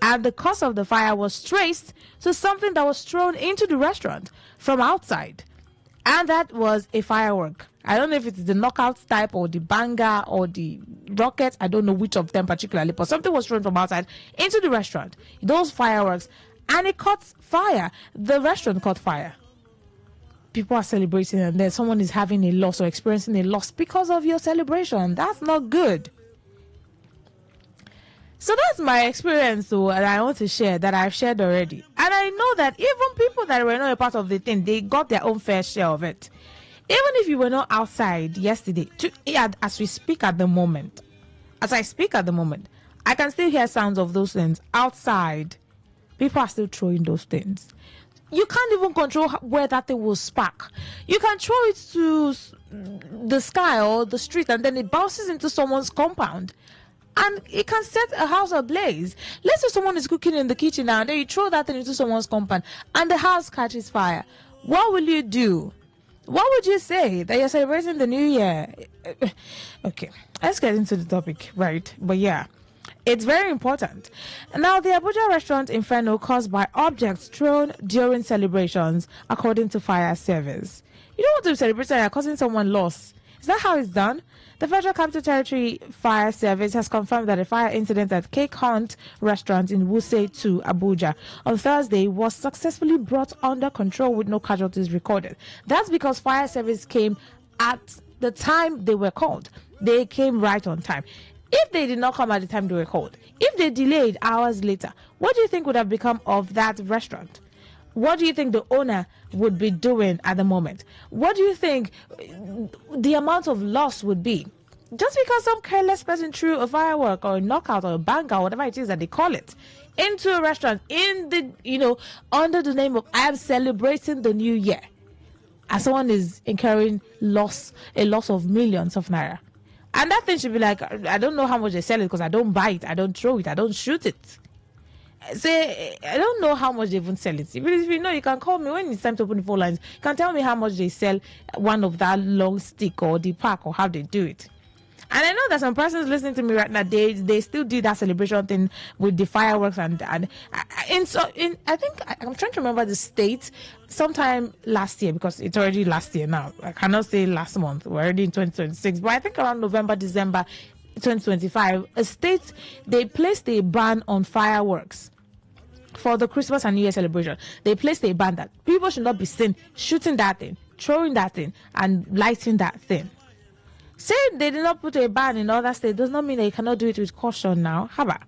And the cause of the fire was traced to something that was thrown into the restaurant from outside. And that was a firework. I don't know if it's the knockout type or the banger or the rocket. I don't know which of them particularly, but something was thrown from outside into the restaurant. Those fireworks, and it caught fire. The restaurant caught fire. People are celebrating, and then someone is having a loss or experiencing a loss because of your celebration. That's not good. So that's my experience, though, and I want to share that I've shared already. And I know that even people that were not a part of the thing, they got their own fair share of it. Even if you were not outside yesterday, as we speak at the moment, I can still hear sounds of those things outside. People are still throwing those things. You can't even control where that thing will spark. You can throw it to the sky or the street, and then it bounces into someone's compound, and it can set a house ablaze. Let's say someone is cooking in the kitchen now, and then you throw that thing into someone's compound, and the house catches fire. What will you do? What would you say? That you're celebrating the new year? Okay, let's get into the topic, right? But yeah, it's very important. Now, the Abuja restaurant inferno caused by objects thrown during celebrations, according to fire service. You don't want to celebrate and you're causing someone loss. Is that how it's done? The Federal Capital Territory Fire Service has confirmed that a fire incident at Cake Hunt restaurant in Wuse 2, Abuja, on Thursday was successfully brought under control with no casualties recorded. That's because fire service came at the time they were called. They came right on time. If they did not come at the time they were called, if they delayed hours later, what do you think would have become of that restaurant? What do you think the owner would be doing at the moment? What do you think the amount of loss would be? Just because some careless person threw a firework or a knockout or a banger or whatever it is that they call it into a restaurant in the, under the name of I am celebrating the new year, and someone is incurring a loss of millions of naira. And that thing should be like, I don't know how much they sell it because I don't buy it, I don't throw it, I don't shoot it. Say, I don't know how much they even sell it. If you know, you can call me when it's time to open the phone lines. You can tell me how much they sell one of that long stick or the pack or how they do it. And I know that some persons listening to me right now, they still do that celebration thing with the fireworks and I think I'm trying to remember the state sometime last year, because it's already last year now. I cannot say last month. We're already in 2026, but I think around November, December 2025, a state, they placed a ban on fireworks for the Christmas and New Year celebration. They placed a ban that people should not be seen shooting that thing, throwing that thing, and lighting that thing. Saying they did not put a ban in other states does not mean that you cannot do it with caution now. How about?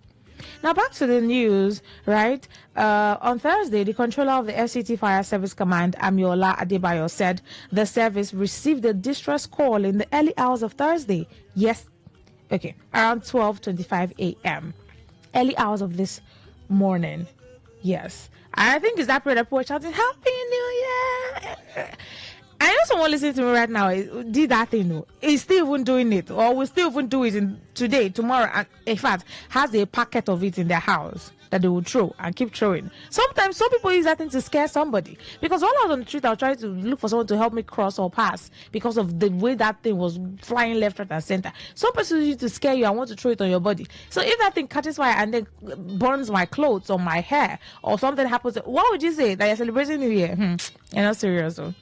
Now back to the news, right? On Thursday, the controller of the FCT Fire Service Command, Amiola Adebayo, said the service received a distress call in the early hours of Thursday. Yes, okay, around 12:25 a.m. Early hours of this morning. Yes. And I think it's that period of people shouting, Happy New Year! I know someone listening to me right now did that thing, though. Is still even doing it, or will still even do it today, tomorrow, and in fact, has a packet of it in their house that they will throw and keep throwing. Sometimes some people use that thing to scare somebody. Because while I was on the street, I was trying to look for someone to help me cross or pass because of the way that thing was flying left, right, and center. Some person use it to scare you and want to throw it on your body. So if that thing catches fire and then burns my clothes or my hair or something happens, what would you say? That you're celebrating New Year? You're not serious, though.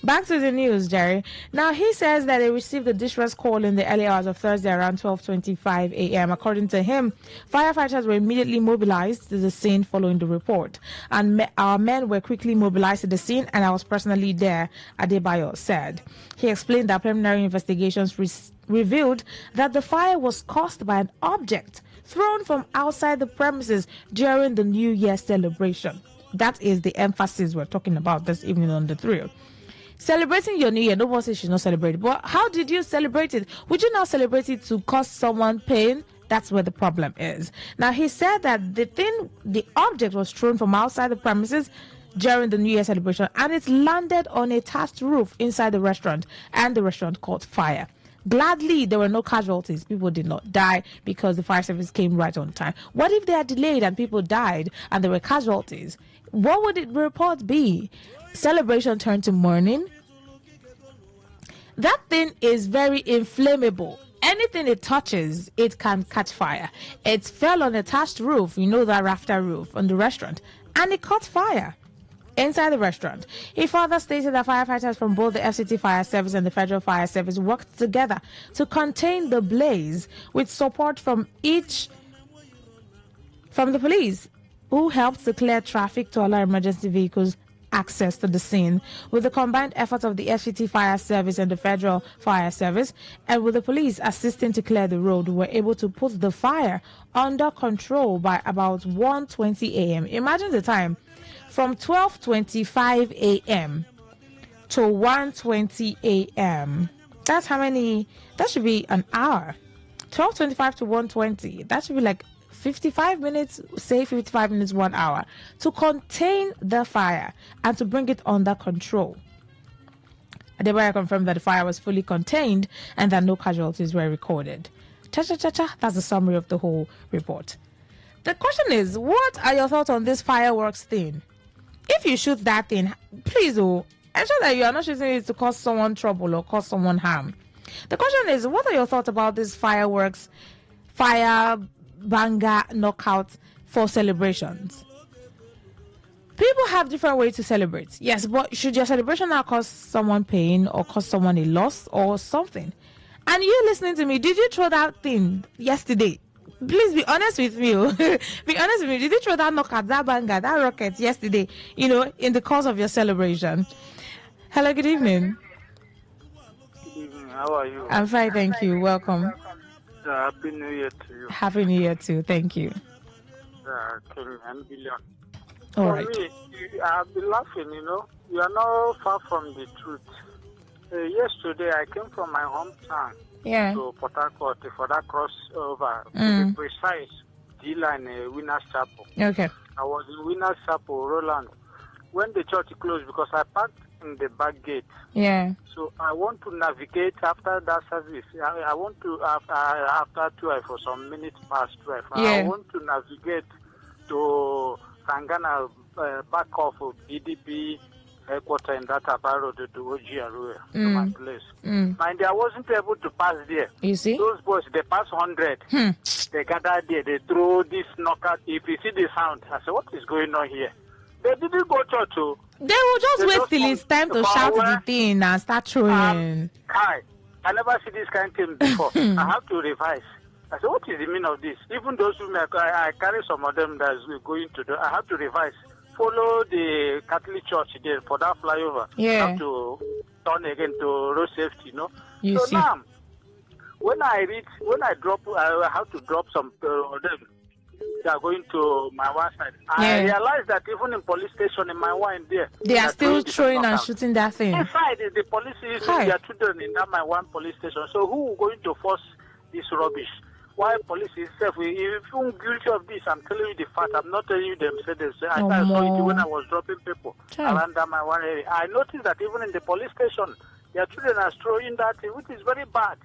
Back to the news, Jerry. Now, he says that they received a distress call in the early hours of Thursday around 12:25 a.m. According to him, firefighters were immediately mobilized to the scene following the report. And our men were quickly mobilized to the scene, and I was personally there, Adebayo said. He explained that preliminary investigations revealed that the fire was caused by an object thrown from outside the premises during the New Year celebration. That is the emphasis we're talking about this evening on The Thrill. Celebrating your New Year, no one says you should not celebrate it. But how did you celebrate it? Would you now celebrate it to cause someone pain? That's where the problem is. Now, he said that the object was thrown from outside the premises during the New Year celebration, and it landed on a thatched roof inside the restaurant, and the restaurant caught fire. Gladly, there were no casualties. People did not die because the fire service came right on time. What if they had delayed and people died and there were casualties? What would the report be? Celebration turned to mourning. That thing is very inflammable. Anything it touches, it can catch fire. It fell on a thatched roof, that rafter roof on the restaurant, and it caught fire inside the restaurant. He further stated that firefighters from both the FCT Fire Service and the Federal Fire Service worked together to contain the blaze with support from the police, who helped to clear traffic to allow emergency vehicles access to the scene. With the combined efforts of the FCT Fire Service and the Federal Fire Service, and with the police assisting to clear the road, we were able to put the fire under control by about 1:20 a.m. Imagine the time. From 12:25 a.m. to 1:20 a.m. That's how many? That should be an hour. 12:25 to 1:20. That should be like 55 minutes, say 55 minutes, 1 hour, to contain the fire and to bring it under control. Adebayo confirmed that the fire was fully contained and that no casualties were recorded. Cha-cha-cha-cha, that's the summary of the whole report. The question is, what are your thoughts on this fireworks thing? If you shoot that thing, please ensure that you are not shooting it to cause someone trouble or cause someone harm. The question is, what are your thoughts about this fireworks, fire banger knockout for celebrations? People have different ways to celebrate. Yes, but should your celebration now cause someone pain or cause someone a loss or something? And you listening to me, did you throw that thing yesterday? Please be honest with me. Be honest with me. Did you throw that knockout, that banger, that rocket yesterday, in the course of your celebration? Hello, good evening. Good evening. How are you? I'm fine, thank you. Welcome. Happy New Year to you. Happy New Year too. Thank you. King and Billion. All For right. me, I've been laughing, You are not far from the truth. Yesterday, I came from my hometown to Port Harcourt for that crossover. To be precise, D-line Winners Chapel. Okay. I was in Winners Chapel, Roland, when the church closed because I parked in the back gate. Yeah. So I want to navigate after that service. I want to, after 12 for some minutes past 12, I want to navigate to Sangana, back off of BDP headquarters in that Abaro to Ojiaru, to my place. And I wasn't able to pass there. You see? Those boys, they pass 100. They gather there, they throw this knockout. If you see the sound, I said, what is going on here? They didn't go church. They will just wait till it's time to shout the thing and start throwing. I never see this kind of thing before. I have to revise. I said, what is the meaning of this? Even those who I carry some of them that's going to do, I have to revise. Follow the Catholic Church there for that flyover. Yeah. I have to turn again to road safety, You so see. now, when I drop, I have to drop some of them. They are going to my one side. I realized that even in police station in my one there, they are still throwing and shooting that thing. Inside the police is their children in that my one police station. So who is going to force this rubbish? Why police itself? If you're guilty of this, I'm telling you the fact. I'm not telling you them. I saw it when I was dropping people around that my one area. I noticed that even in the police station, their children are throwing that thing, which is very bad.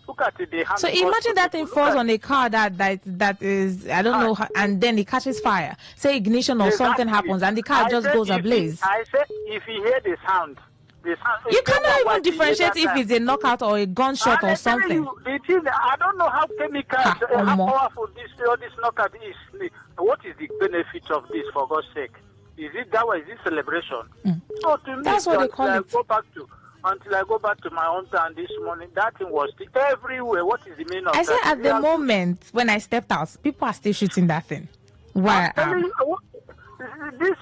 Look at it. So imagine that thing falls on a car that is, I don't know, and then it catches fire. Say ignition or something happens and the car just goes ablaze. I said if you hear the sound you cannot even differentiate if it's a knockout or a gunshot or something. I don't know how chemicals, how powerful this knockout is. What is the benefit of this, for God's sake? Is it that way? Is it celebration? So to me, that's what they call it. Until I go back to my hometown this morning, that thing was everywhere. What is the meaning of that? I said at the moment when I stepped out, people are still shooting that thing. Why? This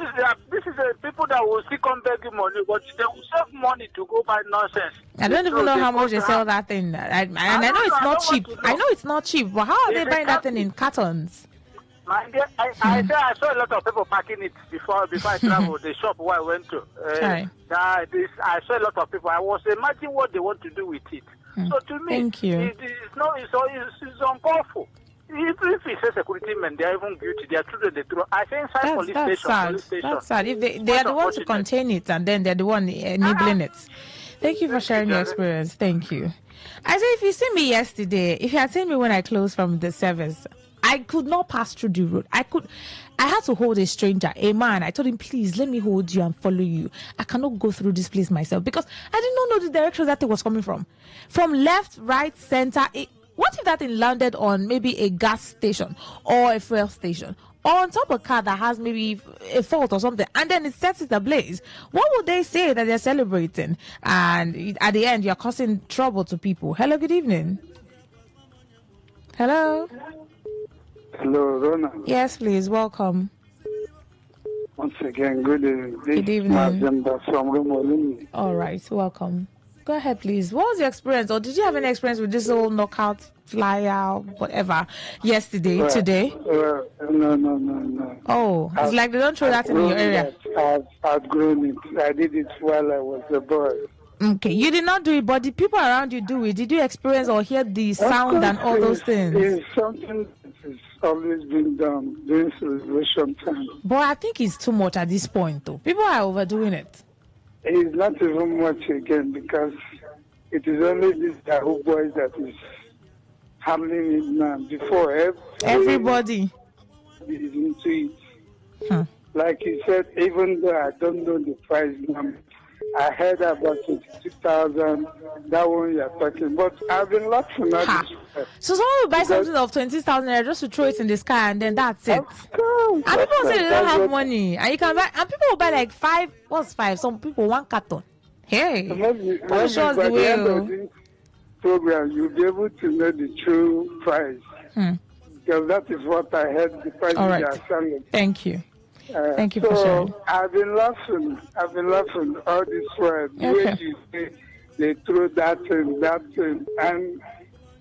is people that will still come begging money, but they will save money to go buy nonsense. I don't even know how much they sell that thing. I know it's not cheap. I know it's not cheap, but how are they buying that thing in cartons? I saw a lot of people packing it before I traveled the shop where I went to. I saw a lot of people. I was imagining what they want to do with it. So to me, it's uncalled for. If it's a security man, they are even guilty. They are children. They throw. I think inside police station. That's sad. If they are the ones to contain it, and then they're the one enabling it. Thank you for sharing your experience. Thank you. I say, if you see me yesterday, if you had seen me when I closed from the service, I could not pass through the road. I had to hold a stranger, a man. I told him, please, let me hold you and follow you. I cannot go through this place myself because I did not know the direction that thing was coming from. From left, right, center. What if that thing landed on maybe a gas station or a fuel station or on top of a car that has maybe a fault or something, and then it sets it ablaze? What would they say that they're celebrating? And at the end, you're causing trouble to people. Hello, good evening. Hello. Hello, Rona. Yes, please. Welcome. Once again, good evening. Good evening. From all right, welcome. Go ahead, please. What was your experience, or did you have any experience with this whole knockout, flyer, whatever, yesterday, today? No. Oh, it's like they don't throw that in your area. I've grown it. I did it while I was a boy. Okay, you did not do it, but the people around you do it. Did you experience or hear the sound and all those things? It's something that has always been done during celebration time. But I think it's too much at this point, though. People are overdoing it. It's not even much again because it is only this Yahoo boys that is handling it now. Before everybody is into it. Like you said, even though I don't know the price number, I heard about 22,000. That one you're talking, but I've been laughing at this. So someone will buy something of 20,000 just to throw it in the sky, and then that's it. And people say they don't have money, and you can buy. And people will buy like 5. What's 5? Some people 1 carton. Hey, what shows the way? program, you'll be able to know the true price. Because that is what I heard the prices All right. are selling. Thank you. Thank you for so sharing. I've been laughing all this while. The way you say they throw that thing. And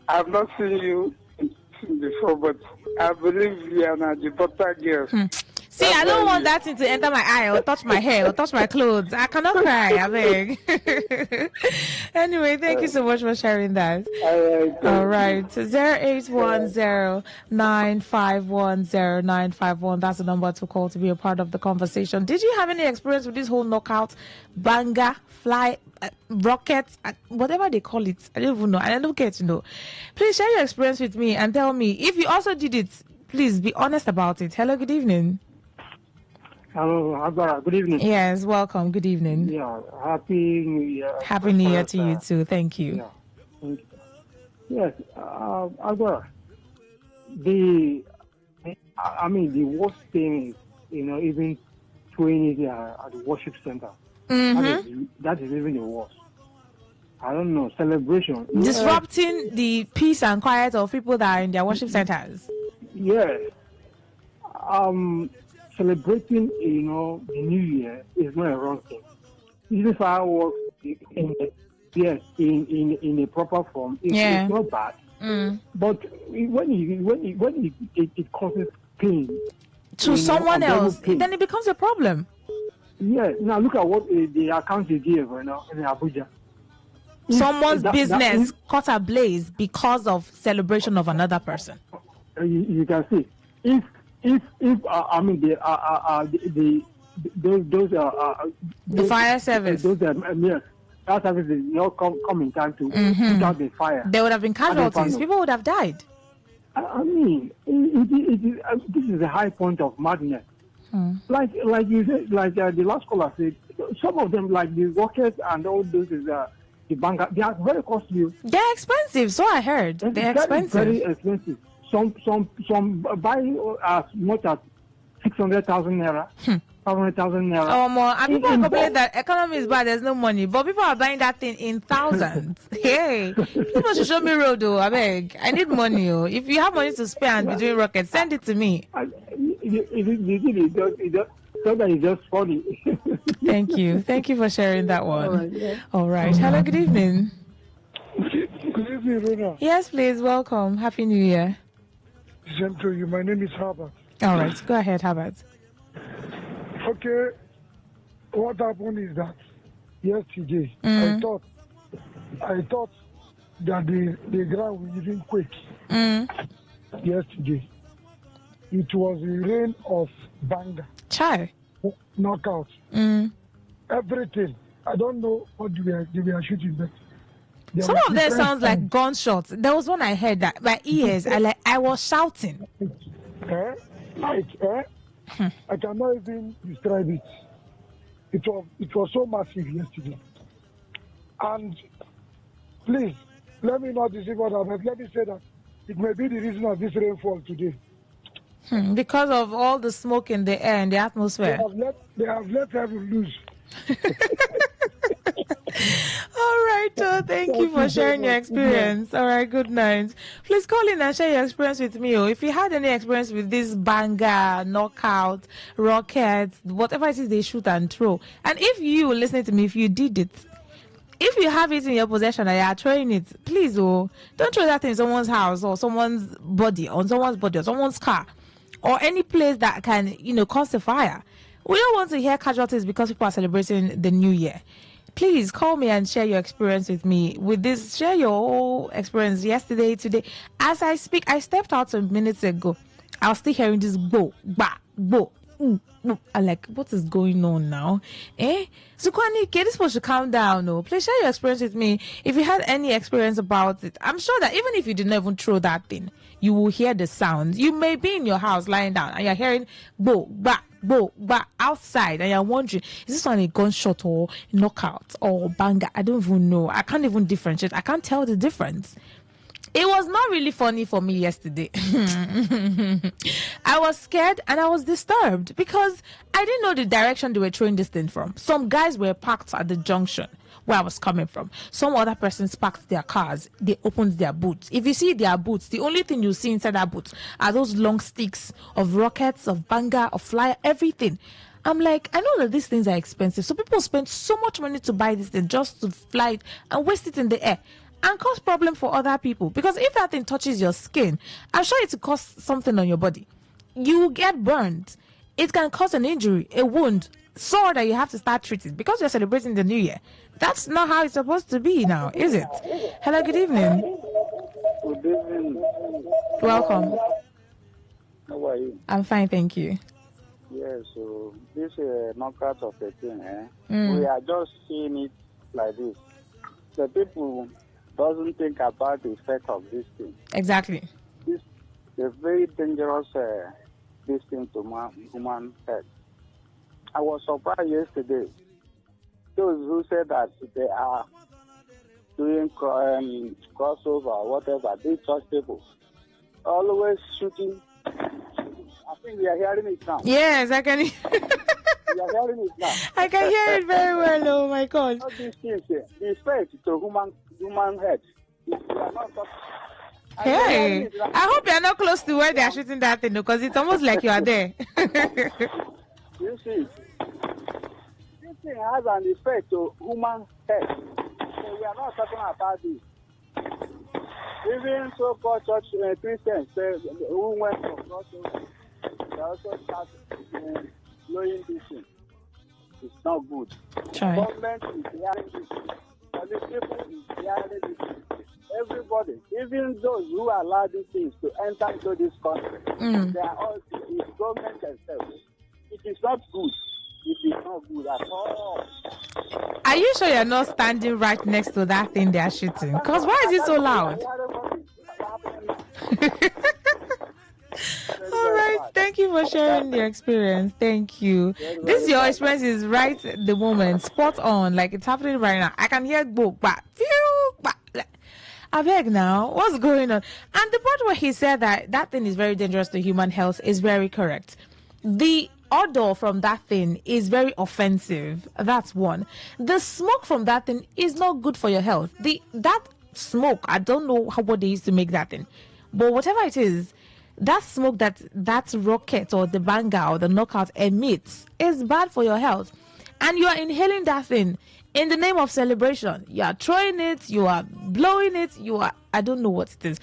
I've not seen you before, but I believe you are the butter girl. See, I don't want that thing to enter my eye or touch my hair or touch my clothes. I cannot cry, I beg. Anyway, thank you so much for sharing that. All right. 0810-9510951. That's the number to call to be a part of the conversation. Did you have any experience with this whole knockout, banger, fly, rocket, whatever they call it? I don't even know. I don't get to know. Please share your experience with me and tell me if you also did it. Please be honest about it. Hello, good evening. Hello, Agbara. Good evening. Yes, welcome. Good evening. Yeah, Happy New Year. Happy New Year to you too. Thank you. Yeah, thank you. Yes, Agbara. The worst thing is, even doing it at the worship center. That is even the worst. I don't know, celebration. Disrupting the peace and quiet of people that are in their worship centers. Yes. Celebrating, the New Year is not a wrong thing. Even if I work in a proper form, it's not bad. But when it causes pain to someone else, then it becomes a problem. Yeah. Now look at what the account you gave, in Abuja. Someone's business caught ablaze because of celebration of another person. You can see if the fire service, fire service did not come in time to put out the fire. There would have been casualties. People would have died. This is a high point of madness. Like you said, the last caller said, some of them, like the rockets and all those the bank, they are very costly. They're expensive, so I heard. They're expensive. Very expensive. Some buy as much as 600,000 naira, 500,000 naira. Oh, more. And people complain that economy is bad, there's no money. But people are buying that thing in thousands. Hey, people should show me road, though. I beg. I need money. Oh. If you have money to spare and be doing rockets, send it to me. It's just funny. Thank you. Thank you for sharing that one. All right. Hello, good evening. Good evening, Rona. Yes, please. Welcome. Happy New Year. Same to you. My name is Herbert. All right. Go ahead, Herbert. Okay. What happened is that yesterday, I thought that the ground was even quake. Yesterday. It was a rain of banger. Chai. Knockout. Everything. I don't know what they were shooting, but some of them sounds like gunshots. There was one I heard that my ears, I was shouting. I cannot even describe it. It was so massive yesterday. And please, let me not deceive others, but let me say that it may be the reason of this rainfall today. Because of all the smoke in the air and the atmosphere. They have let heaven loose. All right, thank you for sharing your experience. All right, good night. Please call in and share your experience with me. If you had any experience with this banger, knockout, rockets, whatever it is they shoot and throw. And if you listening to me, if you did it, if you have it in your possession and you are throwing it, please don't throw that in someone's house or someone's body, or someone's car, or any place that can, cause a fire. We don't want to hear casualties because people are celebrating the New Year. Please call me and share your experience with me. With this, share your whole experience yesterday, today. As I speak, I stepped out some minutes ago. I was still hearing this bo, ba, bo. I'm like, what is going on now? So Kwani, this supposed to calm down. No, please share your experience with me. If you had any experience about it, I'm sure that even if you didn't even throw that thing, you will hear the sounds. You may be in your house lying down and you're hearing bo, ba, outside, and you're wondering, is this one a gunshot or knockout or banger? I don't even know. I can't even differentiate. I can't tell the difference. It was not really funny for me yesterday. I was scared and I was disturbed because I didn't know the direction they were throwing this thing from. Some guys were parked at the junction where I was coming from. Some other persons parked their cars. They opened their boots. If you see their boots, the only thing you see inside that boot are those long sticks of rockets, of banger, of flyer, everything. I'm like, I know that these things are expensive. So people spend so much money to buy this thing just to fly it and waste it in the air and cause problem for other people. Because if that thing touches your skin, I'm sure it will cause something on your body. You get burned. It can cause an injury, a wound, sore that you have to start treating because you're celebrating the new year. That's not how it's supposed to be now, is it? Hello, good evening. Good evening. Welcome. How are you? I'm fine, thank you. Yeah, so this knockout of the thing, Mm. we are just seeing it like this. The people doesn't think about the effect of this thing. Exactly. This is a very dangerous this thing to human health. I was surprised yesterday. Those who said that they are doing crossover or whatever, they trust people. Always shooting. I think we are hearing it now. Yes, I can. We are hearing it now. I can hear it very well. Oh my God! All these things, the effect to human health. We are not talking. Hey, I hope you're not close to where they are shooting that thing because it's almost like you are there. You see, this thing has an effect to human health. So we are not talking about this. Even so-called church Christians who went for crossover, they also start blowing this thing. It's not good. Try. Government is hearing this. Police people is hearing this. Everybody, even those who allow these things to enter into this country, they are all it's government themselves. It is not good. It is not good at all. Are you sure you're not standing right next to that thing they are shooting? Because why is it so loud? All right, thank you for sharing the experience. Thank you. This your experience is right at the moment, spot on, like it's happening right now. I can hear book, but I beg now, what's going on? And the part where he said that thing is very dangerous to human health is very correct. The odor from that thing is very offensive. That's one. The smoke from that thing is not good for your health. That smoke, I don't know what they used to make that thing, but whatever it is, that smoke that rocket or the banger or the knockout emits is bad for your health. And you are inhaling that thing in the name of celebration. You are throwing it, you are blowing it, I don't know what it is.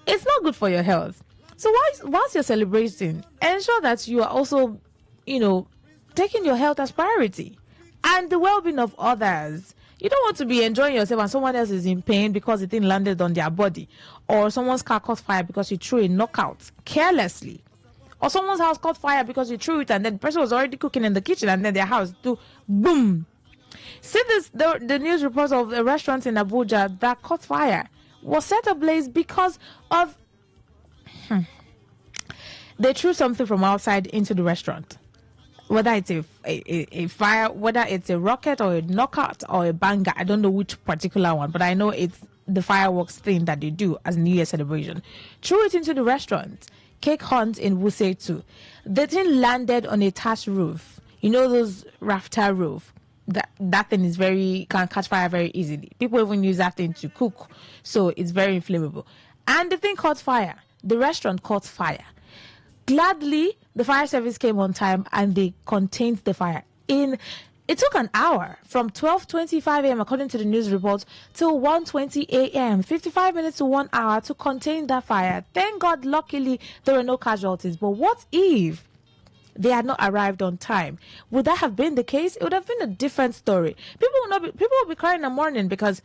It's not good for your health. So whilst you're celebrating, ensure that you are also, taking your health as priority and the well-being of others. You don't want to be enjoying yourself and someone else is in pain because the thing landed on their body, or someone's car caught fire because you threw a knockout carelessly, or someone's house caught fire because you threw it and then the person was already cooking in the kitchen and then their house do boom. See this, the news reports of a restaurant in Abuja that caught fire was set ablaze because of they threw something from outside into the restaurant. Whether it's a fire, whether it's a rocket or a knockout or a banger, I don't know which particular one, but I know it's the fireworks thing that they do as New Year celebration. Threw it into the restaurant. Cake hunt in Wuse too. The thing landed on a thatched roof. You know those rafter roof? That thing can catch fire very easily. People even use that thing to cook, so it's very inflammable. And the thing caught fire. The restaurant caught fire. Gladly, the fire service came on time and they contained the fire. It took an hour from 12:25 a.m. according to the news report till 1:20 a.m. 55 minutes to 1 hour to contain that fire. Thank God, luckily there were no casualties. But what if they had not arrived on time? Would that have been the case? It would have been a different story. People will be crying in the morning because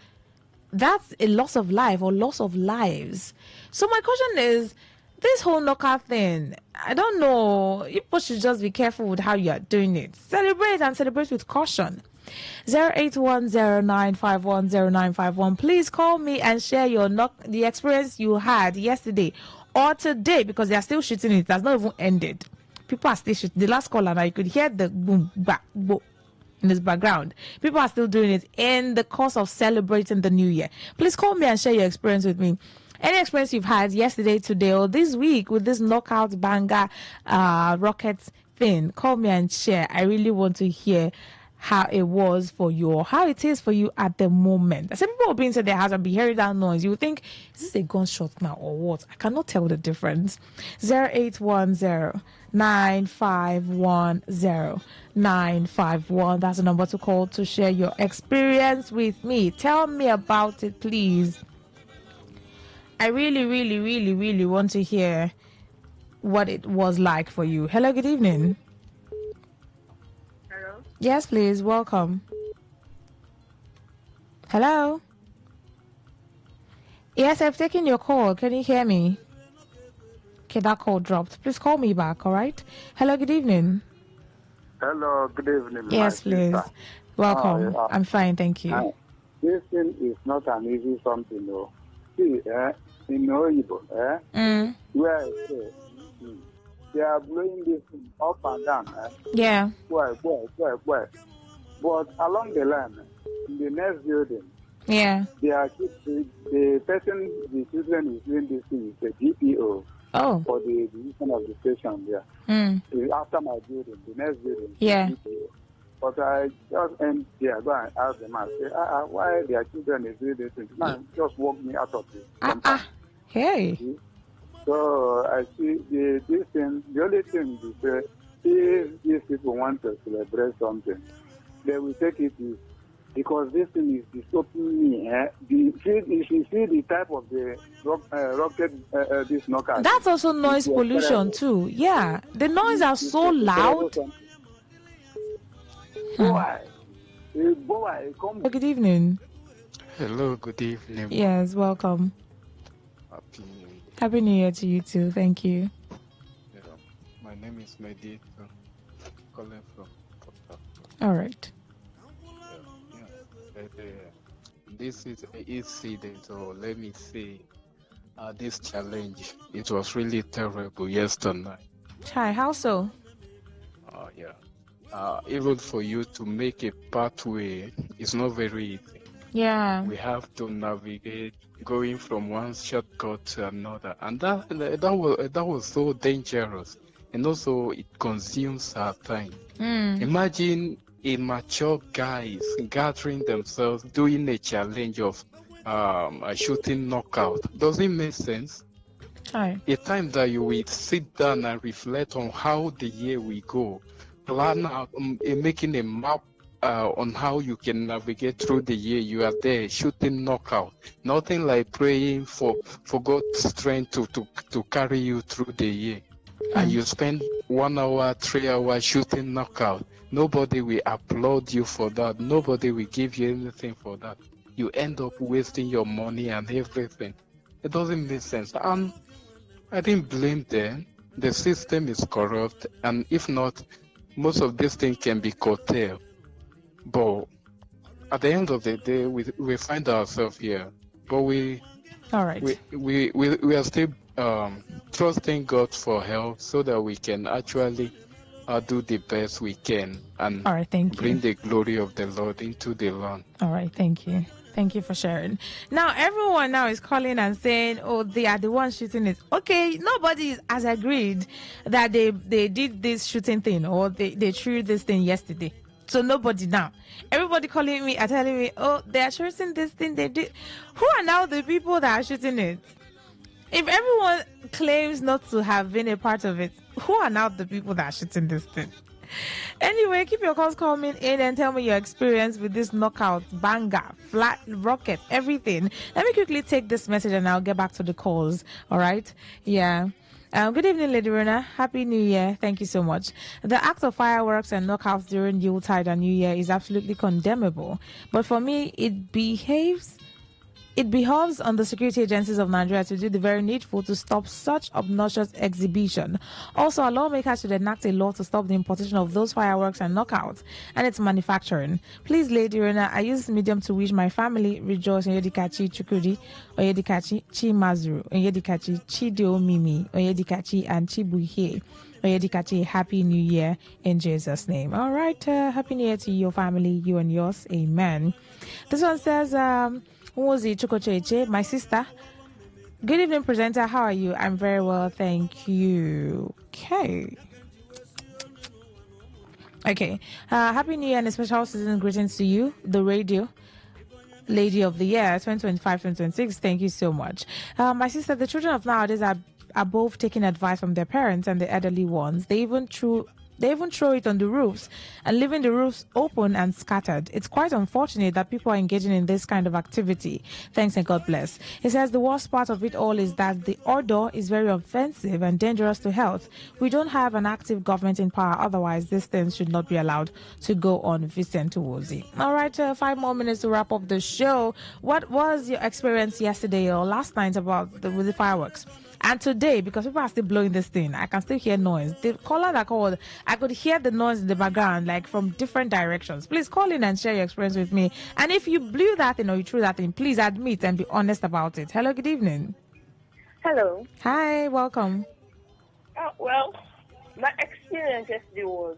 that's a loss of life or loss of lives. So my question is, this whole knockout thing, I don't know. People should just be careful with how you are doing it. Celebrate and celebrate with caution. 08109510951. Please call me and share the experience you had yesterday or today, because they are still shooting it. It has not even ended. People are still shooting. The last caller now, you could hear the boom, back, boom in this background. People are still doing it in the course of celebrating the new year. Please call me and share your experience with me. Any experience you've had yesterday, today, or this week with this knockout banger rockets thing, call me and share. I really want to hear how it was for you or how it is for you at the moment. Some people will be inside their house and be hearing that noise. You would think, is this a gunshot now or what? I cannot tell the difference. 0810 951 951. That's the number to call to share your experience with me. Tell me about it, please. I really, really, really, really want to hear what it was like for you. Hello, good evening. Hello? Yes, please. Welcome. Hello? Yes, I've taken your call. Can you hear me? Okay, that call dropped. Please call me back, all right? Hello, good evening. Hello, good evening. Yes, please. Sister. Welcome. I'm fine, thank you. This thing is not an easy something, though. See, in Oyibo, where I say, they are blowing this up and down. Yeah. But along the line, in the next building, yeah, the person, the children is doing this thing is the DPO for the division of the station there. After my building, the next building, yeah. The DPO. But I just went there, go and ask them and say, why their children is doing this thing? Man, just walk me out of this. Hey. So I see the only thing is if these people want to celebrate something, they will take it easy. Because this thing is disturbing me. If you see the type of the rocket, this knockout. That's also noise pollution too. Yeah, the noise are so loud. Good evening. Hello, good evening. Yes, welcome. Happy New Year to you too. Thank you. Yeah, my name is Medit. Calling from Port. All right. This is an incident, or let me say, this challenge. It was really terrible yesterday. Hi, how so? Even for you to make a pathway, it's not very easy. Yeah. We have to navigate going from one shortcut to another, and that was so dangerous, and also it consumes our time. Imagine immature guys gathering themselves doing a challenge of a shooting knockout. Does it make sense? Hi. A time that you will sit down and reflect on how the year will go, plan out, making a map on how you can navigate through the year. You are there shooting knockout. Nothing like praying for God's strength to carry you through the year. And you spend 1 hour, 3 hours shooting knockout. Nobody will applaud you for that. Nobody will give you anything for that. You end up wasting your money and everything. It doesn't make sense. And I didn't blame them. The system is corrupt, and if not, most of these things can be curtailed. But at the end of the day, we find ourselves here. But we are still trusting God for help so that we can actually do the best we can and bring the glory of the Lord into the land. All right, thank you. Thank you for sharing. Now, everyone now is calling and saying, oh, they are the ones shooting it. Okay, nobody has agreed that they did this shooting thing or they threw this thing yesterday. So nobody now. Everybody calling me and telling me, oh, they are shooting this thing they did. Who are now the people that are shooting it? If everyone claims not to have been a part of it, who are now the people that are shooting this thing? Anyway, keep your calls coming in and tell me your experience with this knockout, banger, flat, rocket, everything. Let me quickly take this message and I'll get back to the calls. All right? Yeah. Good evening, Lady Rona. Happy New Year. Thank you so much. The act of fireworks and knockouts during Yuletide and New Year is absolutely condemnable. But for me, it behoves on the security agencies of Nigeria to do the very needful to stop such obnoxious exhibition. Also, our lawmakers should enact a law to stop the importation of those fireworks and knockouts and its manufacturing. Please, Lady Rena, I use this medium to wish my family rejoice Oyedikachi Chukudi, Oyedikachi Chimazuru, Oyedikachi Chidio Mimi, Oyedikachi and Chibuhie. Oyedikachi, Happy New Year in Jesus' name. All right, Happy New Year to your family, you and yours. Amen. This one says, Chukocheche, my sister, Good evening, presenter. How are you? I'm very well, thank you. Okay. Happy New Year and a special season greetings to you, the radio lady of the year 2025-2026. Thank you so much. My sister, the children of nowadays are both taking advice from their parents and the elderly ones. They even throw it on the roofs and leaving the roofs open and scattered. It's quite unfortunate that people are engaging in this kind of activity. Thanks and God bless. He says the worst part of it all is that the odor is very offensive and dangerous to health. We don't have an active government in power. Otherwise, these things should not be allowed to go on. Vincent Wozi. All right, 5 more minutes to wrap up the show. What was your experience yesterday or last night with the fireworks? And today, because people are still blowing this thing, I can still hear noise. The caller that called, I could hear the noise in the background, like from different directions. Please call in and share your experience with me. And if you blew that thing or you threw that thing, please admit and be honest about it. Hello, good evening. Hello. Hi, welcome. Well, my experience yesterday was...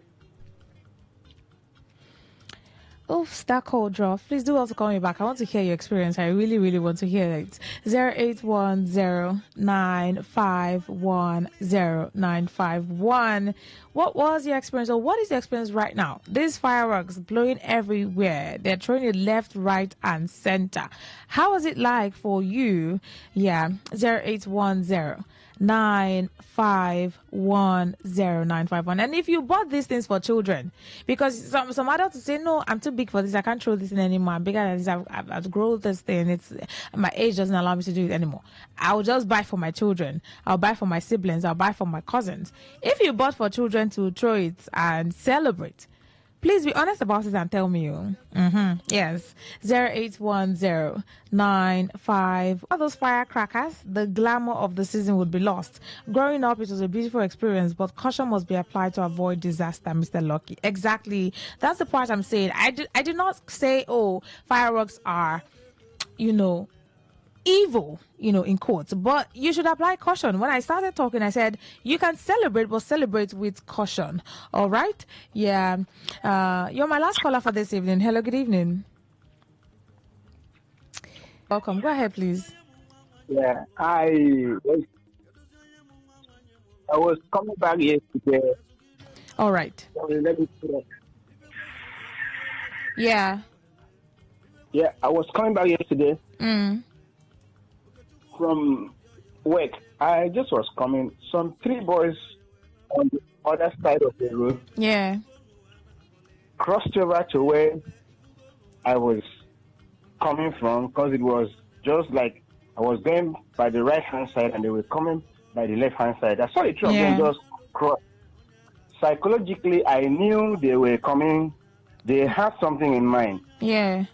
Oops, that call dropped. Please do also call me back. I want to hear your experience. I really, really want to hear it. 08109510951. What was your experience, or what is your experience right now? These fireworks blowing everywhere. They're throwing it left, right, and center. How was it like for you? Yeah, 08109510951. And if you bought these things for children, because some adults will say, no, I'm too big for this, I can't throw this in anymore, I'm bigger than this, I've grown this thing, it's my age doesn't allow me to do it anymore. I'll just buy for my children, I'll buy for my siblings, I'll buy for my cousins. If you bought for children to throw it and celebrate, please be honest about it and tell me. Yes. 0810955. All those firecrackers, the glamour of the season would be lost. Growing up, it was a beautiful experience, but caution must be applied to avoid disaster, Mr. Lucky. Exactly. That's the part I'm saying. I did not say, oh, fireworks are, evil, in quotes, but you should apply caution. When I started talking, I said you can celebrate, but celebrate with caution. All right? Yeah. You're my last caller for this evening. Hello, good evening. Welcome. Go ahead, please. Yeah, I was coming back yesterday. All right. Yeah. Yeah, I was coming back yesterday. From work. I just was coming. Some 3 boys on the other side of the road. Yeah. Crossed over to where I was coming from, because it was just like I was going by the right hand side and they were coming by the left hand side. I saw the 2 of them just cross. Psychologically, I knew they were coming. They had something in mind. Yeah.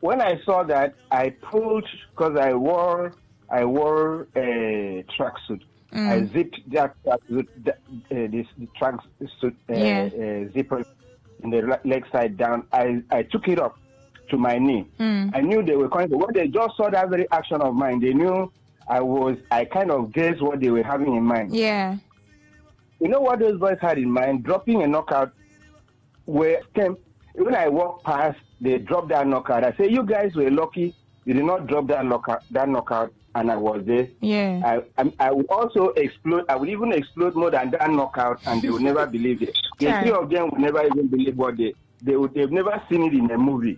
When I saw that, I pulled, because I wore a tracksuit. I zipped that tracksuit, the tracksuit zipper in the leg side down. I took it up to my knee. I knew they were coming. When they just saw that very action of mine, they knew I kind of guessed what they were having in mind. Yeah. You know what those boys had in mind? Dropping a knockout where when I walked past, they dropped that knockout. I say, you guys were lucky you did not drop that knockout, and I was there. Yeah. I would also explode. I would even explode more than that knockout, and they would never believe it. The 3 of them would never even believe what they've never seen it in a movie.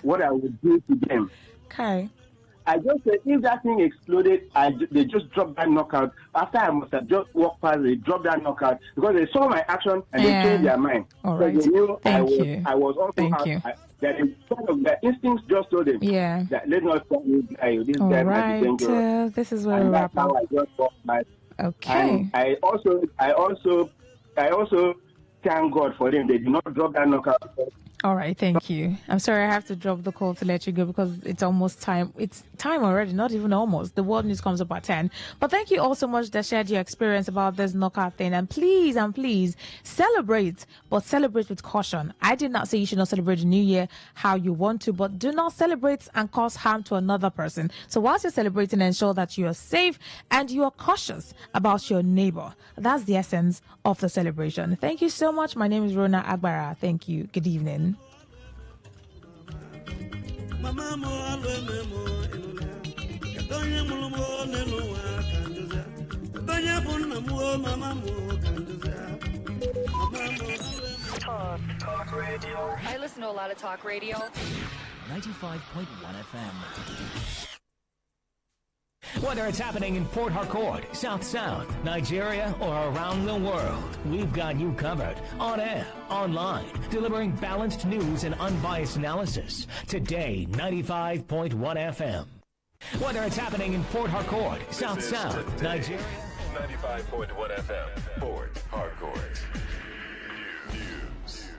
What I would do to them. Okay. I just said, if that thing exploded and they just dropped that knockout, after I must have just walked past, they dropped that knockout because they saw my action and they changed their mind. All right. They knew I was also Thank you. That their instincts just told them that let's not stop this guy. This guy might be dangerous. This is where we wrap up. I just walked by. Okay. And I also thank God for them. They did not drop that knockout. All right, thank you. I'm sorry I have to drop the call to let you go because it's almost time. It's time already, not even almost. The world news comes up at 10. But thank you all so much that shared your experience about this knockout thing. And please celebrate, but celebrate with caution. I did not say you should not celebrate the new year how you want to, but do not celebrate and cause harm to another person. So whilst you're celebrating, ensure that you are safe and you are cautious about your neighbor. That's the essence of the celebration. Thank you so much. My name is Rona Agbara. Thank you. Good evening. Talk radio. I listen to a lot of talk radio. 95.1 FM. Whether it's happening in Port Harcourt, South South, Nigeria, or around the world, we've got you covered. On air, online, delivering balanced news and unbiased analysis. Today, 95.1 FM. Whether it's happening in Port Harcourt, South South, Nigeria. 95.1 FM, Port Harcourt. News.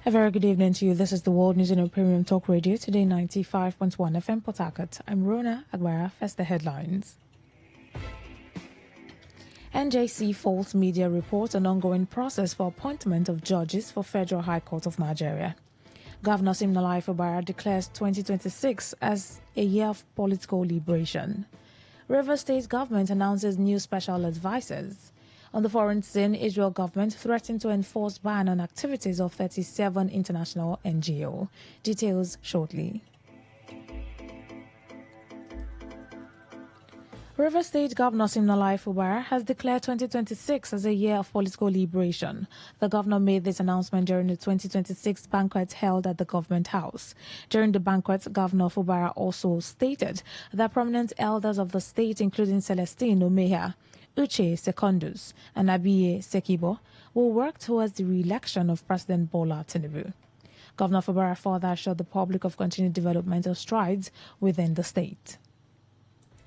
A very good evening to you. This is the World News and Premium Talk Radio, today 95.1 FM Port Harcourt. I'm Rona Agbara. First the headlines. NJC False Media reports an ongoing process for appointment of judges for Federal High Court of Nigeria. Governor Siminalayi Fubara declares 2026 as a year of political liberation. Rivers State government announces new special advisors. On the foreign scene, Israel government threatened to enforce ban on activities of 37 international NGO. Details shortly. Rivers State Governor Siminalayi Fubara has declared 2026 as a year of political liberation. The governor made this announcement during the 2026 banquet held at the Government House. During the banquet, Governor Fubara also stated that prominent elders of the state, including Celestine Omeha, Uche Secondus, and Abiye Sekibo, will work towards the re-election of President Bola Tinubu. Governor Fubara further assured the public of continued developmental strides within the state.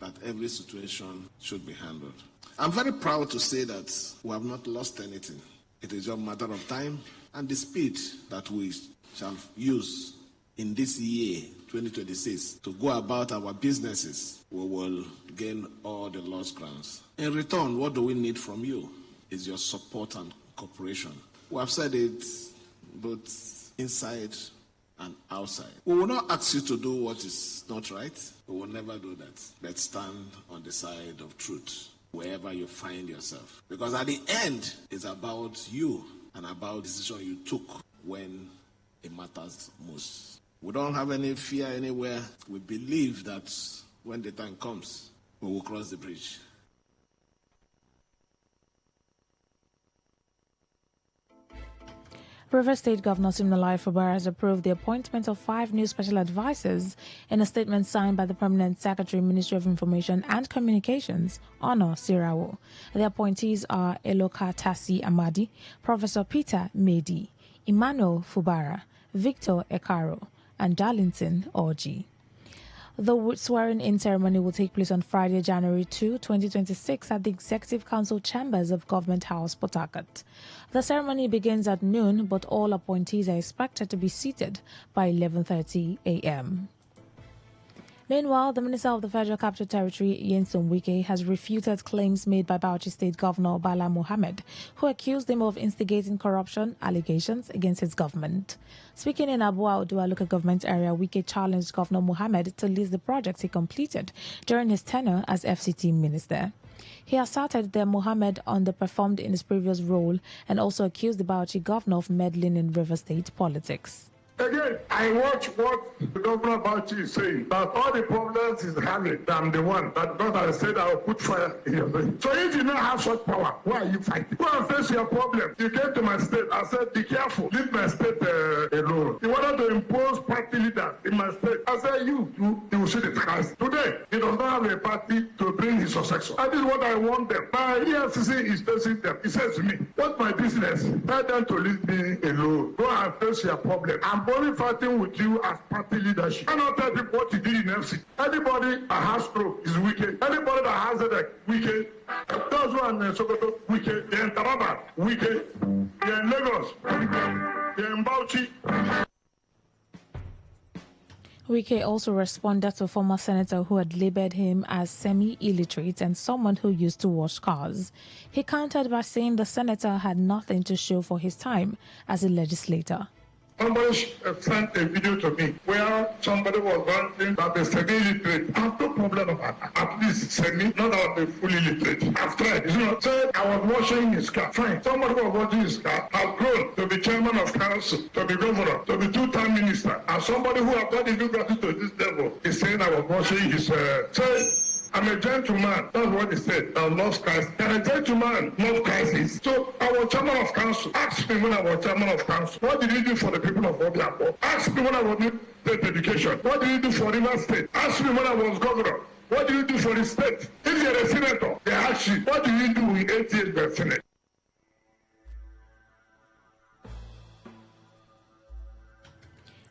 That every situation should be handled. I'm very proud to say that we have not lost anything. It is just a matter of time and the speed that we shall use in this year, 2026, to go about our businesses. We will gain all the lost grounds. In return, what do we need from you is your support and cooperation. We have said it both inside and outside. We will not ask you to do what is not right. We will never do that. Let's stand on the side of truth wherever you find yourself. Because at the end, it's about you and about the decision you took when it matters most. We don't have any fear anywhere. We believe that when the time comes, we will cross the bridge. Rivers State Governor Siminalayi Fubara has approved the appointment of 5 new special advisors in a statement signed by the Permanent Secretary, Ministry of Information and Communications, Honor Sirawo. The appointees are Eloka Tasi Amadi, Professor Peter Medi, Emmanuel Fubara, Victor Ekaro, and Darlington Orji. The swearing-in ceremony will take place on Friday, January 2, 2026 at the Executive Council Chambers of Government House, Port Harcourt. The ceremony begins at noon, but all appointees are expected to be seated by 11:30 a.m. Meanwhile, the Minister of the Federal Capital Territory, Nyesom Wike, has refuted claims made by Bauchi State Governor Bala Mohammed, who accused him of instigating corruption allegations against his government. Speaking in Abua Odua local government area, Wike challenged Governor Mohammed to list the projects he completed during his tenure as FCT minister. He asserted that Mohammed underperformed in his previous role and also accused the Bauchi governor of meddling in River State politics. Again, I watch what the governor Bauchi is saying, that all the problems is having, I'm the one that God has said I will put fire in your brain. So if you don't have such power, why are you fighting? Go and face your problem. You came to my state, I said, be careful, leave my state alone. You wanted to impose party leader in my state. I said, you will see the price. Today, he does not have a party to bring his successor. That is what I want them. My EFCC is facing them. He says to me, what's my business? Tell them to leave me alone. Go and face your problem. I'm only fighting with you as party leadership. I cannot tell people what you did in FC. Anybody that has stroke is wicked. Anybody that has a wicked. Those who are in Sokoto, wicked. They're in Taraba, wicked. They're in Lagos, they're in Bauchi. Wike also responded to a former senator who had labeled him as semi-illiterate and someone who used to wash cars. He countered by saying the senator had nothing to show for his time as a legislator. Somebody sent a video to me where somebody was ranting that the semi-literate. I have no problem about that. At least semi, not that I'm fully literate. I've tried. You know, said I was washing his car. Fine. Somebody was washing his car has grown to be chairman of council, to be governor, to be two-time minister. And somebody who has got into to this level is saying I was washing his I'm a gentleman. That's what he said. I love Christ. And a gentleman love crisis. So I was chairman of council. Ask me when I was chairman of council, what did he do for the people of Obiapo? Ask me when I was in state education. What did he do for River State? Ask me when I was governor. What did you do for the state? If you're a senator, they ask you, what do you do in 8 years by Senate?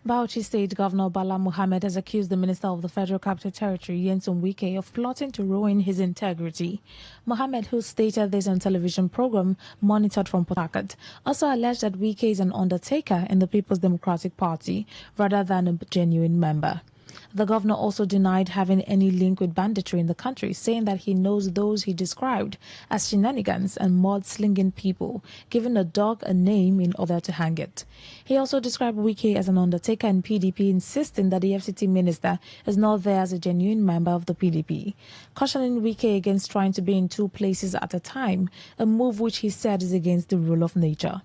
Bauchi State Governor Bala Mohammed has accused the Minister of the Federal Capital Territory, Nyesom Wike, of plotting to ruin his integrity. Mohammed, who stated this on television program monitored from Port Harcourt, also alleged that Wike is an undertaker in the People's Democratic Party rather than a genuine member. The governor also denied having any link with banditry in the country, saying that he knows those he described as shenanigans and mud-slinging people, giving a dog a name in order to hang it. He also described Wike as an undertaker in PDP, insisting that the FCT minister is not there as a genuine member of the PDP, cautioning Wike against trying to be in two places at a time, a move which he said is against the rule of nature.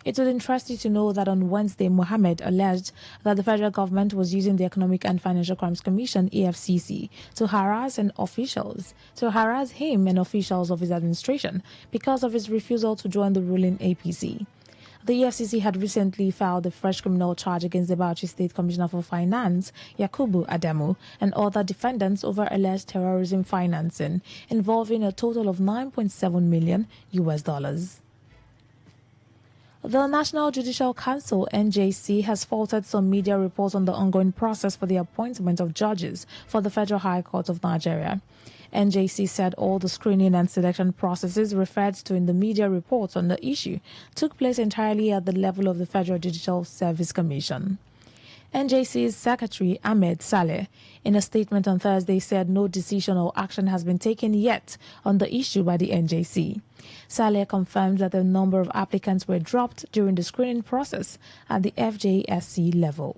It would interest you to know that on Wednesday, Mohammed alleged that the federal government was using the Economic and Financial Crimes Commission, EFCC, to harass him and officials of his administration because of his refusal to join the ruling APC. The EFCC had recently filed a fresh criminal charge against the Bauchi State Commissioner for Finance, Yakubu Adamu, and other defendants over alleged terrorism financing involving a total of $9.7 million. The National Judicial Council, NJC, has faulted some media reports on the ongoing process for the appointment of judges for the Federal High Court of Nigeria. NJC said all the screening and selection processes referred to in the media reports on the issue took place entirely at the level of the Federal Judicial Service Commission. NJC's Secretary Ahmed Saleh, in a statement on Thursday, said no decision or action has been taken yet on the issue by the NJC. Saleh confirmed that a number of applicants were dropped during the screening process at the FJSC level.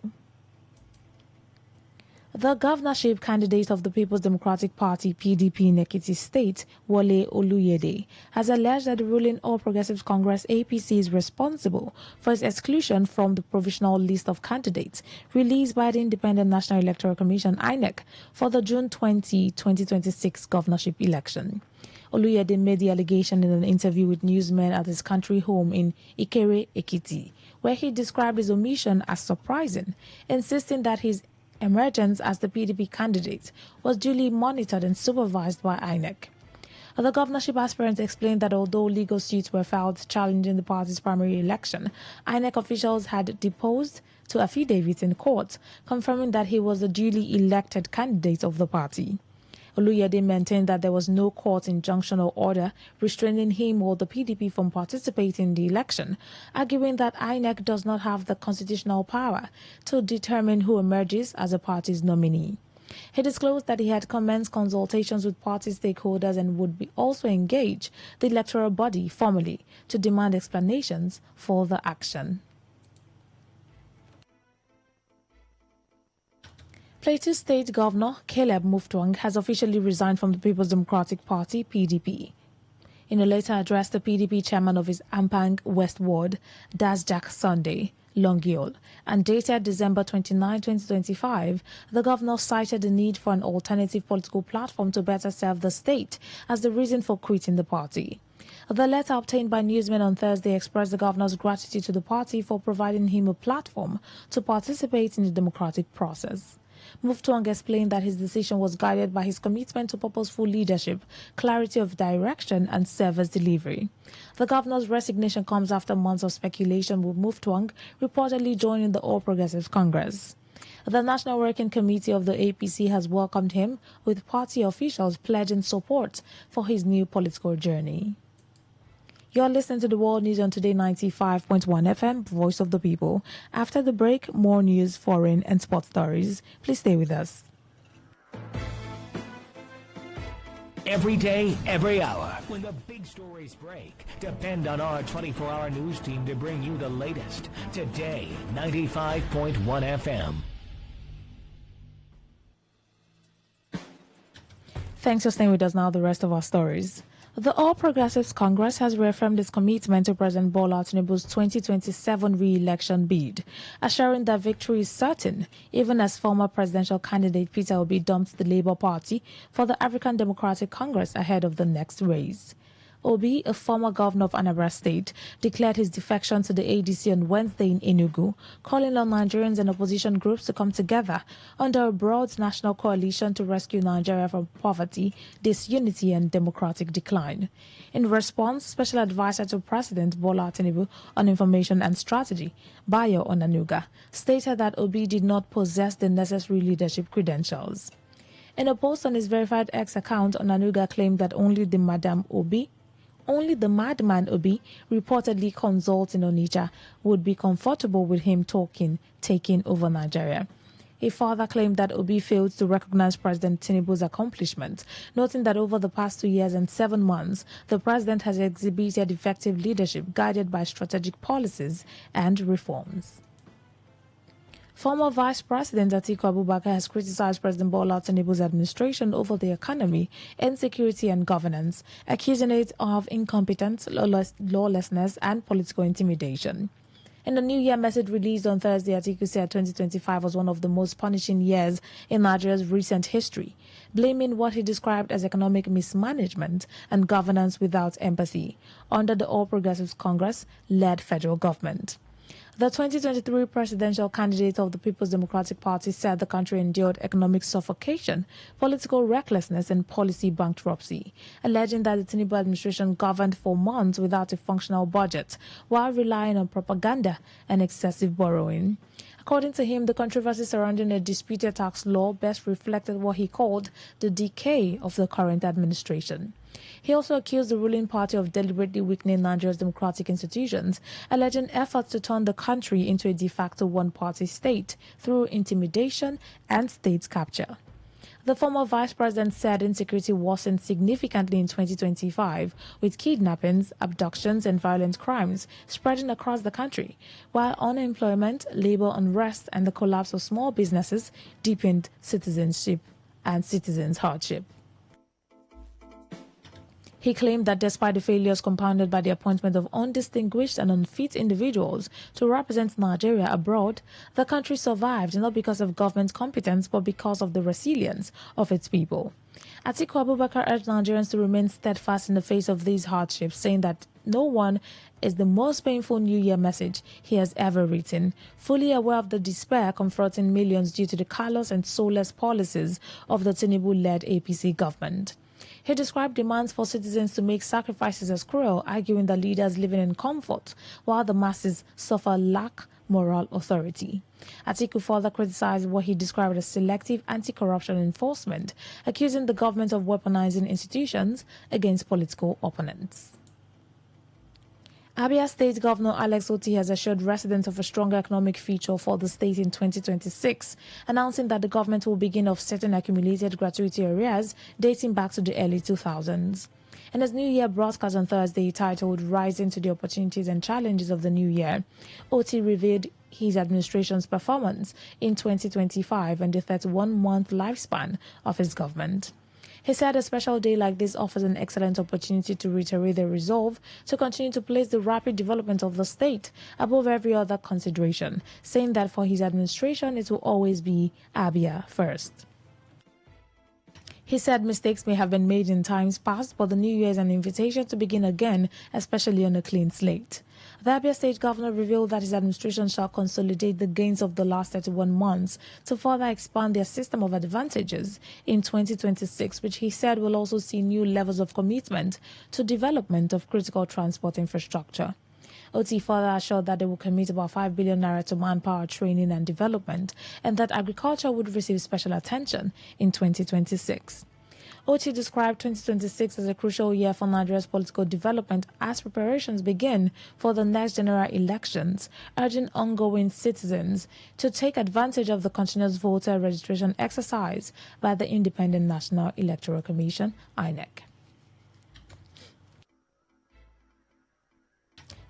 The governorship candidate of the People's Democratic Party, PDP, in Ekiti State, Wole Oluyede, has alleged that the ruling All Progressives Congress, APC, is responsible for its exclusion from the provisional list of candidates released by the Independent National Electoral Commission, INEC, for the June 20, 2026 governorship election. Oluyede made the allegation in an interview with newsmen at his country home in Ikere, Ekiti, where he described his omission as surprising, insisting that his emergence as the PDP candidate was duly monitored and supervised by INEC. The governorship aspirant explained that although legal suits were filed challenging the party's primary election, INEC officials had deposed to affidavits in court confirming that he was the duly elected candidate of the party. Oluyede maintained that there was no court injunction or order restraining him or the PDP from participating in the election, arguing that INEC does not have the constitutional power to determine who emerges as a party's nominee. He disclosed that he had commenced consultations with party stakeholders and would also engage the electoral body formally to demand explanations for the action. Plateau State Governor Caleb Mutfwang has officially resigned from the People's Democratic Party, PDP. In a letter addressed to PDP chairman of his Ampang West Ward, Dasjak Sunday, Longiol, and dated December 29, 2025, the governor cited the need for an alternative political platform to better serve the state as the reason for quitting the party. The letter obtained by newsmen on Thursday expressed the governor's gratitude to the party for providing him a platform to participate in the democratic process. Mutfwang explained that his decision was guided by his commitment to purposeful leadership, clarity of direction, and service delivery. The governor's resignation comes after months of speculation with Mutfwang reportedly joining the All Progressives Congress. The National Working Committee of the APC has welcomed him, with party officials pledging support for his new political journey. You're listening to the World News on Today95.1 FM, Voice of the People. After the break, more news, foreign and sports stories. Please stay with us. Every day, every hour. When the big stories break, depend on our 24-hour news team to bring you the latest. Today, 95.1 FM. Thanks for staying with us now. The rest of our stories. The All Progressives Congress has reaffirmed its commitment to President Bola Tinubu's 2027 re-election bid, assuring that victory is certain, even as former presidential candidate Peter Obi dumped the Labour Party for the African Democratic Congress ahead of the next race. Obi, a former governor of Anambra State, declared his defection to the ADC on Wednesday in Enugu, calling on Nigerians and opposition groups to come together under a broad national coalition to rescue Nigeria from poverty, disunity and democratic decline. In response, Special Advisor to President Bola Tinubu on Information and Strategy, Bayo Onanuga, stated that Obi did not possess the necessary leadership credentials. In a post on his verified X account, Onanuga claimed that only the madman Obi reportedly consulting Onitsha would be comfortable with him taking over Nigeria. He further claimed that Obi failed to recognize President Tinubu's accomplishments, noting that over the past 2 years and 7 months, the president has exhibited effective leadership guided by strategic policies and reforms. Former Vice President Atiku Abubakar has criticized President Bola Tinubu's administration over the economy, insecurity and governance, accusing it of incompetence, lawlessness and political intimidation. In the New Year message released on Thursday, Atiku said 2025 was one of the most punishing years in Nigeria's recent history, blaming what he described as economic mismanagement and governance without empathy under the All Progressives Congress-led federal government. The 2023 presidential candidate of the People's Democratic Party said the country endured economic suffocation, political recklessness and policy bankruptcy, alleging that the Tinubu administration governed for months without a functional budget while relying on propaganda and excessive borrowing. According to him, the controversy surrounding a disputed tax law best reflected what he called the decay of the current administration. He also accused the ruling party of deliberately weakening Nigeria's democratic institutions, alleging efforts to turn the country into a de facto one-party state through intimidation and state capture. The former vice president said insecurity worsened significantly in 2025, with kidnappings, abductions and violent crimes spreading across the country, while unemployment, labor unrest and the collapse of small businesses deepened citizenship and citizens' hardship. He claimed that despite the failures compounded by the appointment of undistinguished and unfit individuals to represent Nigeria abroad, the country survived not because of government competence but because of the resilience of its people. Atiku Abubakar urged Nigerians to remain steadfast in the face of these hardships, saying that no one is the most painful New Year message he has ever written, fully aware of the despair confronting millions due to the callous and soulless policies of the Tinubu-led APC government. He described demands for citizens to make sacrifices as cruel, arguing that leaders living in comfort while the masses suffer lack moral authority. Atiku further criticized what he described as selective anti-corruption enforcement, accusing the government of weaponizing institutions against political opponents. Abia State Governor Alex Otti has assured residents of a stronger economic future for the state in 2026, announcing that the government will begin offsetting accumulated gratuity arrears dating back to the early 2000s. In his New Year broadcast on Thursday titled Rising to the Opportunities and Challenges of the New Year, Otti revealed his administration's performance in 2025 and the 31-month lifespan of his government. He said a special day like this offers an excellent opportunity to reiterate their resolve to continue to place the rapid development of the state above every other consideration, saying that for his administration it will always be Abia first. He said mistakes may have been made in times past, but the new year is an invitation to begin again, especially on a clean slate. The Abia State Governor revealed that his administration shall consolidate the gains of the last 31 months to further expand their system of advantages in 2026, which he said will also see new levels of commitment to development of critical transport infrastructure. Otti further assured that they will commit about 5 billion naira to manpower training and development, and that agriculture would receive special attention in 2026. Oti described 2026 as a crucial year for Nigeria's political development as preparations begin for the next general elections, urging ongoing citizens to take advantage of the continuous voter registration exercise by the Independent National Electoral Commission, INEC.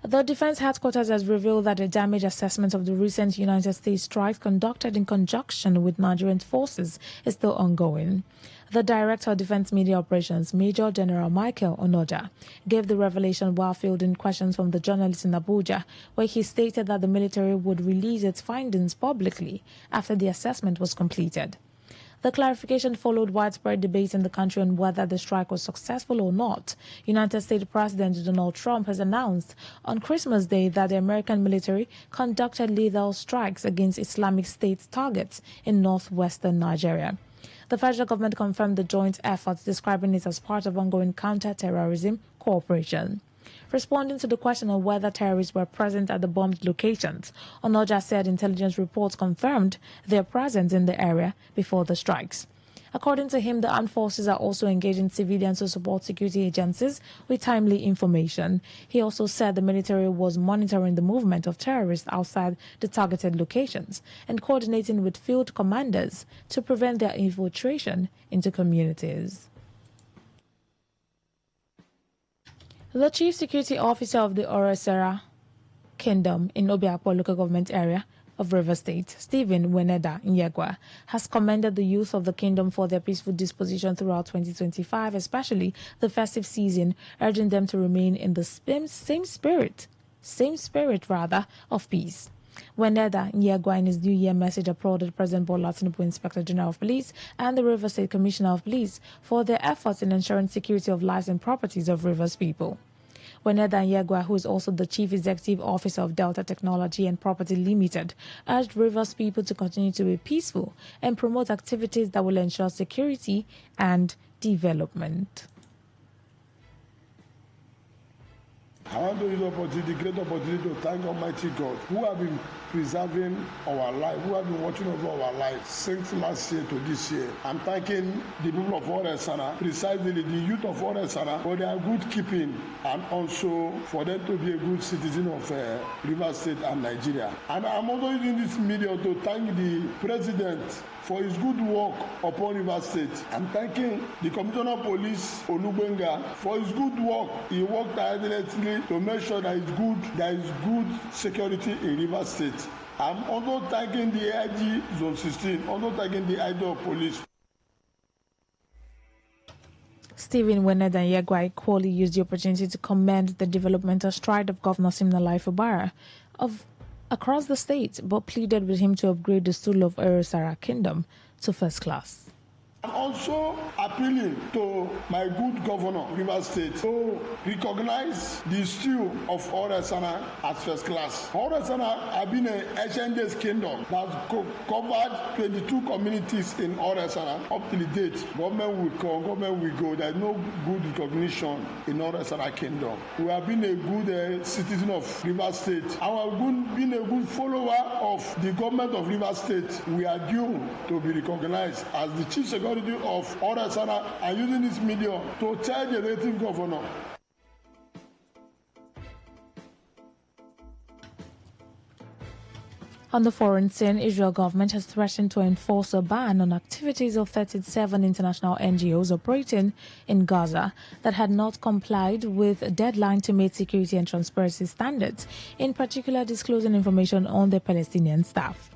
The Defense Headquarters has revealed that a damage assessment of the recent United States strikes conducted in conjunction with Nigerian forces is still ongoing. The Director of Defense Media Operations, Major General Michael Onoja, gave the revelation while fielding questions from the journalists in Abuja, where he stated that the military would release its findings publicly after the assessment was completed. The clarification followed widespread debate in the country on whether the strike was successful or not. United States President Donald Trump has announced on Christmas Day that the American military conducted lethal strikes against Islamic State targets in northwestern Nigeria. The federal government confirmed the joint efforts, describing it as part of ongoing counter-terrorism cooperation. Responding to the question of whether terrorists were present at the bombed locations, Onoja said intelligence reports confirmed their presence in the area before the strikes. According to him, the armed forces are also engaging civilians to support security agencies with timely information. He also said the military was monitoring the movement of terrorists outside the targeted locations and coordinating with field commanders to prevent their infiltration into communities. The Chief Security Officer of the Orosera Kingdom in Obiakpo local government area of Rivers State, Stephen Weneda Nyegwa, has commended the youth of the kingdom for their peaceful disposition throughout 2025, especially the festive season, urging them to remain in the same spirit of peace. Weneda Nyegwa, in his New Year message, applauded President Bola Tinubu, Inspector General of Police, and the Rivers State Commissioner of Police for their efforts in ensuring security of lives and properties of Rivers people. Weneda Nyegwa, who is also the Chief Executive Officer of Delta Technology and Property Limited, urged Rivers people to continue to be peaceful and promote activities that will ensure security and development. I want to use the opportunity, great opportunity, to thank Almighty God who have been preserving our life, who have been watching over our life since last year to this year. I'm thanking the people of Oresana, precisely the youth of Oresana, for their good keeping and also for them to be a good citizen of Rivers State and Nigeria. And I'm also using this media to thank the President for his good work upon Rivers State. I'm thanking the Commissioner of Police, Olubenga, for his good work. He worked tirelessly to make sure there is good security in Rivers State. I'm also thanking the IG Zone 16, also thanking the IG of Police. Stephen Weneda Nyegwa equally used the opportunity to commend the developmental stride of Governor Siminalayi Fubara across the state, but pleaded with him to upgrade the stool of Orosara Kingdom to first class. I'm also appealing to my good governor, Rivers State, to recognize the stew of Oresana as first class. Oresana has been an ancient days kingdom that covered 22 communities in Oresana up to the date. Government will come, government will go. There's no good recognition in Oresana kingdom. We have been a good citizen of Rivers State. And we have been a good follower of the government of Rivers State. We are due to be recognized as the chief security of Oresana and using this media to tell the native governor. On the foreign scene, Israel government has threatened to enforce a ban on activities of 37 international NGOs operating in Gaza that had not complied with a deadline to meet security and transparency standards, in particular disclosing information on their Palestinian staff.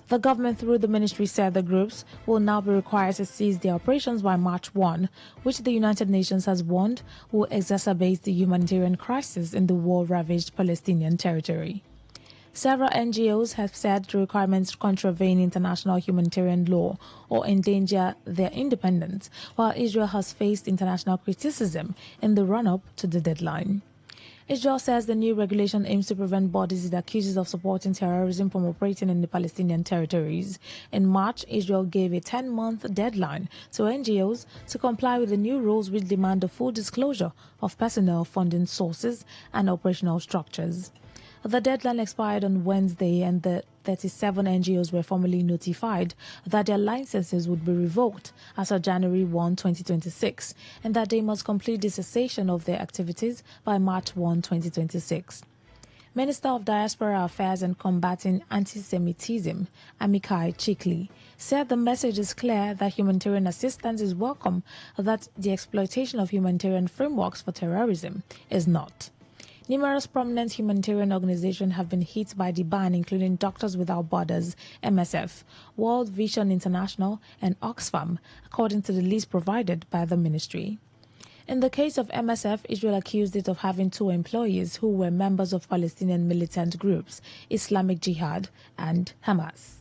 The government, through the ministry, said the groups will now be required to cease their operations by March 1, which the United Nations has warned will exacerbate the humanitarian crisis in the war-ravaged Palestinian territory. Several NGOs have said the requirements contravene international humanitarian law or endanger their independence, while Israel has faced international criticism in the run-up to the deadline. Israel says the new regulation aims to prevent bodies it accuses of supporting terrorism from operating in the Palestinian territories. In March, Israel gave a 10-month deadline to NGOs to comply with the new rules which demand the full disclosure of personnel, funding sources, and operational structures. The deadline expired on Wednesday, and the 37 NGOs were formally notified that their licenses would be revoked as of January 1, 2026, and that they must complete the cessation of their activities by March 1, 2026. Minister of Diaspora Affairs and Combating Anti-Semitism, Amikai Chikli, said the message is clear that humanitarian assistance is welcome, that the exploitation of humanitarian frameworks for terrorism is not. Numerous prominent humanitarian organizations have been hit by the ban, including Doctors Without Borders, MSF, World Vision International, and Oxfam, according to the list provided by the ministry. In the case of MSF, Israel accused it of having 2 employees who were members of Palestinian militant groups, Islamic Jihad and Hamas.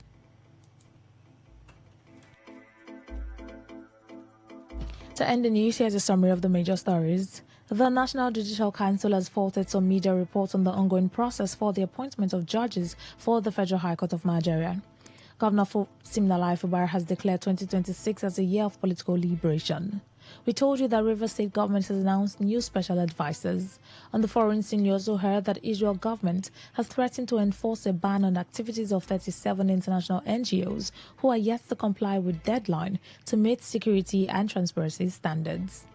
To end the news, here's a summary of the major stories. The National Judicial Council has faulted some media reports on the ongoing process for the appointment of judges for the Federal High Court of Nigeria. Governor Siminalayi Fubara has declared 2026 as a year of political liberation. We told you that Rivers State government has announced new special advisors. On the foreign scene, you also heard that Israel government has threatened to enforce a ban on activities of 37 international NGOs who are yet to comply with deadline to meet security and transparency standards.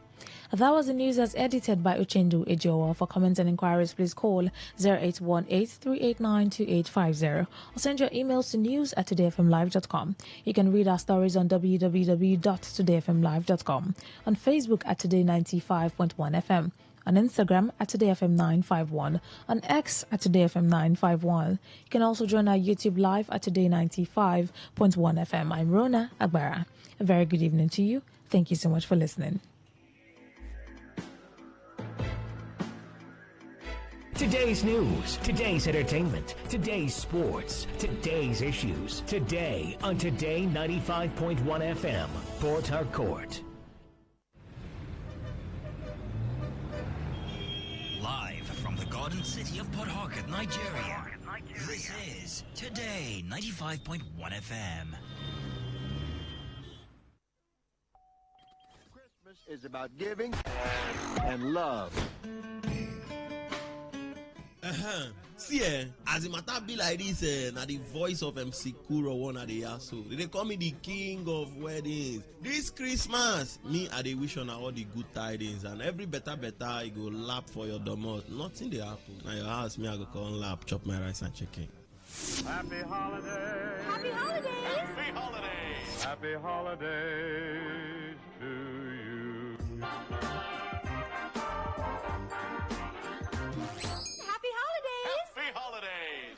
That was the news as edited by Uchendu Ejowa. For comments and inquiries, please call 0818-389-2850 or send your emails to news@todayfmlive.com. You can read our stories on www.todayfmlive.com, on Facebook at Today95.1fm, on Instagram at TodayFM951, on X at TodayFM951. You can also join our YouTube live at Today95.1fm. I'm Rona Agbara. A very good evening to you. Thank you so much for listening. Today's news, today's entertainment, today's sports, today's issues. Today on Today 95.1 FM, Port Harcourt. Live from the Garden City of Port Harcourt, Nigeria. This is Today 95.1 FM. Christmas is about giving and love. See, as the matter be like this, now the voice of MC Kuro one at the so they call me the king of weddings. This Christmas, me I they wish on all the good tidings and every better you go lap for your domot. Nothing they happen. Now your house, me I go come lap, chop my rice and chicken. Happy holidays. Happy holidays. Happy holidays. Happy holidays to you. Happy holidays. Happy holidays.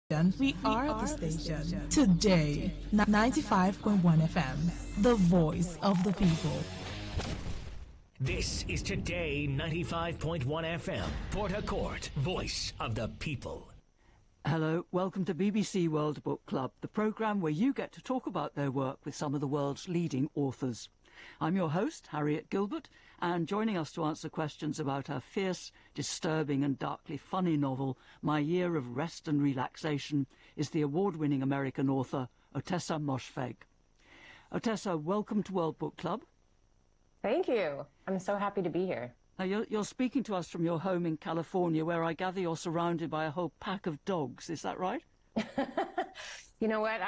We are the station. Today, 95.1 FM, the voice of the people. This is Today 95.1 FM, Port Harcourt, voice of the people. Hello, welcome to BBC World Book Club, the programme where you get to talk about their work with some of the world's leading authors. I'm your host, Harriet Gilbert, and joining us to answer questions about her fierce, disturbing and darkly funny novel, My Year of Rest and Relaxation, is the award-winning American author, Ottessa Moshfegh. Ottessa, welcome to World Book Club. Thank you. I'm so happy to be here. Now, you're speaking to us from your home in California, where I gather you're surrounded by a whole pack of dogs. Is that right? You know what?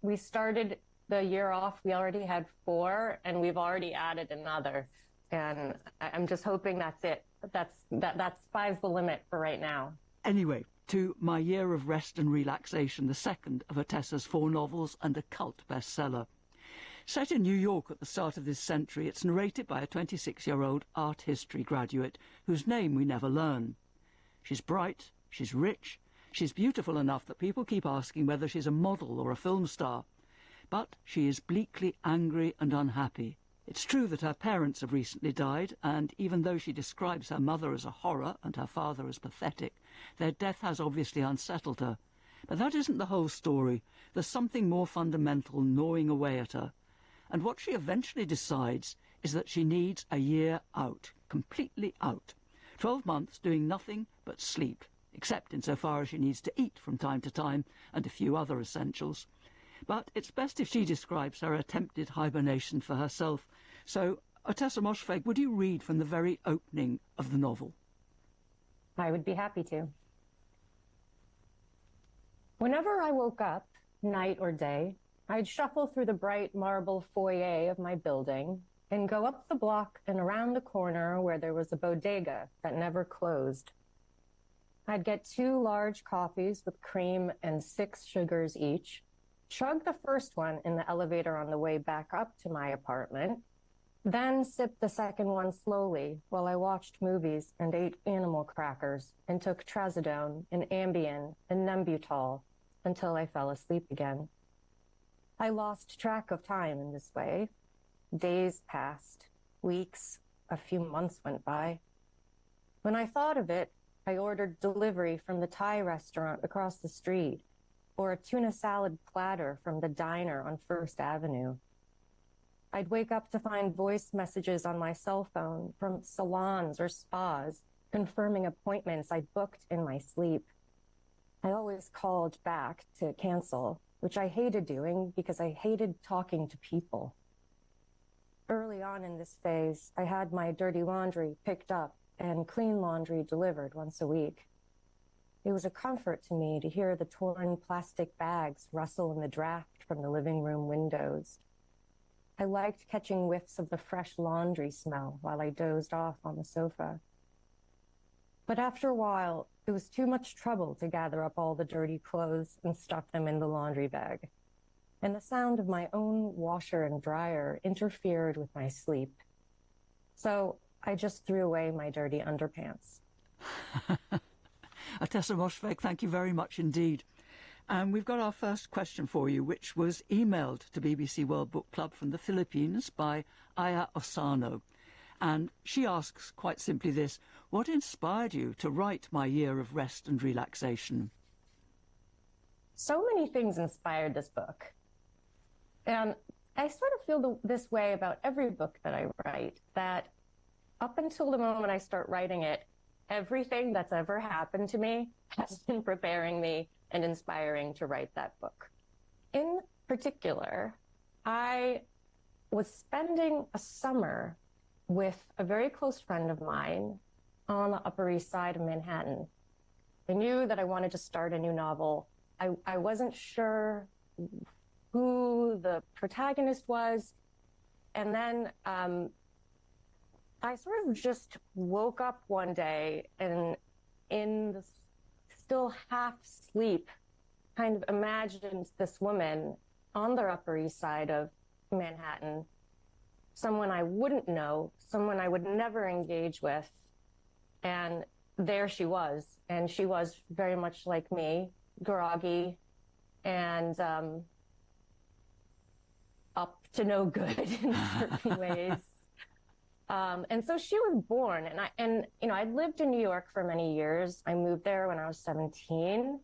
We started the year off. We already had 4, and we've already added another. And I'm just hoping that's it. That's 5's the limit for right now. Anyway, to My Year of Rest and Relaxation, the second of Ottessa's 4 novels and a cult bestseller. Set in New York at the start of this century, it's narrated by a 26-year-old art history graduate whose name we never learn. She's bright, she's rich, she's beautiful enough that people keep asking whether she's a model or a film star. But she is bleakly angry and unhappy. It's true that her parents have recently died, and even though she describes her mother as a horror and her father as pathetic, their death has obviously unsettled her. But that isn't the whole story. There's something more fundamental gnawing away at her. And what she eventually decides is that she needs a year out, completely out. 12 months doing nothing but sleep, except insofar as she needs to eat from time to time and a few other essentials. But it's best if she describes her attempted hibernation for herself. So, Ottessa Moshfegh, would you read from the very opening of the novel? I would be happy to. Whenever I woke up, night or day, I'd shuffle through the bright marble foyer of my building and go up the block and around the corner where there was a bodega that never closed. I'd get 2 large coffees with cream and 6 sugars each, chug the first one in the elevator on the way back up to my apartment, then sip the second one slowly while I watched movies and ate animal crackers and took trazodone and Ambien and Nembutal until I fell asleep again. I lost track of time in this way. Days passed, weeks, a few months went by. When I thought of it, I ordered delivery from the Thai restaurant across the street, or a tuna salad platter from the diner on First Avenue. I'd wake up to find voice messages on my cell phone from salons or spas, confirming appointments I'd booked in my sleep. I always called back to cancel, which I hated doing because I hated talking to people. Early on in this phase, I had my dirty laundry picked up and clean laundry delivered once a week. It was a comfort to me to hear the torn plastic bags rustle in the draft from the living room windows. I liked catching whiffs of the fresh laundry smell while I dozed off on the sofa. But after a while, it was too much trouble to gather up all the dirty clothes and stuff them in the laundry bag. And the sound of my own washer and dryer interfered with my sleep. So I just threw away my dirty underpants. Ottessa Moshfegh, thank you very much indeed. And we've got our first question for you, which was emailed to BBC World Book Club from the Philippines by Aya Osano. And she asks quite simply this: what inspired you to write My Year of Rest and Relaxation? So many things inspired this book. And I sort of feel this way about every book that I write, that up until the moment I start writing it, everything that's ever happened to me has been preparing me and inspiring to write that book. In particular, I was spending a summer with a very close friend of mine on the Upper East Side of Manhattan. I knew that I wanted to start a new novel. I wasn't sure who the protagonist was. And then I sort of just woke up one day and in the still half sleep kind of imagined this woman on the Upper East Side of Manhattan, someone I wouldn't know, someone I would never engage with. And there she was. And she was very much like me, groggy and up to no good in certain ways. And so she was born, and I'd lived in New York for many years. I moved there when I was 17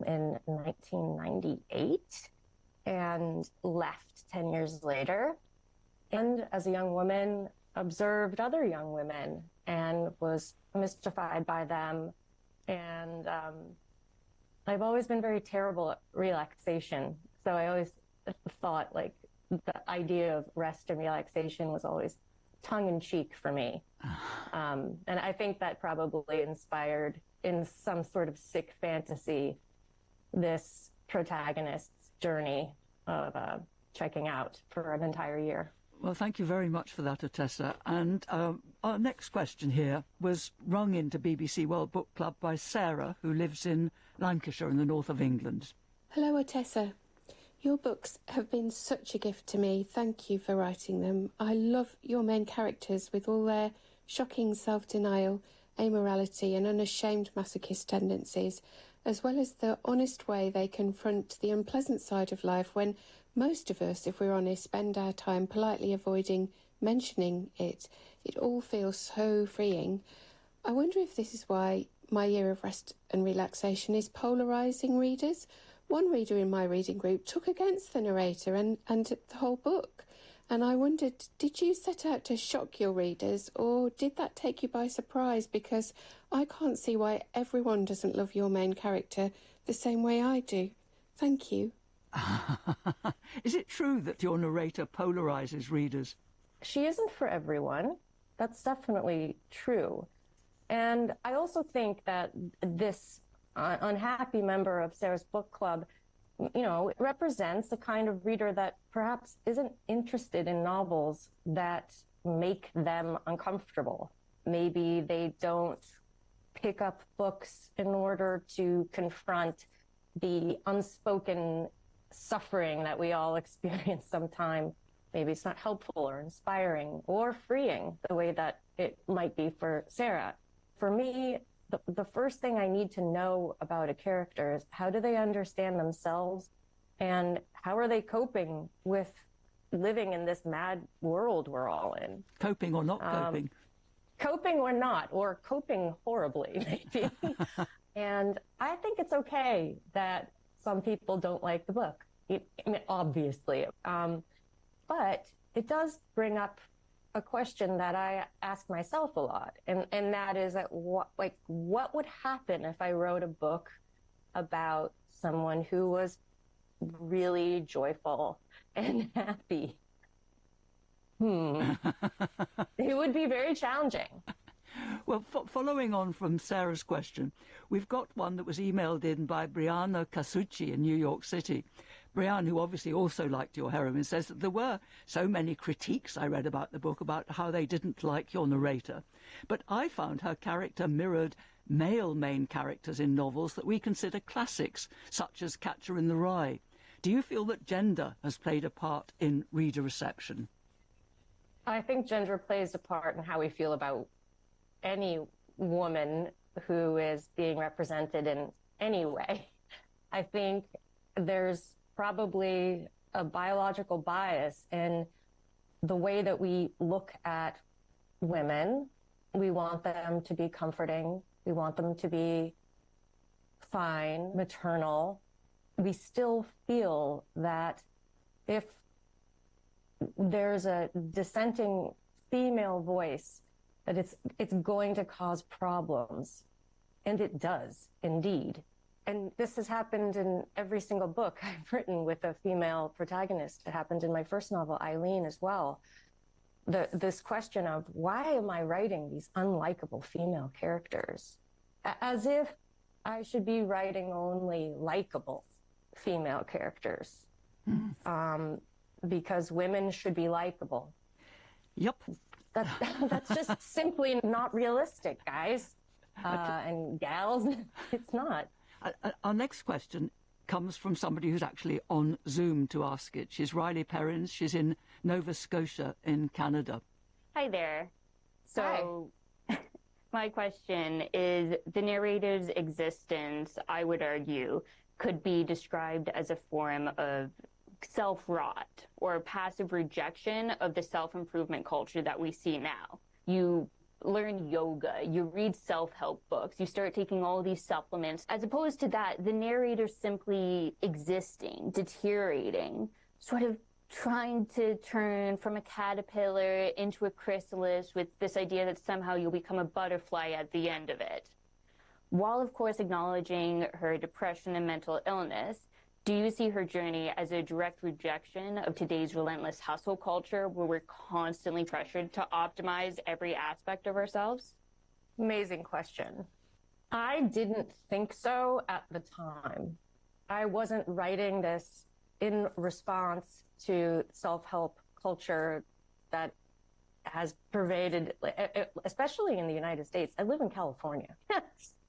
in 1998 and left 10 years later. And as a young woman, observed other young women and was mystified by them. And I've always been very terrible at relaxation. So I always thought like the idea of rest and relaxation was always tongue-in-cheek for me. And I think that probably inspired, in some sort of sick fantasy, this protagonist's journey of checking out for an entire year. Well, thank you very much for that, Atessa. And our next question here was rung into BBC World Book Club by Sarah, who lives in Lancashire in the north of England. Hello, Atessa. Your books have been such a gift to me. Thank you for writing them. I love your main characters with all their shocking self-denial, amorality and unashamed masochist tendencies, as well as the honest way they confront the unpleasant side of life when most of us, if we're honest, spend our time politely avoiding mentioning it. It all feels so freeing. I wonder if this is why My Year of Rest and Relaxation is polarising readers. One reader in my reading group took against the narrator and the whole book. And I wondered, did you set out to shock your readers, or did that take you by surprise? Because I can't see why everyone doesn't love your main character the same way I do. Thank you. Is it true that your narrator polarises readers? She isn't for everyone. That's definitely true. And I also think that this unhappy member of Sarah's book club, represents a kind of reader that perhaps isn't interested in novels that make them uncomfortable. Maybe they don't pick up books in order to confront the unspoken suffering that we all experience sometime. Maybe it's not helpful or inspiring or freeing the way that it might be for Sarah. For me, the first thing I need to know about a character is how do they understand themselves and how are they coping with living in this mad world we're all in. Coping or not coping? Coping or not, or coping horribly, maybe. And I think it's okay that some people don't like the book, obviously. But it does bring up a question that I ask myself a lot, and that is that what would happen if I wrote a book about someone who was really joyful and happy? It would be very challenging. Well, following on from Sarah's question, we've got one that was emailed in by Brianna Casucci in New York City. Brianne, who obviously also liked your heroine, says that there were so many critiques I read about the book about how they didn't like your narrator. But I found her character mirrored male main characters in novels that we consider classics, such as Catcher in the Rye. Do you feel that gender has played a part in reader reception? I think gender plays a part in how we feel about any woman who is being represented in any way. I think there's probably a biological bias in the way that we look at women. We want them to be comforting. We want them to be fine, maternal. We still feel that if there's a dissenting female voice, that it's going to cause problems. And it does, indeed. And this has happened in every single book I've written with a female protagonist. It happened in my first novel, Eileen, as well. This question of, why am I writing these unlikable female characters? As if I should be writing only likable female characters. Because women should be likable. Yep. That's just simply not realistic, guys and gals. It's not. Our next question comes from somebody who's actually on Zoom to ask it. She's Riley Perrins. She's in Nova Scotia in Canada. Hi there. So my question is, the narrator's existence, I would argue, could be described as a form of self-rot or passive rejection of the self-improvement culture that we see now. You learn yoga, you read self-help books, you start taking all these supplements. As opposed to that, the narrator simply existing, deteriorating, sort of trying to turn from a caterpillar into a chrysalis with this idea that somehow you'll become a butterfly at the end of it. While, of course, acknowledging her depression and mental illness, do you see her journey as a direct rejection of today's relentless hustle culture where we're constantly pressured to optimize every aspect of ourselves? Amazing question. I didn't think so at the time. I wasn't writing this in response to self-help culture that has pervaded, especially in the United States. I live in California.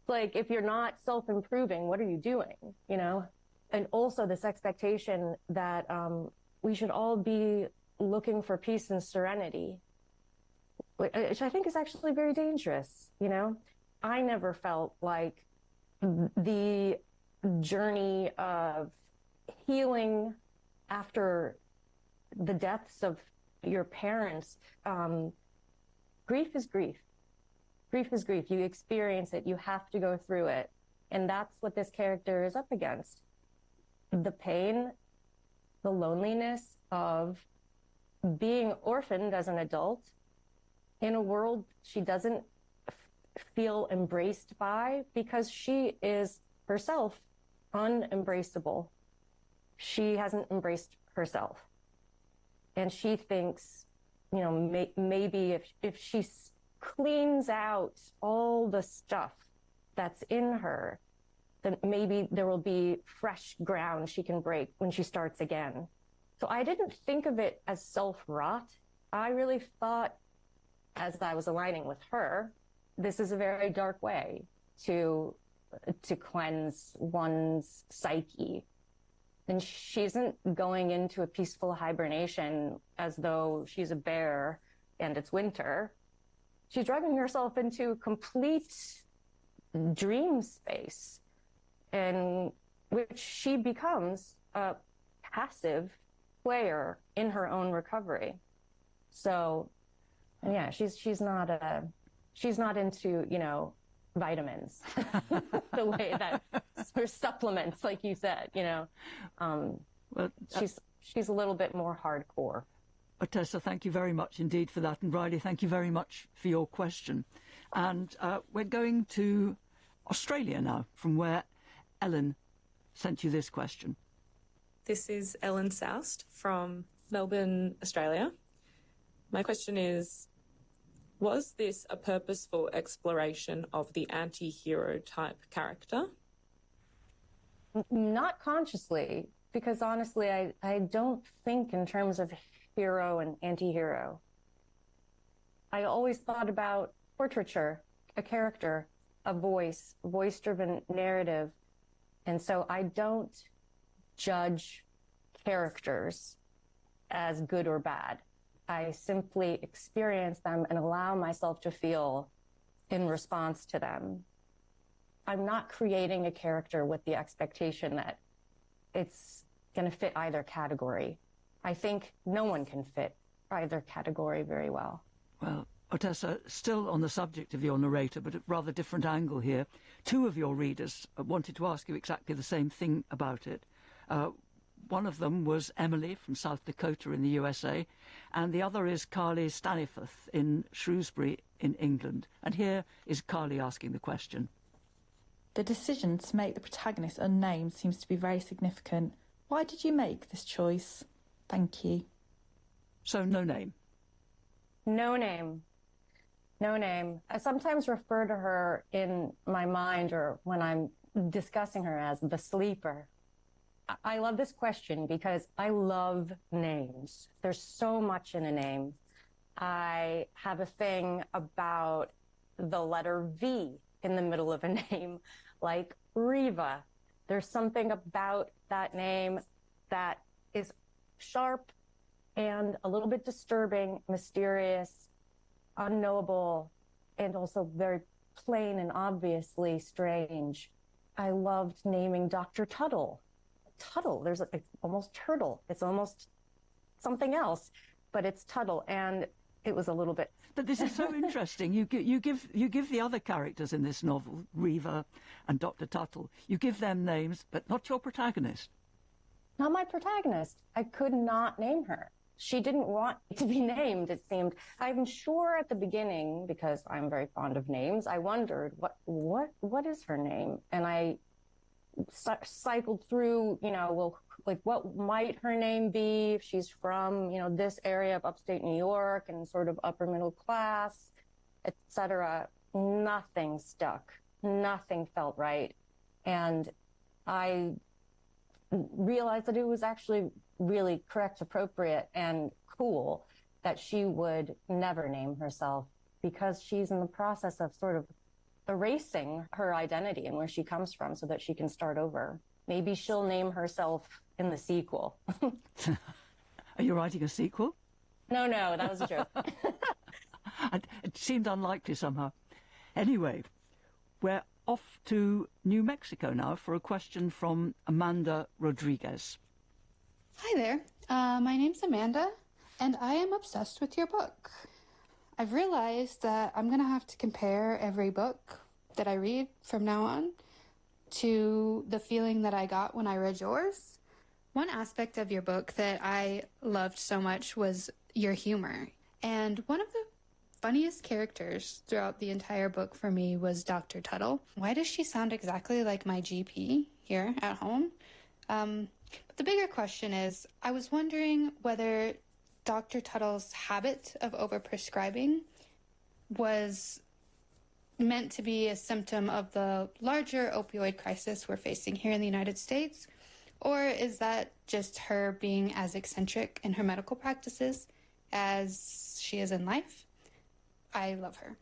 Like, if you're not self-improving, what are you doing, you know? And also this expectation that we should all be looking for peace and serenity, which I think is actually very dangerous, you know? I never felt like the journey of healing after the deaths of your parents, grief is grief. Grief is grief. You experience it. You have to go through it. And that's what this character is up against. The pain, the loneliness of being orphaned as an adult in a world she doesn't feel embraced by because she is herself unembraceable. She hasn't embraced herself. And she thinks, you know, maybe if she cleans out all the stuff that's in her, then maybe there will be fresh ground she can break when she starts again. So I didn't think of it as self-rot. I really thought, as I was aligning with her, this is a very dark way to cleanse one's psyche. And she isn't going into a peaceful hibernation as though she's a bear and it's winter. She's dragging herself into complete dream space, in which she becomes a passive player in her own recovery. So, yeah, she's not into, you know, vitamins the way that or supplements, like you said, you know. Well, she's a little bit more hardcore. Tessa, thank you very much indeed for that. And Riley, thank you very much for your question. And we're going to Australia now, from where Ellen sent you this question. This is Ellen Soust from Melbourne, Australia. My question is, was this a purposeful exploration of the anti-hero type character? Not consciously, because honestly, I don't think in terms of hero and anti-hero. I always thought about portraiture, a character, a voice-driven narrative. And so I don't judge characters as good or bad. I simply experience them and allow myself to feel in response to them. I'm not creating a character with the expectation that it's going to fit either category. I think no one can fit either category very well. Well, Otessa, still on the subject of your narrator, but at a rather different angle here, two of your readers wanted to ask you exactly the same thing about it. One of them was Emily from South Dakota in the USA, and the other is Carly Staniforth in Shrewsbury in England. And here is Carly asking the question. The decision to make the protagonist unnamed seems to be very significant. Why did you make this choice? Thank you. So no name? No name. No name. I sometimes refer to her in my mind or when I'm discussing her as the sleeper. I love this question because I love names. There's so much in a name. I have a thing about the letter V in the middle of a name, like Riva. There's something about that name that is sharp and a little bit disturbing, mysterious, unknowable, and also very plain and obviously strange. I loved naming Dr. Tuttle. Tuttle, there's it's almost turtle. It's almost something else, but it's Tuttle. And it was a little bit... But this is so interesting. You give the other characters in this novel, Reva and Dr. Tuttle, you give them names, but not your protagonist. Not my protagonist. I could not name her. She didn't want to be named, it seemed. I'm sure at the beginning, because I'm very fond of names, I wondered, what is her name? And I cycled through, well, like, what might her name be if she's from, this area of upstate New York and sort of upper middle class, etc. Nothing stuck. Nothing felt right. And I realized that it was actually really correct, appropriate, and cool that she would never name herself, because she's in the process of sort of erasing her identity and where she comes from so that she can start over. Maybe she'll name herself in the sequel. Are you writing a sequel? No, that was a joke. It seemed unlikely somehow. Anyway, we're off to New Mexico now for a question from Amanda Rodriguez. Hi there. My name's Amanda, and I am obsessed with your book. I've realized that I'm going to have to compare every book that I read from now on to the feeling that I got when I read yours. One aspect of your book that I loved so much was your humor. And one of the funniest characters throughout the entire book for me was Dr. Tuttle. Why does she sound exactly like my GP here at home? But the bigger question is, I was wondering whether Dr. Tuttle's habit of overprescribing was meant to be a symptom of the larger opioid crisis we're facing here in the United States, or is that just her being as eccentric in her medical practices as she is in life? I love her.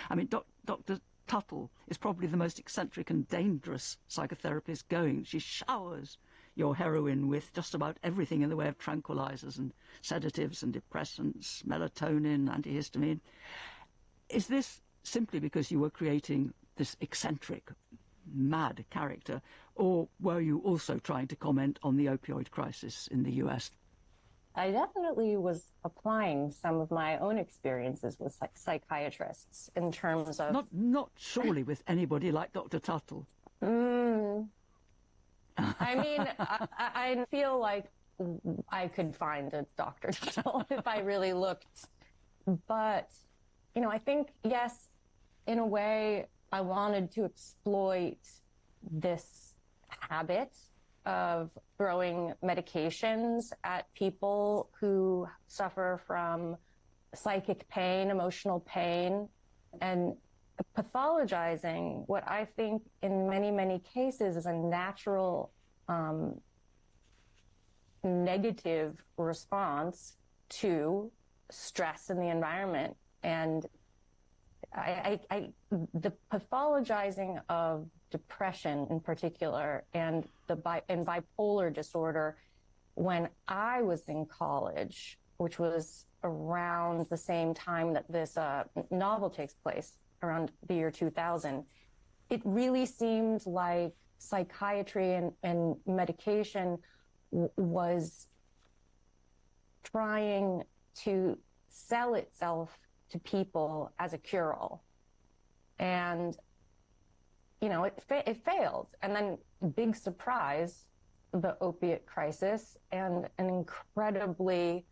I mean, Dr. Tuttle is probably the most eccentric and dangerous psychotherapist going. She showers your heroine with just about everything in the way of tranquilizers and sedatives and depressants, melatonin, antihistamine. Is this simply because you were creating this eccentric, mad character, or were you also trying to comment on the opioid crisis in the US? I definitely was applying some of my own experiences with psychiatrists in terms of... Not surely with anybody like Dr. Tuttle. I mean, I feel like I could find a Dr. Tuttle if I really looked. But, I think, yes, in a way, I wanted to exploit this habit of throwing medications at people who suffer from psychic pain, emotional pain, and pathologizing what I think in many, many cases is a natural negative response to stress in the environment. And the pathologizing of depression in particular and and bipolar disorder when I was in college, which was around the same time that this novel takes place, around the year 2000, it really seemed like psychiatry and medication was trying to sell itself to people as a cure-all. And, it failed. And then, big surprise, the opiate crisis and an incredibly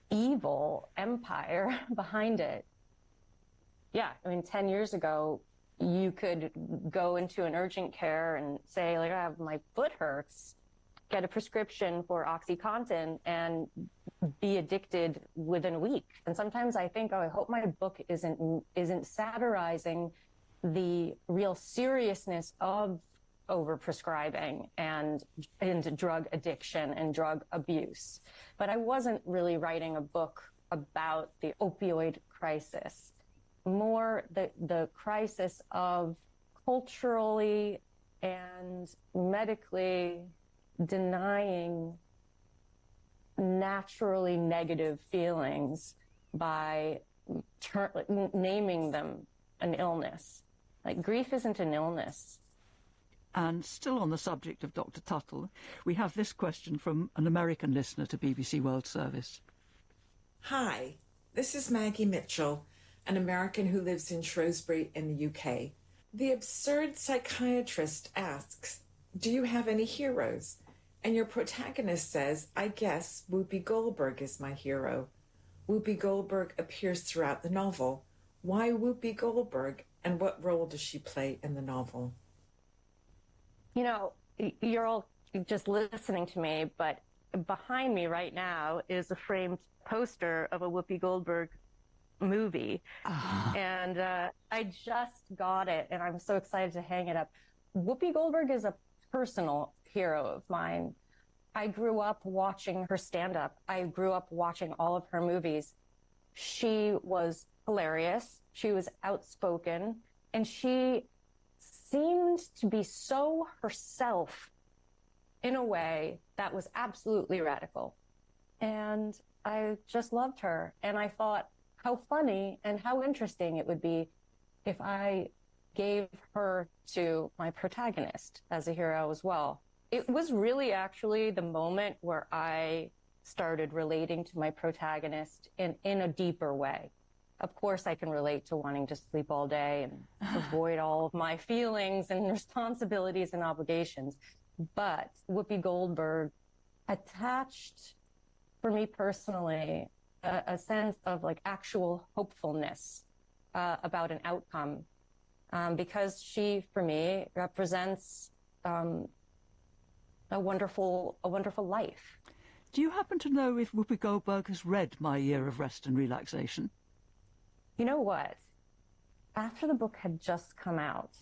evil empire behind it. Yeah, 10 years ago, you could go into an urgent care and say, my foot hurts, get a prescription for OxyContin, and be addicted within a week. And sometimes I think, I hope my book isn't satirizing the real seriousness of overprescribing and drug addiction and drug abuse. But I wasn't really writing a book about the opioid crisis, more the crisis of culturally and medically denying naturally negative feelings by naming them an illness. Like, grief isn't an illness. And still on the subject of Dr. Tuttle, we have this question from an American listener to BBC World Service. Hi, this is Maggie Mitchell, an American who lives in Shrewsbury in the UK. The absurd psychiatrist asks, do you have any heroes? And your protagonist says, I guess Whoopi Goldberg is my hero. Whoopi Goldberg appears throughout the novel. Why Whoopi Goldberg, and what role does she play in the novel? You know, you're all just listening to me, but behind me right now is a framed poster of a Whoopi Goldberg movie. And I just got it, and I'm so excited to hang it up. Whoopi Goldberg is a personal hero of mine. I grew up watching her stand-up. I grew up watching all of her movies. She was hilarious. She was outspoken, and she seemed to be so herself in a way that was absolutely radical. And I just loved her. And I thought how funny and how interesting it would be if I gave her to my protagonist as a hero as well. It was really actually the moment where I started relating to my protagonist in a deeper way. Of course, I can relate to wanting to sleep all day and avoid all of my feelings and responsibilities and obligations. But Whoopi Goldberg attached, for me personally, a sense of like actual hopefulness about an outcome, because she, for me, represents a wonderful life. Do you happen to know if Whoopi Goldberg has read My Year of Rest and Relaxation? You know what? After the book had just come out,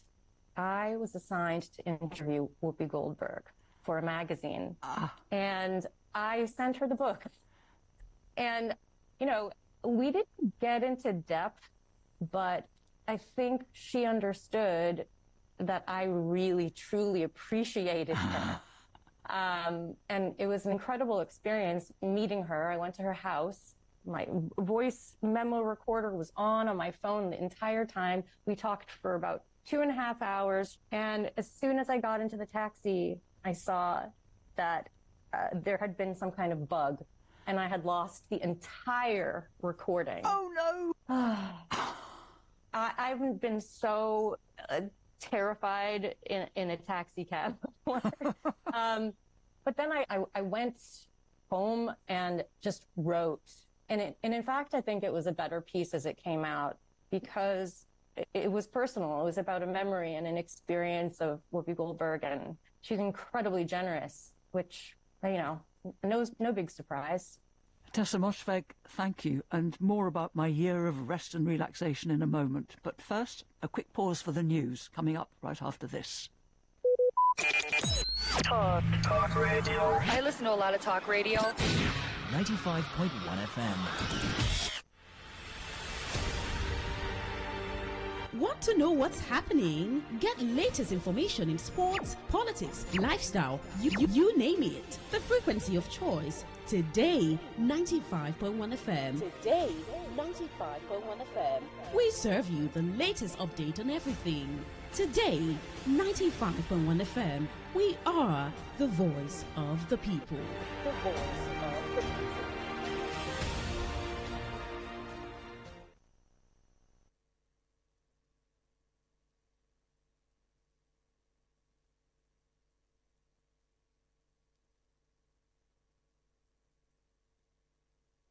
I was assigned to interview Whoopi Goldberg for a magazine. And I sent her the book. And, you know, we didn't get into depth, but I think she understood that I really, truly appreciated her. And it was an incredible experience meeting her. I went to her house. My voice memo recorder was on my phone the entire time. We talked for about 2.5 hours. And as soon as I got into the taxi, I saw that there had been some kind of bug, and I had lost the entire recording. Oh, no! I haven't been so terrified in a taxi cab before. But then I went home and just wrote. And in fact, I think it was a better piece as it came out, because it was personal. It was about a memory and an experience of Whoopi Goldberg, and she's incredibly generous, which, you know, no big surprise. Tessa Moshfegh, thank you, and more about My Year of Rest and Relaxation in a moment. But first, a quick pause for the news, coming up right after this. Talk radio. I listen to a lot of talk radio. 95.1 FM. Want to know what's happening? Get latest information in sports, politics, lifestyle, you name it. The frequency of choice. Today, 95.1 FM. Today, 95.1 FM. We serve you the latest update on everything. Today, 95.1 FM. We are the voice of the people. The voice of the people.